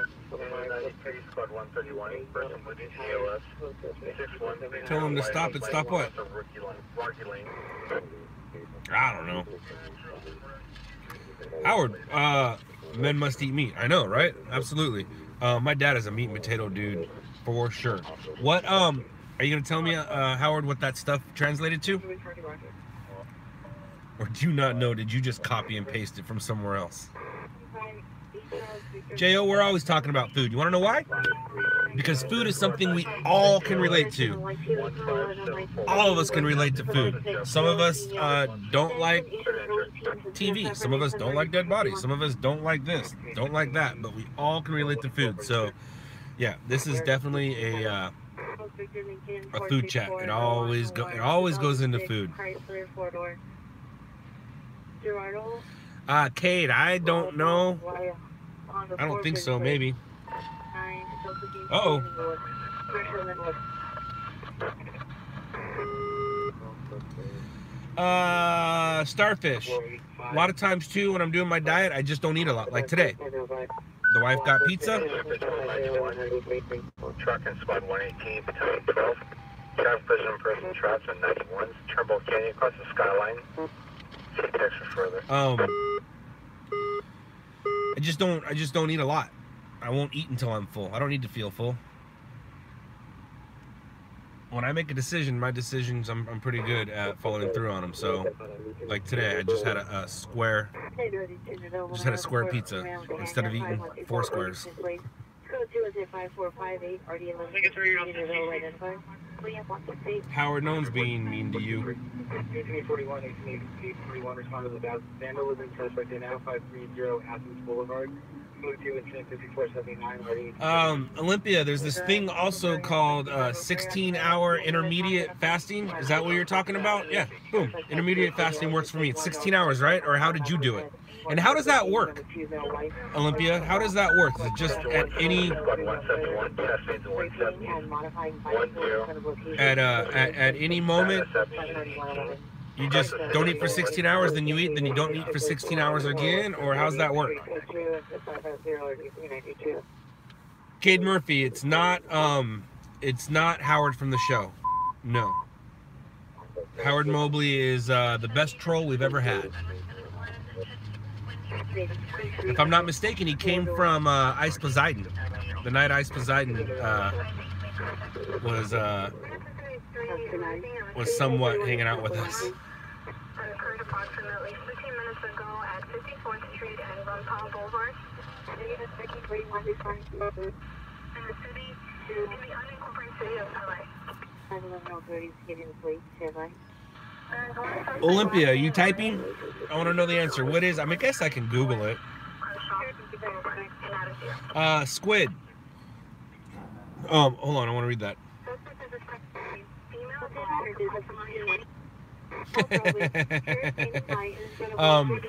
Tell him to stop it. Stop what? I don't know. Howard, men must eat meat. I know, right? Absolutely. My dad is a meat and potato dude, for sure. What, are you gonna tell me, Howard, what that stuff translated to? Or do you not know? Did you just copy and paste it from somewhere else? J.O., we're always talking about food. You want to know why? Because food is something we all can relate to. All of us can relate to food. Some of us don't like TV. Some of us don't like dead bodies. Some of us don't like this, don't like that. But we all can relate to food. So, yeah, this is definitely a A food chat. It always goes into food. Cade, I don't know. I don't think so, maybe. Uh-oh. Starfish. A lot of times too, when I'm doing my diet, I just don't eat a lot. Like today, the wife got pizza. Truck and squad 118 between 12. Traffic prison person traps on 91. Turnbull Canyon across the skyline. See text for further. I just don't eat a lot. I won't eat until I'm full. I don't need to feel full. When I make a decision, my decisions, I'm pretty good at following through on them. So, like today, I just had a square pizza instead of eating 4 squares. Howard, no one's being mean to you. Olympia, there's this thing also called 16-hour intermediate fasting. Is that what you're talking about? Yeah, boom. Intermediate fasting works for me. It's 16 hours, right? Or how did you do it? And how does that work, Olympia? How does that work? Is it just at any moment? You just don't eat for 16 hours, then you eat, then you don't eat for 16 hours again, or how's that work? Cade Murphy, it's not Howard from the show. No. Howard Mobley is the best troll we've ever had. If I'm not mistaken, he came from Ice Poseidon. The night Ice Poseidon was somewhat hanging out with us. Occurred approximately 15 minutes ago at 54th Street and Ron Paul Boulevard. In the city, in the unincorporated city of LA. Olympia, are you typing? I want to know the answer. What is? I mean, I guess I can Google it. Squid. Hold on, I want to read that.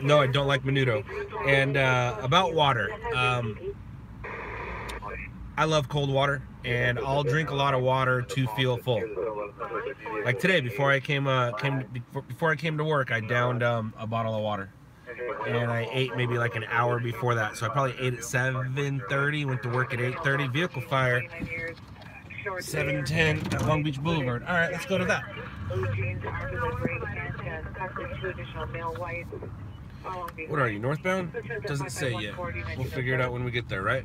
No, I don't like menudo. And about water, I love cold water, and I'll drink a lot of water to feel full. Like today, before I came to work, I downed a bottle of water, and I ate maybe like an hour before that. So I probably ate at 7:30, went to work at 8:30. Vehicle fire, 710 at Long Beach Boulevard. All right, let's go to that. What are you, northbound? Doesn't say yet. We'll figure it out when we get there, right?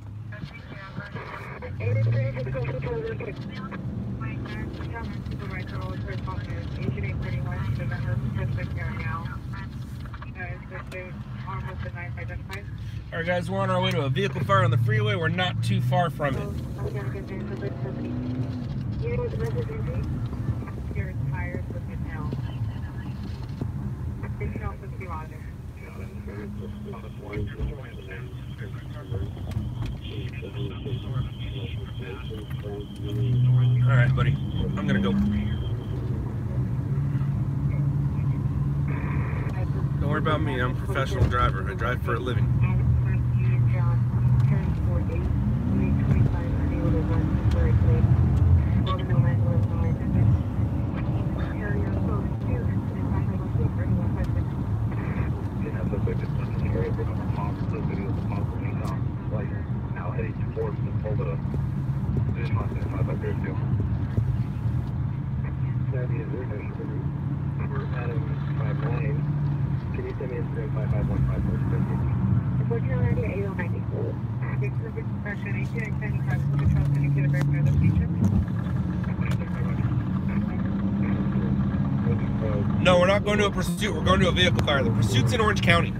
Alright guys, we're on our way to a vehicle fire on the freeway. We're not too far from it. Alright, buddy. I'm gonna go. Don't worry about me. I'm a professional driver. I drive for a living. No, we're not going to a pursuit. We're going to a vehicle fire. The pursuit's in Orange County.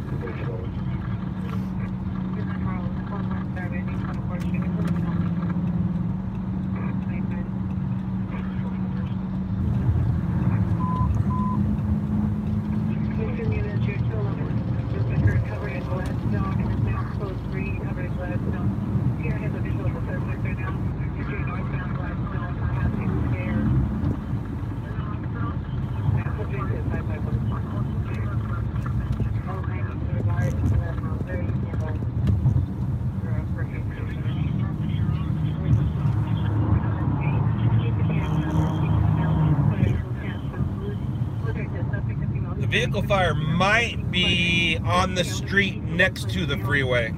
The vehicle fire might be on the street next to the freeway.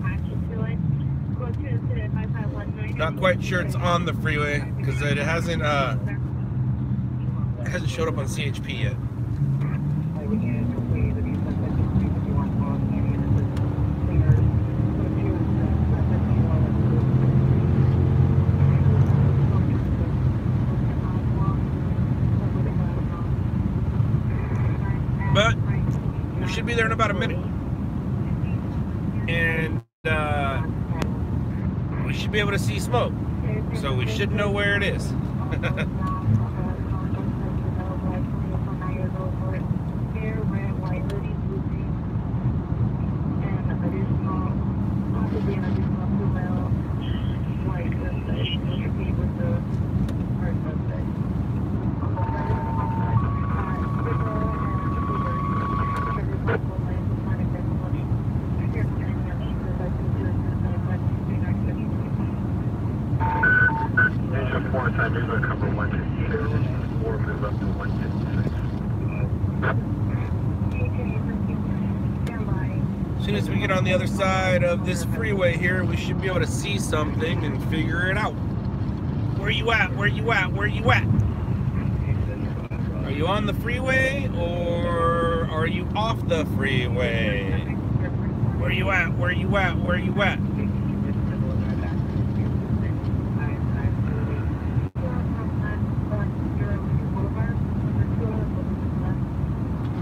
Not quite sure it's on the freeway because it hasn't showed up on CHP yet. But we should be there in about a minute. And we should be able to see smoke. So we should know where it is. As soon as we get on the other side of this freeway here, we should be able to see something and figure it out. Where you at? Where you at? Where you at? Are you on the freeway or are you off the freeway? Where you at? Where you at? Where you at?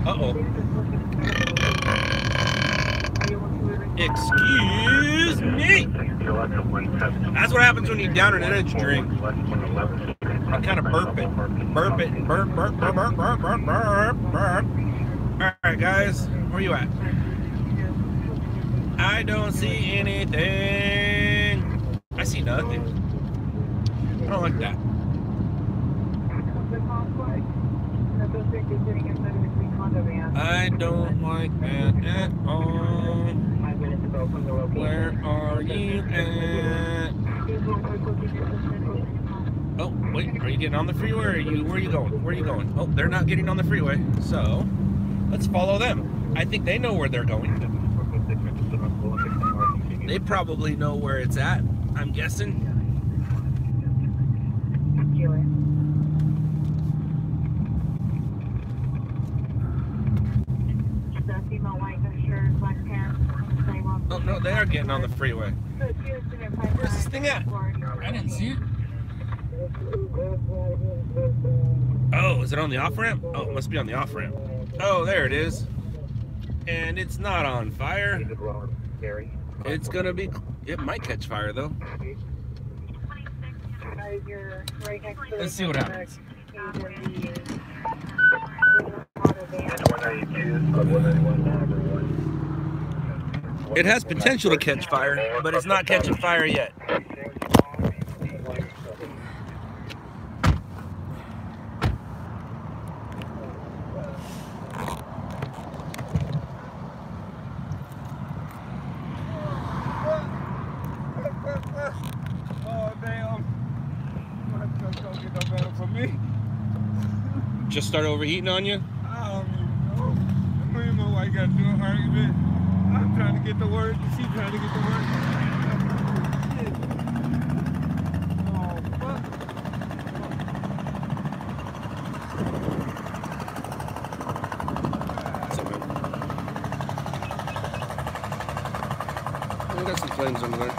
Uh-oh. Excuse me. That's what happens when you down an energy drink. I kind of burp it. Burp it. Burp, burp, burp, burp, burp, burp, burp, burp. Alright, guys. Where you at? I don't see anything. I see nothing. I don't like that. I don't like that at all. Where are you at? Oh, wait, are you getting on the freeway or where are you going? Where are you going? Oh, they're not getting on the freeway, so let's follow them. I think they know where they're going. They probably know where it's at, I'm guessing. Oh, no, they are getting on the freeway. Where's this thing at? I didn't see it. Oh, is it on the off-ramp? Oh, it must be on the off-ramp. Oh, there it is. And it's not on fire. It's gonna be... It might catch fire, though. Let's see what happens. It has potential to catch fire, but it's not catching fire yet. Oh, damn. My truck don't get no better for me. Just start overheating on you? I don't even know. I don't even know why you got to do an argument. I'm trying to get to work, and she's trying to get to work. Shit. Oh, fuck. It's okay. We got some flames under there.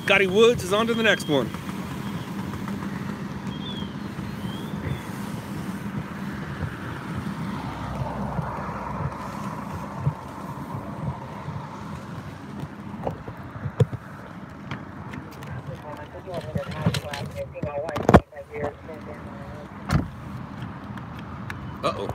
Scotty Woods is on to the next one. Uh-oh.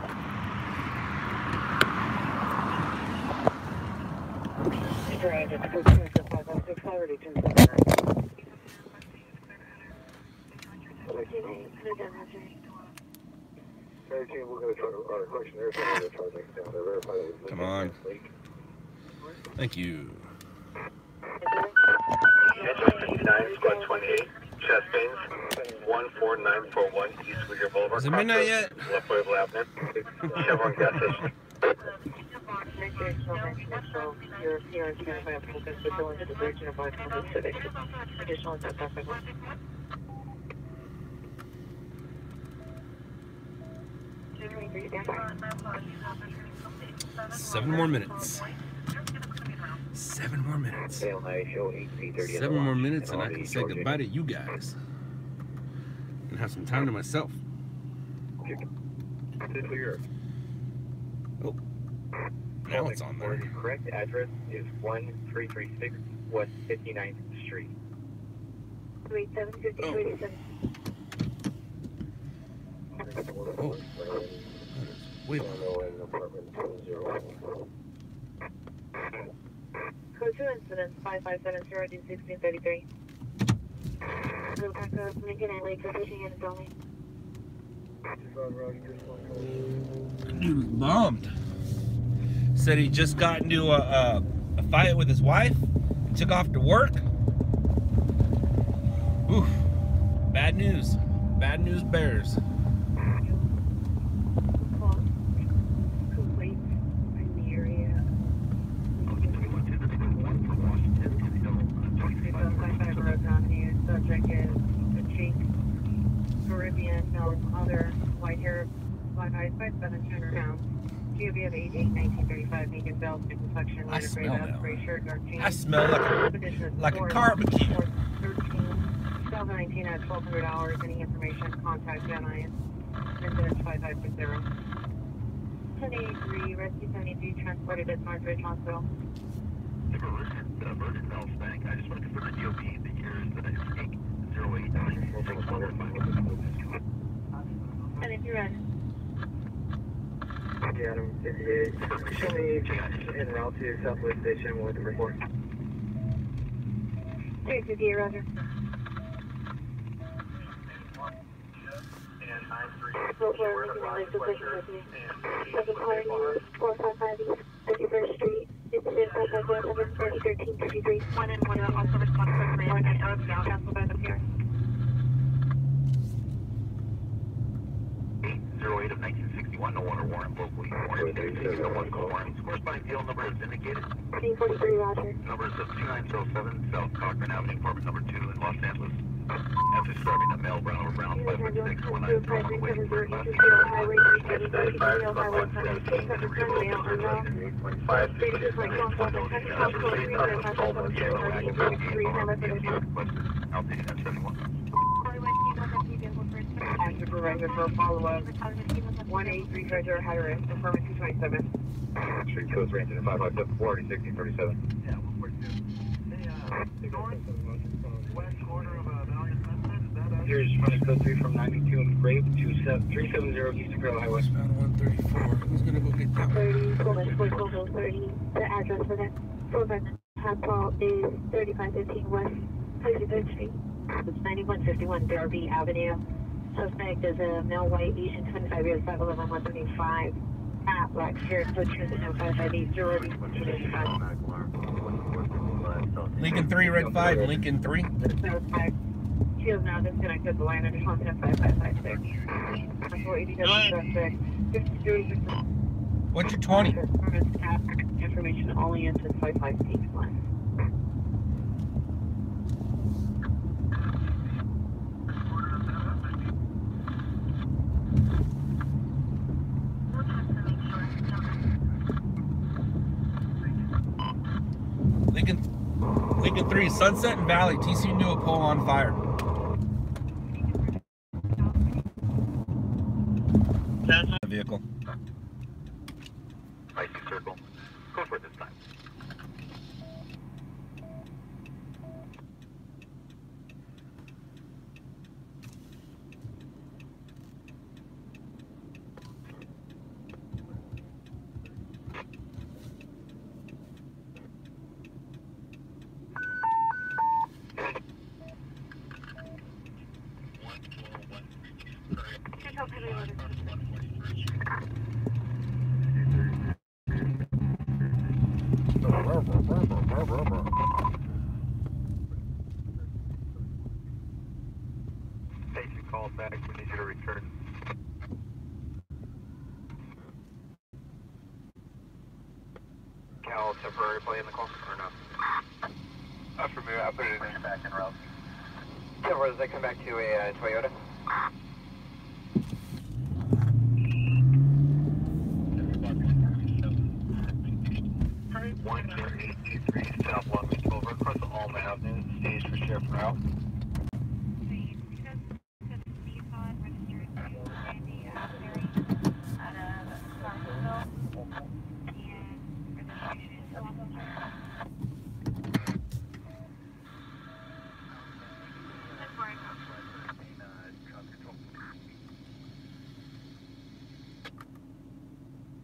Come on. Thank you. Engine 59, squad 28, chest pains, 14941 East Whittier Boulevard. Is it midnight yet? Left way of Avenue. Chevron gas station. Your PR's going to have focus with going to the Virgin of Boston Civic. Additional South Africa. Seven more minutes. 7 more minutes. 7 more minutes and I can say goodbye to you guys. And have some time to myself. Oh. Now it's on there. The correct address is 1336 West 59th Street. 3753. Oh. Wait. Code 2 incidents 5570 to 1633. Lincoln and Lake Fishing Units only. He was bummed. Said he just got into a fight with his wife. He took off to work. Oof. Bad news. Bad news bears. Subject is a cheek, Caribbean, male, other, white hair, black eyes, 5'7", 200 pounds. GOV of age 8, 1935, medium belt, skin complexion, lighter gray vest, gray shirt, dark jeans. I smell like a barbecue. 2019 at 1,200 hours. Any information, contact Gen I. Incident 5560. 1083, rescue 73, transported at Northridge Hospital. The Virgin Bell Bank. I just want to confirm the DOB. The year is 08. And if you're ready. Adam 58. Show me en route to Southwest Station with the report. 358, Roger. Second car news 455 East 31st Street. Incident 551 1333. 1 and 1 also respond to command and outbound cancel by the pier. 08 of 1961, no order warrant, locally warrant, no one call warrants. Corresponding deal number is indicated. 343, Roger. Numbers of 2907 South Cochran Avenue, apartment number 2 in Los Angeles. After describing a male brown or brown 556 19 waiting for a bus. Highway 370, Highway 76, male unknown. 36 like phone call, Active for regular for follow-up. 183 treasure had her in, affirmative 227. Street codes ranging in 557 1637. Yeah, 142. West corner of Valiant Method. Here's running code 3 from 92 and Grape to 370 East Trail Highway. About 134. Who's gonna go get that? 30, Coleman, 30. The address for that program call is 3515 West 33rd Street. It's 9151 Derby Avenue. Suspect is a male white Asian, 25 years, 5'11", 175. Black hair, code 20558 Lincoln 3, red 5, Lincoln 3. She is now disconnected the line under content 5556. 487 suspect, 53. What's your 20? Information only into 5581. Lincoln 3, Sunset and Valley, TC New pole on fire. The vehicle. I see circle. Go for it this time. Station call back. We need you to return. Cal, temporary play in the call or no? Not for me. I put it in back in route. Yeah, where does that come back to a Toyota? South 1 over across the Alma Avenue, stage for Sheriff Route.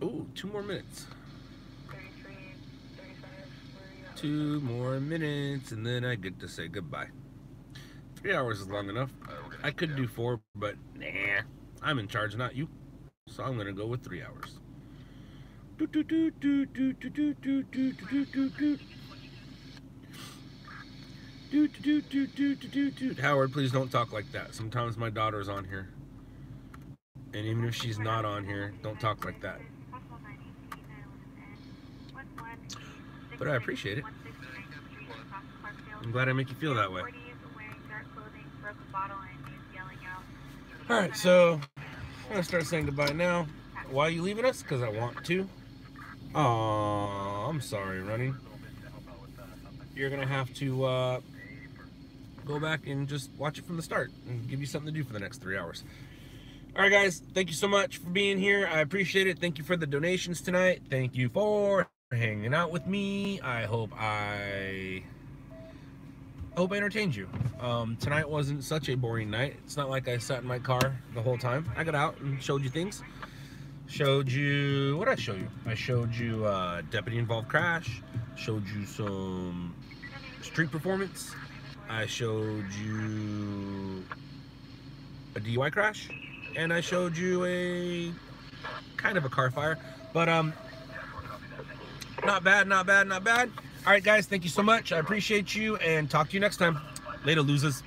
Ooh, 2 more minutes. 2 more minutes, and then I get to say goodbye. 3 hours is long enough. I could do 4, but nah, I'm in charge, not you. So I'm gonna go with 3 hours. Howard, please don't talk like that. Sometimes my daughter's on here. And even if she's not on here, don't talk like that. But I appreciate it. I'm glad I make you feel that way. Alright, so I'm gonna start saying goodbye now. Why are you leaving us? Because I want to. Oh, I'm sorry, Running. You're gonna have to go back and just watch it from the start and give you something to do for the next 3 hours. Alright guys, thank you so much for being here. I appreciate it. Thank you for the donations tonight. Thank you for hanging out with me. I hope I entertained you. Tonight wasn't such a boring night. It's not like I sat in my car the whole time. I got out and showed you things. Showed you, what did I show you? I showed you deputy involved crash. Showed you some street performance. I showed you a DUI crash. And I showed you a kind of a car fire. But not bad, not bad, not bad. All right, guys, thank you so much. I appreciate you, and talk to you next time. Later, losers.